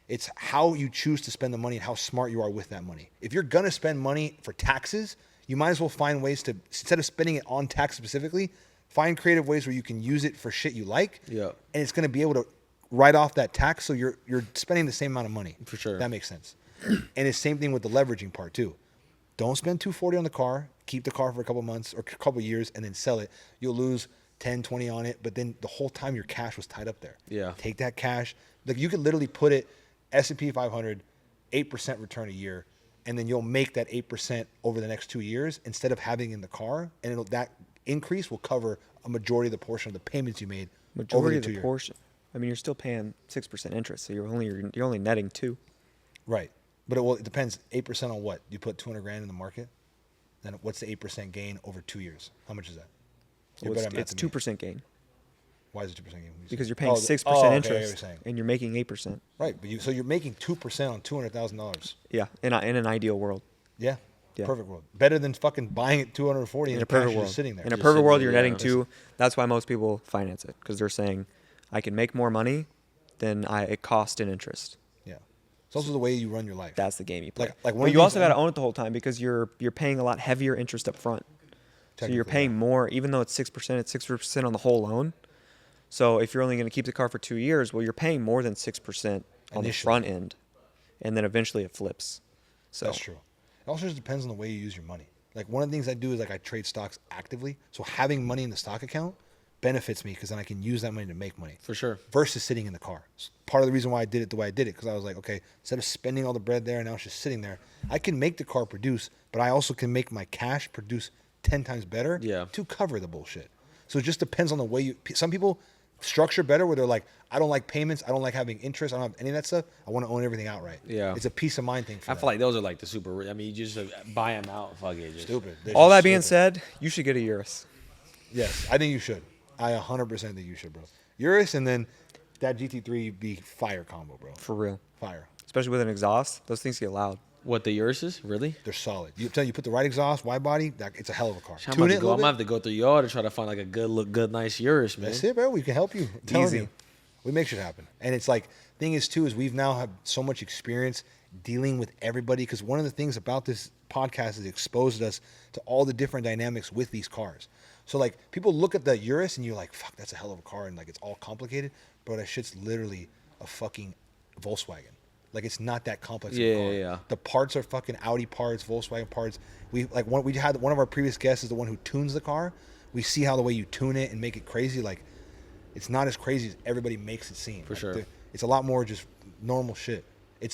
It's how you choose to spend the money and how smart you are with that money. If you're gonna spend money for taxes, you might as well find ways to, instead of spending it on tax specifically, find creative ways where you can use it for shit you like. Yeah. And it's gonna be able to write off that tax, so you're spending the same amount of money. For sure. That makes sense. And it's same thing with the leveraging part too. Don't spend 240 on the car. Keep the car for a couple months or a couple years and then sell it. You'll lose 10, 20 on it, but then the whole time your cash was tied up there. Yeah. Take that cash. Like you could literally put it S&P 500, 8% return a year, and then you'll make that 8% over the next 2 years instead of having it in the car, and that increase will cover a majority of the portion of the payments you made over majority the of 2 the years. portion. I mean, you're still paying 6% interest, so you're only netting 2. Right. But it depends. 8% on what? You put 200 grand in the market, then what's the 8% gain over 2 years? How much is that? You're Well, better at math it's than me. 2% gain Why is it 2% gain? because you're paying 6% okay, I get what you're interest saying. and you're making 8%. Right, but so you're making 2% on $200,000. Yeah, in an ideal world. Yeah. Yeah. Perfect world. Better than fucking buying it 240 In and a the cash perfect is world, just sitting there. in a Just perfect sitting world, there, you're yeah. netting 2. That's why most people finance it because they're saying, I can make more money than it cost in interest. Yeah. It's also the way you run your life. That's the game you play. Like one but of you the also things- got to own it the whole time because you're paying a lot heavier interest up front. So you're Technically, paying more, even though it's 6%. It's 6% on the whole loan. So if you're only going to keep the car for 2 years, well, you're paying more than 6% on the Initially. front end, and then eventually it flips. So That's true. It also just depends on the way you use your money. Like one of the things I do is like I trade stocks actively. So having money in the stock account benefits me because then I can use that money to make money. For sure. Versus sitting in the car. It's part of the reason why I did it the way I did it because I was like, okay, instead of spending all the bread there and now it's just sitting there, I can make the car produce, but I also can make my cash produce 10 times better to cover the bullshit. So it just depends on the way some people structure better where they're like, I don't like payments, I don't like having interest, I don't have any of that stuff. I want to own everything outright. Yeah. It's a peace of mind thing for I them. feel like those are like the super. I mean, you just buy them out. Fuck it. Just, Stupid. They're all just that being stupid. said, you should get a Urus. Yes, I think you should. I 100% think you should, bro. Urus and then that GT3 be fire combo, bro. For real. Fire. Especially with an exhaust. Those things get loud. What, the Urus? Really? They're solid. You put the right exhaust, wide body, it's a hell of a car. I'm Tune about it to a go. little I'm gonna bit. have to go through y'all to try to find like a good, nice Urus, man. That's it, bro. We can help you. I'm telling Easy. you. We make shit happen. And it's like, thing is too, is we've now have so much experience dealing with everybody, because one of the things about this podcast is it exposed us to all the different dynamics with these cars. So like, people look at the Urus and you're like, fuck, that's a hell of a car, and like it's all complicated, bro. That shit's literally a fucking Volkswagen. Like, it's not that complex of a car. Yeah. The parts are fucking Audi parts, Volkswagen parts. We had one of our previous guests is the one who tunes the car. We see how the way you tune it and make it crazy, like, it's not as crazy as everybody makes it seem. For Like, sure. It's a lot more just normal shit.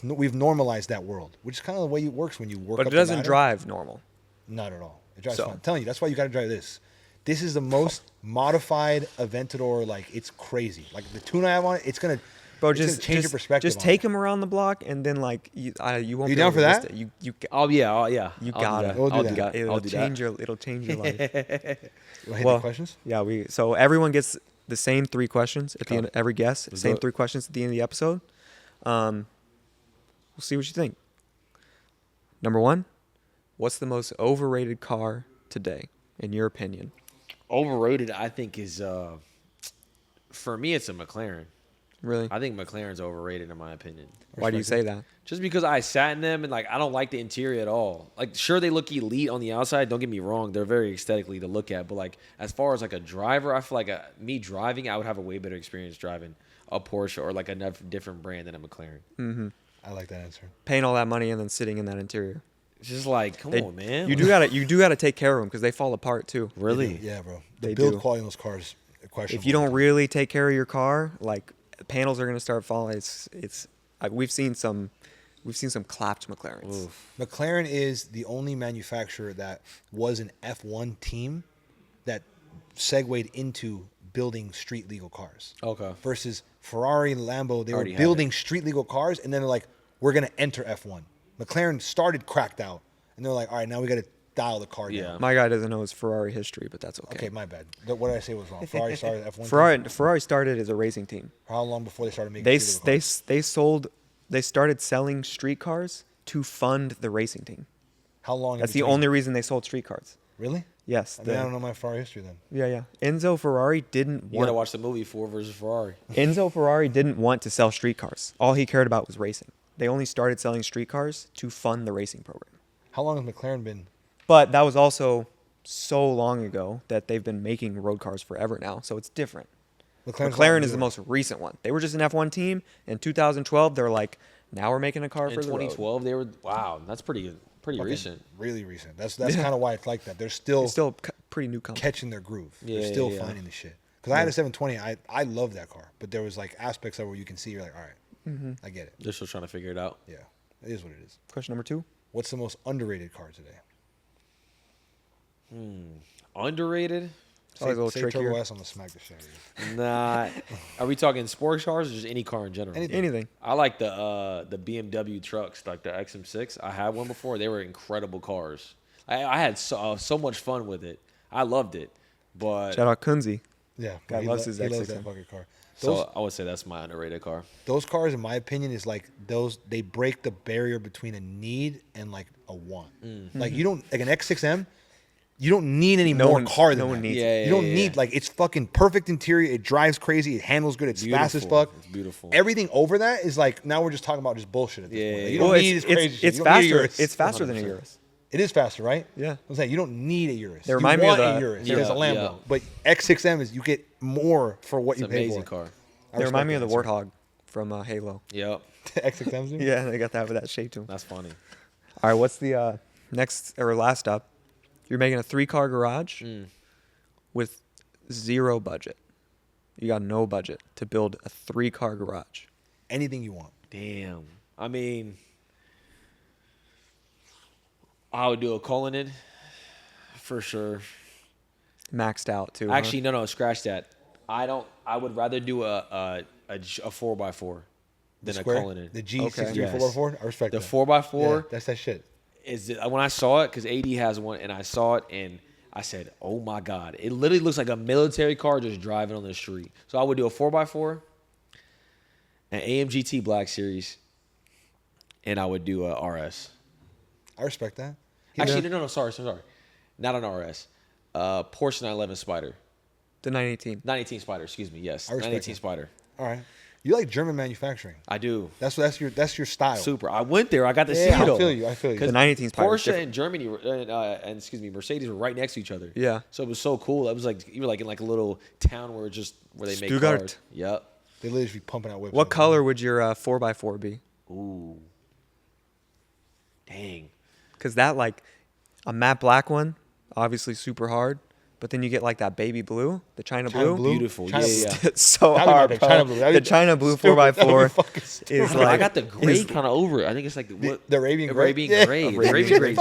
We've normalized that world, which is kind of the way it works when you work. But up it the doesn't ladder. drive normal. Not at all. It drives So- fine. I'm telling you, that's why you got to drive this. This is the most modified Aventador. Like, it's crazy. Like, the tune I have on it, it's gonna. Bro, it's gonna just change your perspective. Just on take it. him around the block, and then like you won't. You be down able for to miss that? it. You Oh yeah. You I'll do gotta. that. We'll do I'll that. do that. it'll I'll do change that. it'll change your life. You wanna hit Well, the questions. Yeah, so everyone gets the same 3 questions at the end. Okay. Every guest, Let's same do it. 3 questions at the end of the episode. We'll see what you think. Number 1, what's the most overrated car today, in your opinion? Overrated, I think, is for me, it's a McLaren. Really? I think McLaren's overrated in my opinion. Why do you say that? Just because I sat in them and like I don't like the interior at all. Like, sure, they look elite on the outside. Don't get me wrong; they're very aesthetically to look at. But like, as far as like a driver, I feel like me driving, I would have a way better experience driving a Porsche or like a different brand than a McLaren. Mm-hmm. I like that answer. Paying all that money and then sitting in that interior. It's just like, come on, man. You do gotta take care of them because they fall apart too. Really? Yeah, bro. The They build do. quality on those cars are questionable. If you don't really take care of your car, like panels are gonna start falling. We've seen some clapped McLarens. Oof. McLaren is the only manufacturer that was an F1 team that segued into building street legal cars. Okay. Versus Ferrari and Lambo, they were Already had building street legal cars, and then they're like, we're going to enter F1. McLaren started cracked out, and they're like, all right, now we got to dial the car Yeah. down. My guy doesn't know his Ferrari history, but that's okay. Okay, my bad. What did I say was wrong? Ferrari started F1 team? Ferrari started as a racing team. How long before they started making They street legal cars? they started selling street cars to fund the racing team. How long? in That's the between? only reason they sold street cars. Really? Yes. I mean, I don't know my Ferrari history then. Yeah. Enzo Ferrari didn't You gotta want watch the movie Ford versus Ferrari. Enzo Ferrari didn't want to sell street cars. All he cared about was racing. They only started selling street cars to fund the racing program. How long has McLaren been? But that was also so long ago that they've been making road cars forever now, so it's different. McLaren's McLaren not is the newer. most recent one. They were just an F1 team. In 2012, they're like, now we're making a car In for the road. 2012, they were that's pretty Fucking recent. Really recent. That's kind of why it's like that. They're still, It's still a pretty new company. catching their groove. Yeah, They're still yeah. finding the shit. Because I had a 720. I love that car, but there was like aspects of it where you can see you're like, all right, I get it. They're still trying to figure it out. Yeah, it is what it is. Question number 2. What's the most underrated car today? Underrated? Always a little say trickier. Turbo S, I'm gonna smack the shit out of you. Nah. Are we talking sports cars or just any car in general? Anything. I like the BMW trucks, like the XM6. I had one before. They were incredible cars. I had so much fun with it. I loved it. But Shout out Kunzi. Yeah, Guy he loves his he loves X6M. that fucking car. so I would say that's my underrated car. Those cars, in my opinion, is like they break the barrier between a need and like a want. Like you don't like an X6M. You don't need any No more one- car than no that. one needs it. You don't Yeah, need yeah. like it's fucking perfect interior. It drives crazy. It handles good. It's fast as Beautiful. fuck. It's beautiful. Everything over that is like now we're just talking about just bullshit at this Yeah, point. Like, yeah, you yeah. don't need this crazy shit. It's You don't need a faster. Urus. It's faster than a 100%. Urus. It is faster, right? Yeah. I'm saying you don't need a Urus. They remind me you of want the- a Urus. Yeah, There's a Lambo, yeah. but X6M is you get more for what It's you an pay amazing for. car. I They remind respect me of the that answer. Warthog from Halo. Yep. X6Ms. do? Yeah, they got that with that shape to them. That's funny. All right, what's the next or last up? You're making a 3-car garage with 0 budget. You got no budget to build a 3-car garage. Anything you want. Damn. I mean, I would do a Cullinan for sure. Maxed out too. Actually, no, scratch that. I would rather do a 4x4 than a Square? Cullinan. The G63 Yes. 4x4. I respect The that. 4x4 Yeah, that's that shit. is when I saw it, because AD has one, and I saw it, and I said, "Oh my God!" It literally looks like a military car just driving on the street. So I would do a 4x4, an AMGT Black Series, and I would do a RS. I respect that. Actually, no, sorry. Not an RS. Porsche 911 Spider. The 918. 918 Spider, excuse me. Yes, I respect 918 that. Spider. All right. You like German manufacturing. I do. That's your style. Super. I went there. I got to see Yeah, it all. I feel you. The 918 Spider. Porsche and Germany and excuse me, Mercedes were right next to each other. Yeah. So it was so cool. It was like you were like in like a little town where they make Stuttgart. cars. Yep. They literally be pumping out whips. What color would your 4x4 be? Ooh. Dang. Because that, like, a matte black one, obviously super hard. But then you get, like, that baby blue, the China blue. Beautiful. China yeah, blue. yeah. It's so That'd be my hard, pick, bro. China blue. The China blue Stupid. 4x4 That'd be fucking stupid. is like... I got the gray kind of over it. I think it's like The Arabian gray. Arabian Yeah. gray. The Arabian Arabian gray. gray's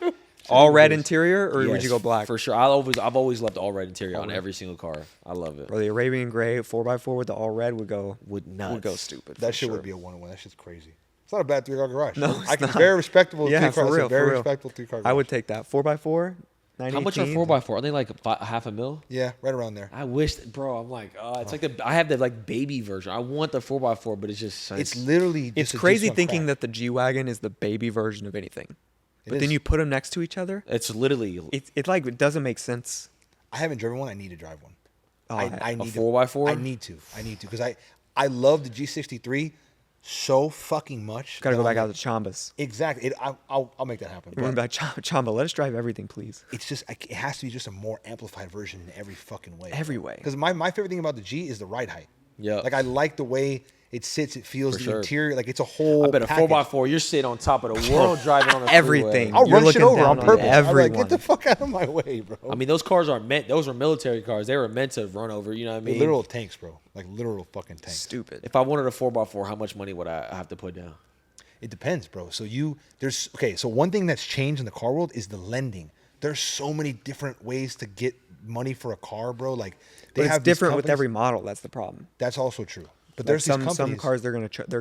hard. all red interior, or would Yes, you go black? For sure. I've always loved all red interior on every single car. I love it. Or the Arabian gray 4x4 with the all red would go Nuts. would go stupid. That for shit sure. would be a 1-on-1. That shit's crazy. It's not a bad 3-car garage. No, it's not. Very respectable. Yeah, 3-car. for real. It's a very for real. respectable 3-car garage. I would take that 4x4. How much are 4x4? Are they like half a mil? Yeah, right around there. I wish, bro. I'm like, it's like I have the like baby version. I want the 4x4, but it's just It's literally. It's just a crazy juice on thinking crack. that the G Wagon is the baby version of anything. But is. then you put them next to each other. It's literally It like it doesn't make sense. I haven't driven one. I need to drive one. Oh, I a need 4x4. I need to because I love the G63 so fucking much. Gotta that go back I'm out to Chambas. Exactly. I'll make that happen. We're going But back Chamba. Let us drive everything, please. it's just it has to be just a more amplified version in every fucking way. Every way. Because my favorite thing about the G is the ride height. Yeah. Like I like the way it sits. It feels For the sure. interior. Like it's a whole. I bet a package. 4x4. You're sitting on top of the world driving on the Everything. freeway. I'll You're run shit looking over on down on purpose. I'm like, everyone. get the fuck out of my way, bro. I mean, those cars are meant. Those were military cars. They were meant to run over. You know what I They're mean? literal tanks, bro. Like literal fucking tanks. Stupid. If I wanted a 4x4, how much money would I have to put down? It depends, bro. So so one thing that's changed in the car world is the lending. There's so many different ways to get money for a car, bro. Like But it's have these different with companies- every model. That's the problem. That's also true. But Like there's some these companies. cars they're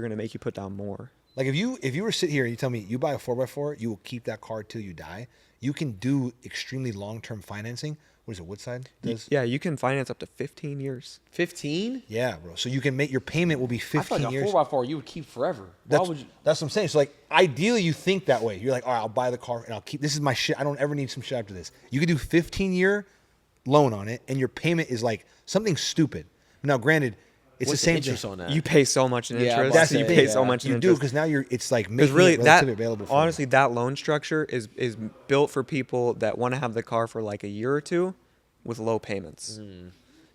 gonna make you put down more. Like if you were to sit here and you tell me you buy a 4x4, you will keep that car till you die. You can do extremely long-term financing. What is it? Woodside does? Yeah, you can finance up to 15 years. 15? Yeah, bro. So you can make your payment will be I 15 feel like a years. 4x4 you would keep forever. Why That's, would you? that's what I'm saying. So like ideally you think that way. You're like, all right, I'll buy the car and I'll keep this is my shit. I don't ever need some shit after this. You could do 15-year loan on it and your payment is like something stupid. Now granted, it's What's the same interest thing. on that? You pay so much in Yeah, interest. That's you the pay thing. so much in You do interest. because now it's like Because making really, it that relatively available for you. honestly, that loan structure is built for people that want to have the car for like a year or two, with low payments.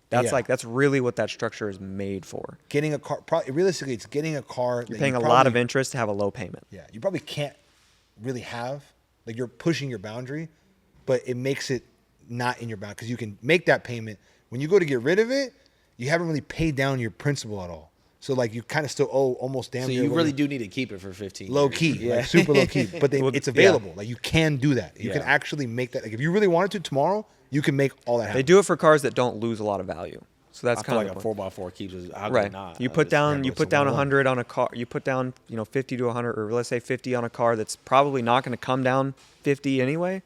That's Yeah. that's really what that structure is made for. Getting a car, probably realistically, it's getting a car. You're paying a lot of interest to have a low payment. Yeah, you probably can't really have like you're pushing your boundary, but it makes it not in your bound because you can make that payment when you go to get rid of it. You haven't really paid down your principal at all, so like you kind of still owe almost damn. So near you what really you- do need to keep it for 15 low years. key, Yeah. like super low key, but Well, it's yeah. available. Like you can do that. You can Yeah. actually make that. Like if you really wanted to tomorrow, you can make all that happen. They do it for cars that don't lose a lot of value. So that's I feel kind like of a 4x4 keeps us. How could right. it not? You put down yeah, you it's put a down 1-1. 100 on a car. You put down 50 to 100, or let's say 50 on a car that's probably not going to come down 50 anyway.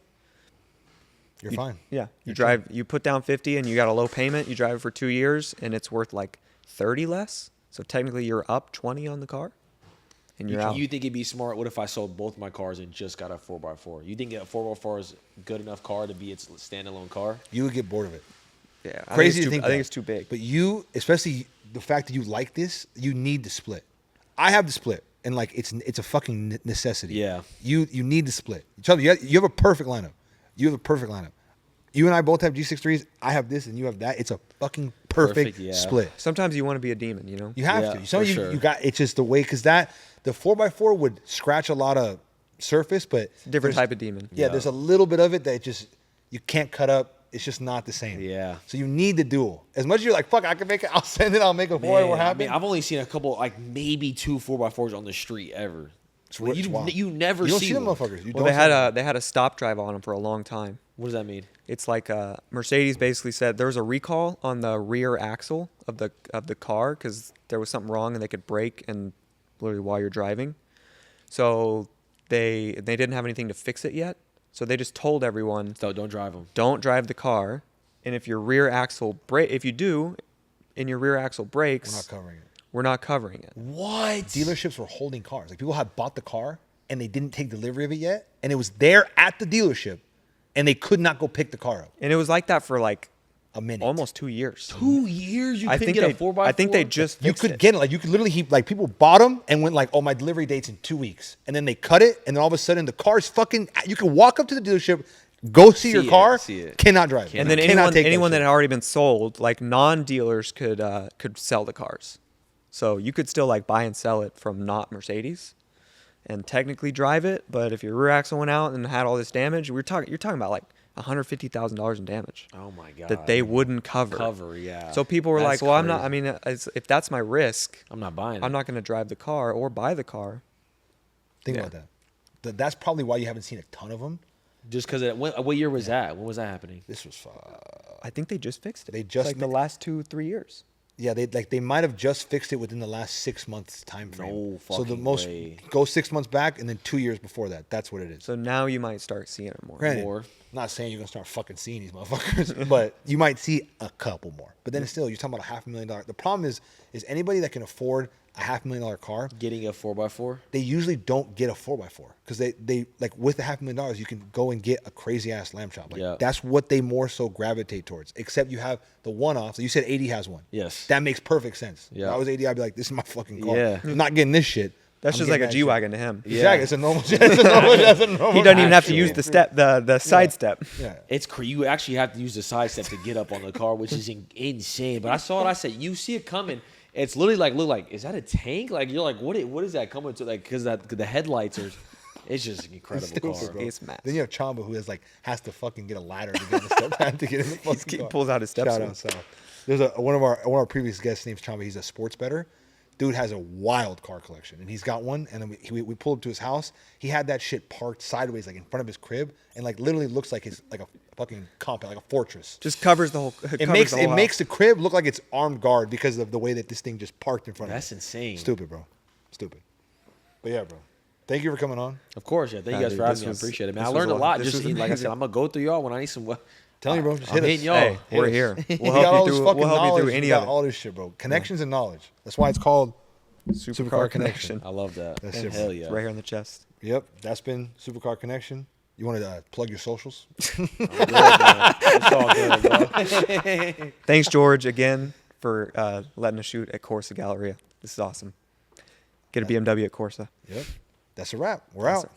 You're fine. Yeah, you put down 50 and you got a low payment. You drive it for 2 years and it's worth like 30 less. So technically you're up 20 on the car, and you're out. You think it'd be smart? What if I sold both my cars and just got a 4x4? You think a 4x4 is a good enough car to be its standalone car? You would get bored of it. Yeah, Crazy to I think. think that. it's too big. But you, especially the fact that you like this, you need the split. I have the split, and like it's a fucking necessity. Yeah. You need the split. You have a perfect lineup. You have a perfect lineup. You and I both have G63s. I have this, and you have that. It's a fucking perfect yeah. split. Sometimes you want to be a demon, you know. You have Yeah, to. Some for of you, sure. you got. It's just the way because the 4x4 would scratch a lot of surface, but Different there's- type of demon. Yeah, there's a little bit of it that just you can't cut up. It's just not the same. Yeah. So you need the dual. As much as you're like, fuck, I can make it. I'll send it. I'll make it for it. What Man, I happened? mean, I've only seen a couple, like maybe 2 4x4s on the street ever. It's You wild. you never You don't see see them one. motherfuckers. You Well, don't they had a stop drive on them for a long time. What does that mean? It's like Mercedes basically said there was a recall on the rear axle of the car because there was something wrong and they could brake and literally while you're driving. So they didn't have anything to fix it yet. So they just told everyone, So don't drive them. don't drive the car. And if your rear axle if you do, and your rear axle breaks, We're not covering it. we're not covering it. What? Dealerships were holding cars. Like people had bought the car and they didn't take delivery of it yet, and it was there at the dealership, and they could not go pick the car up. And it was like that for like A minute. almost 2 years. 2 years you I couldn't think get they, a 4x4? I think they just You fixed could it. get it. Like, you could literally, like, people bought them and went like, oh, my delivery date's in 2 weeks. And then they cut it, and then all of a sudden the car's fucking, you can walk up to the dealership, go see your it, car, see it. cannot drive. And then Cannot take anyone that shit. had already been sold, like non-dealers could sell the cars. So you could still like buy and sell it from not Mercedes and technically drive it, but if your rear axle went out and had all this damage, you're talking about like $150,000 in damage. Oh my god. That they wouldn't cover. Yeah. So people were That's like, well, I'm not, crazy. I mean, if that's my risk, I'm not buying it. I'm not going to drive the car or buy the car. Think Yeah. about that. That's probably why you haven't seen a ton of them. Just because what year was that? When was that happening? This was I think they just fixed it. They It's just like the last 2-3 years. yeah, they might have just fixed it within the last 6 months time frame. No so the fucking most way. go 6 months back and then 2 years before that. That's what it is. So now you might start seeing it more. Granted, more. I'm not saying you're gonna start fucking seeing these motherfuckers, but you might see a couple more. But then still, you're talking about $500,000. The problem is anybody that can afford a $500,000 car, Getting a 4x4? they usually don't get a 4x4 because they like with the $500,000 you can go and get a crazy ass lamb chop. Like Yeah. that's what they more so gravitate towards. Except you have the one-offs. You said 80 has one. Yes. That makes perfect sense. Yeah. If I was 80, I'd be like, this is my fucking car. Yeah. I'm not getting this shit. That's I'm just like getting a that G shit. wagon to him. Exactly. It's a normal. That's a normal. He doesn't even have to actually. use the step, the side step. Yeah. It's you actually have to use the side step to get up on the car, which is insane. But I saw it. I said, you see it coming. It's literally like, look like, is that a tank? Like you're like, what is that coming to? Like because the headlights are. It's just an incredible Stupid, car. bro. It's massive. Then you have Chamba who has to fucking get a ladder to get in the step pad to get in the fucking He car. pulls out his step Shout stool. out Sal. There's one of our previous guests named Chamba. He's a sports bettor. Dude has a wild car collection, and he's got one. And then we pulled up to his house. He had that shit parked sideways, like in front of his crib, and like literally looks like his like a fucking compound, like a fortress. Just covers the whole. It makes the crib look like it's armed guard because of the way that this thing just parked in front That's of it. insane. Stupid, bro. Stupid. But yeah, bro. Thank you for coming on. Of course, yeah. Thank Nah, you guys dude, for having this me. I was- appreciate it, man. I this learned a was lot. this Just was like I said, amazing. I'm gonna go through y'all when I need some. Telling you, bro. Just I'm hit us. hitting y'all. Hey, Hit we're us. here. We We'll got all help this you through. fucking We'll help you knowledge. through We any got of all this shit, bro. Connections and knowledge. That's why it's called it. Supercar connection. I love that. That's it, Hell bro. yeah. It's right here on the chest. Yep, that's been Supercar Connection. You want to plug your socials? It's all good, bro. Thanks, George, again for letting us shoot at Corsa Galleria. This is awesome. Get a BMW at Corsa. Yep, that's a wrap. We're out. Awesome.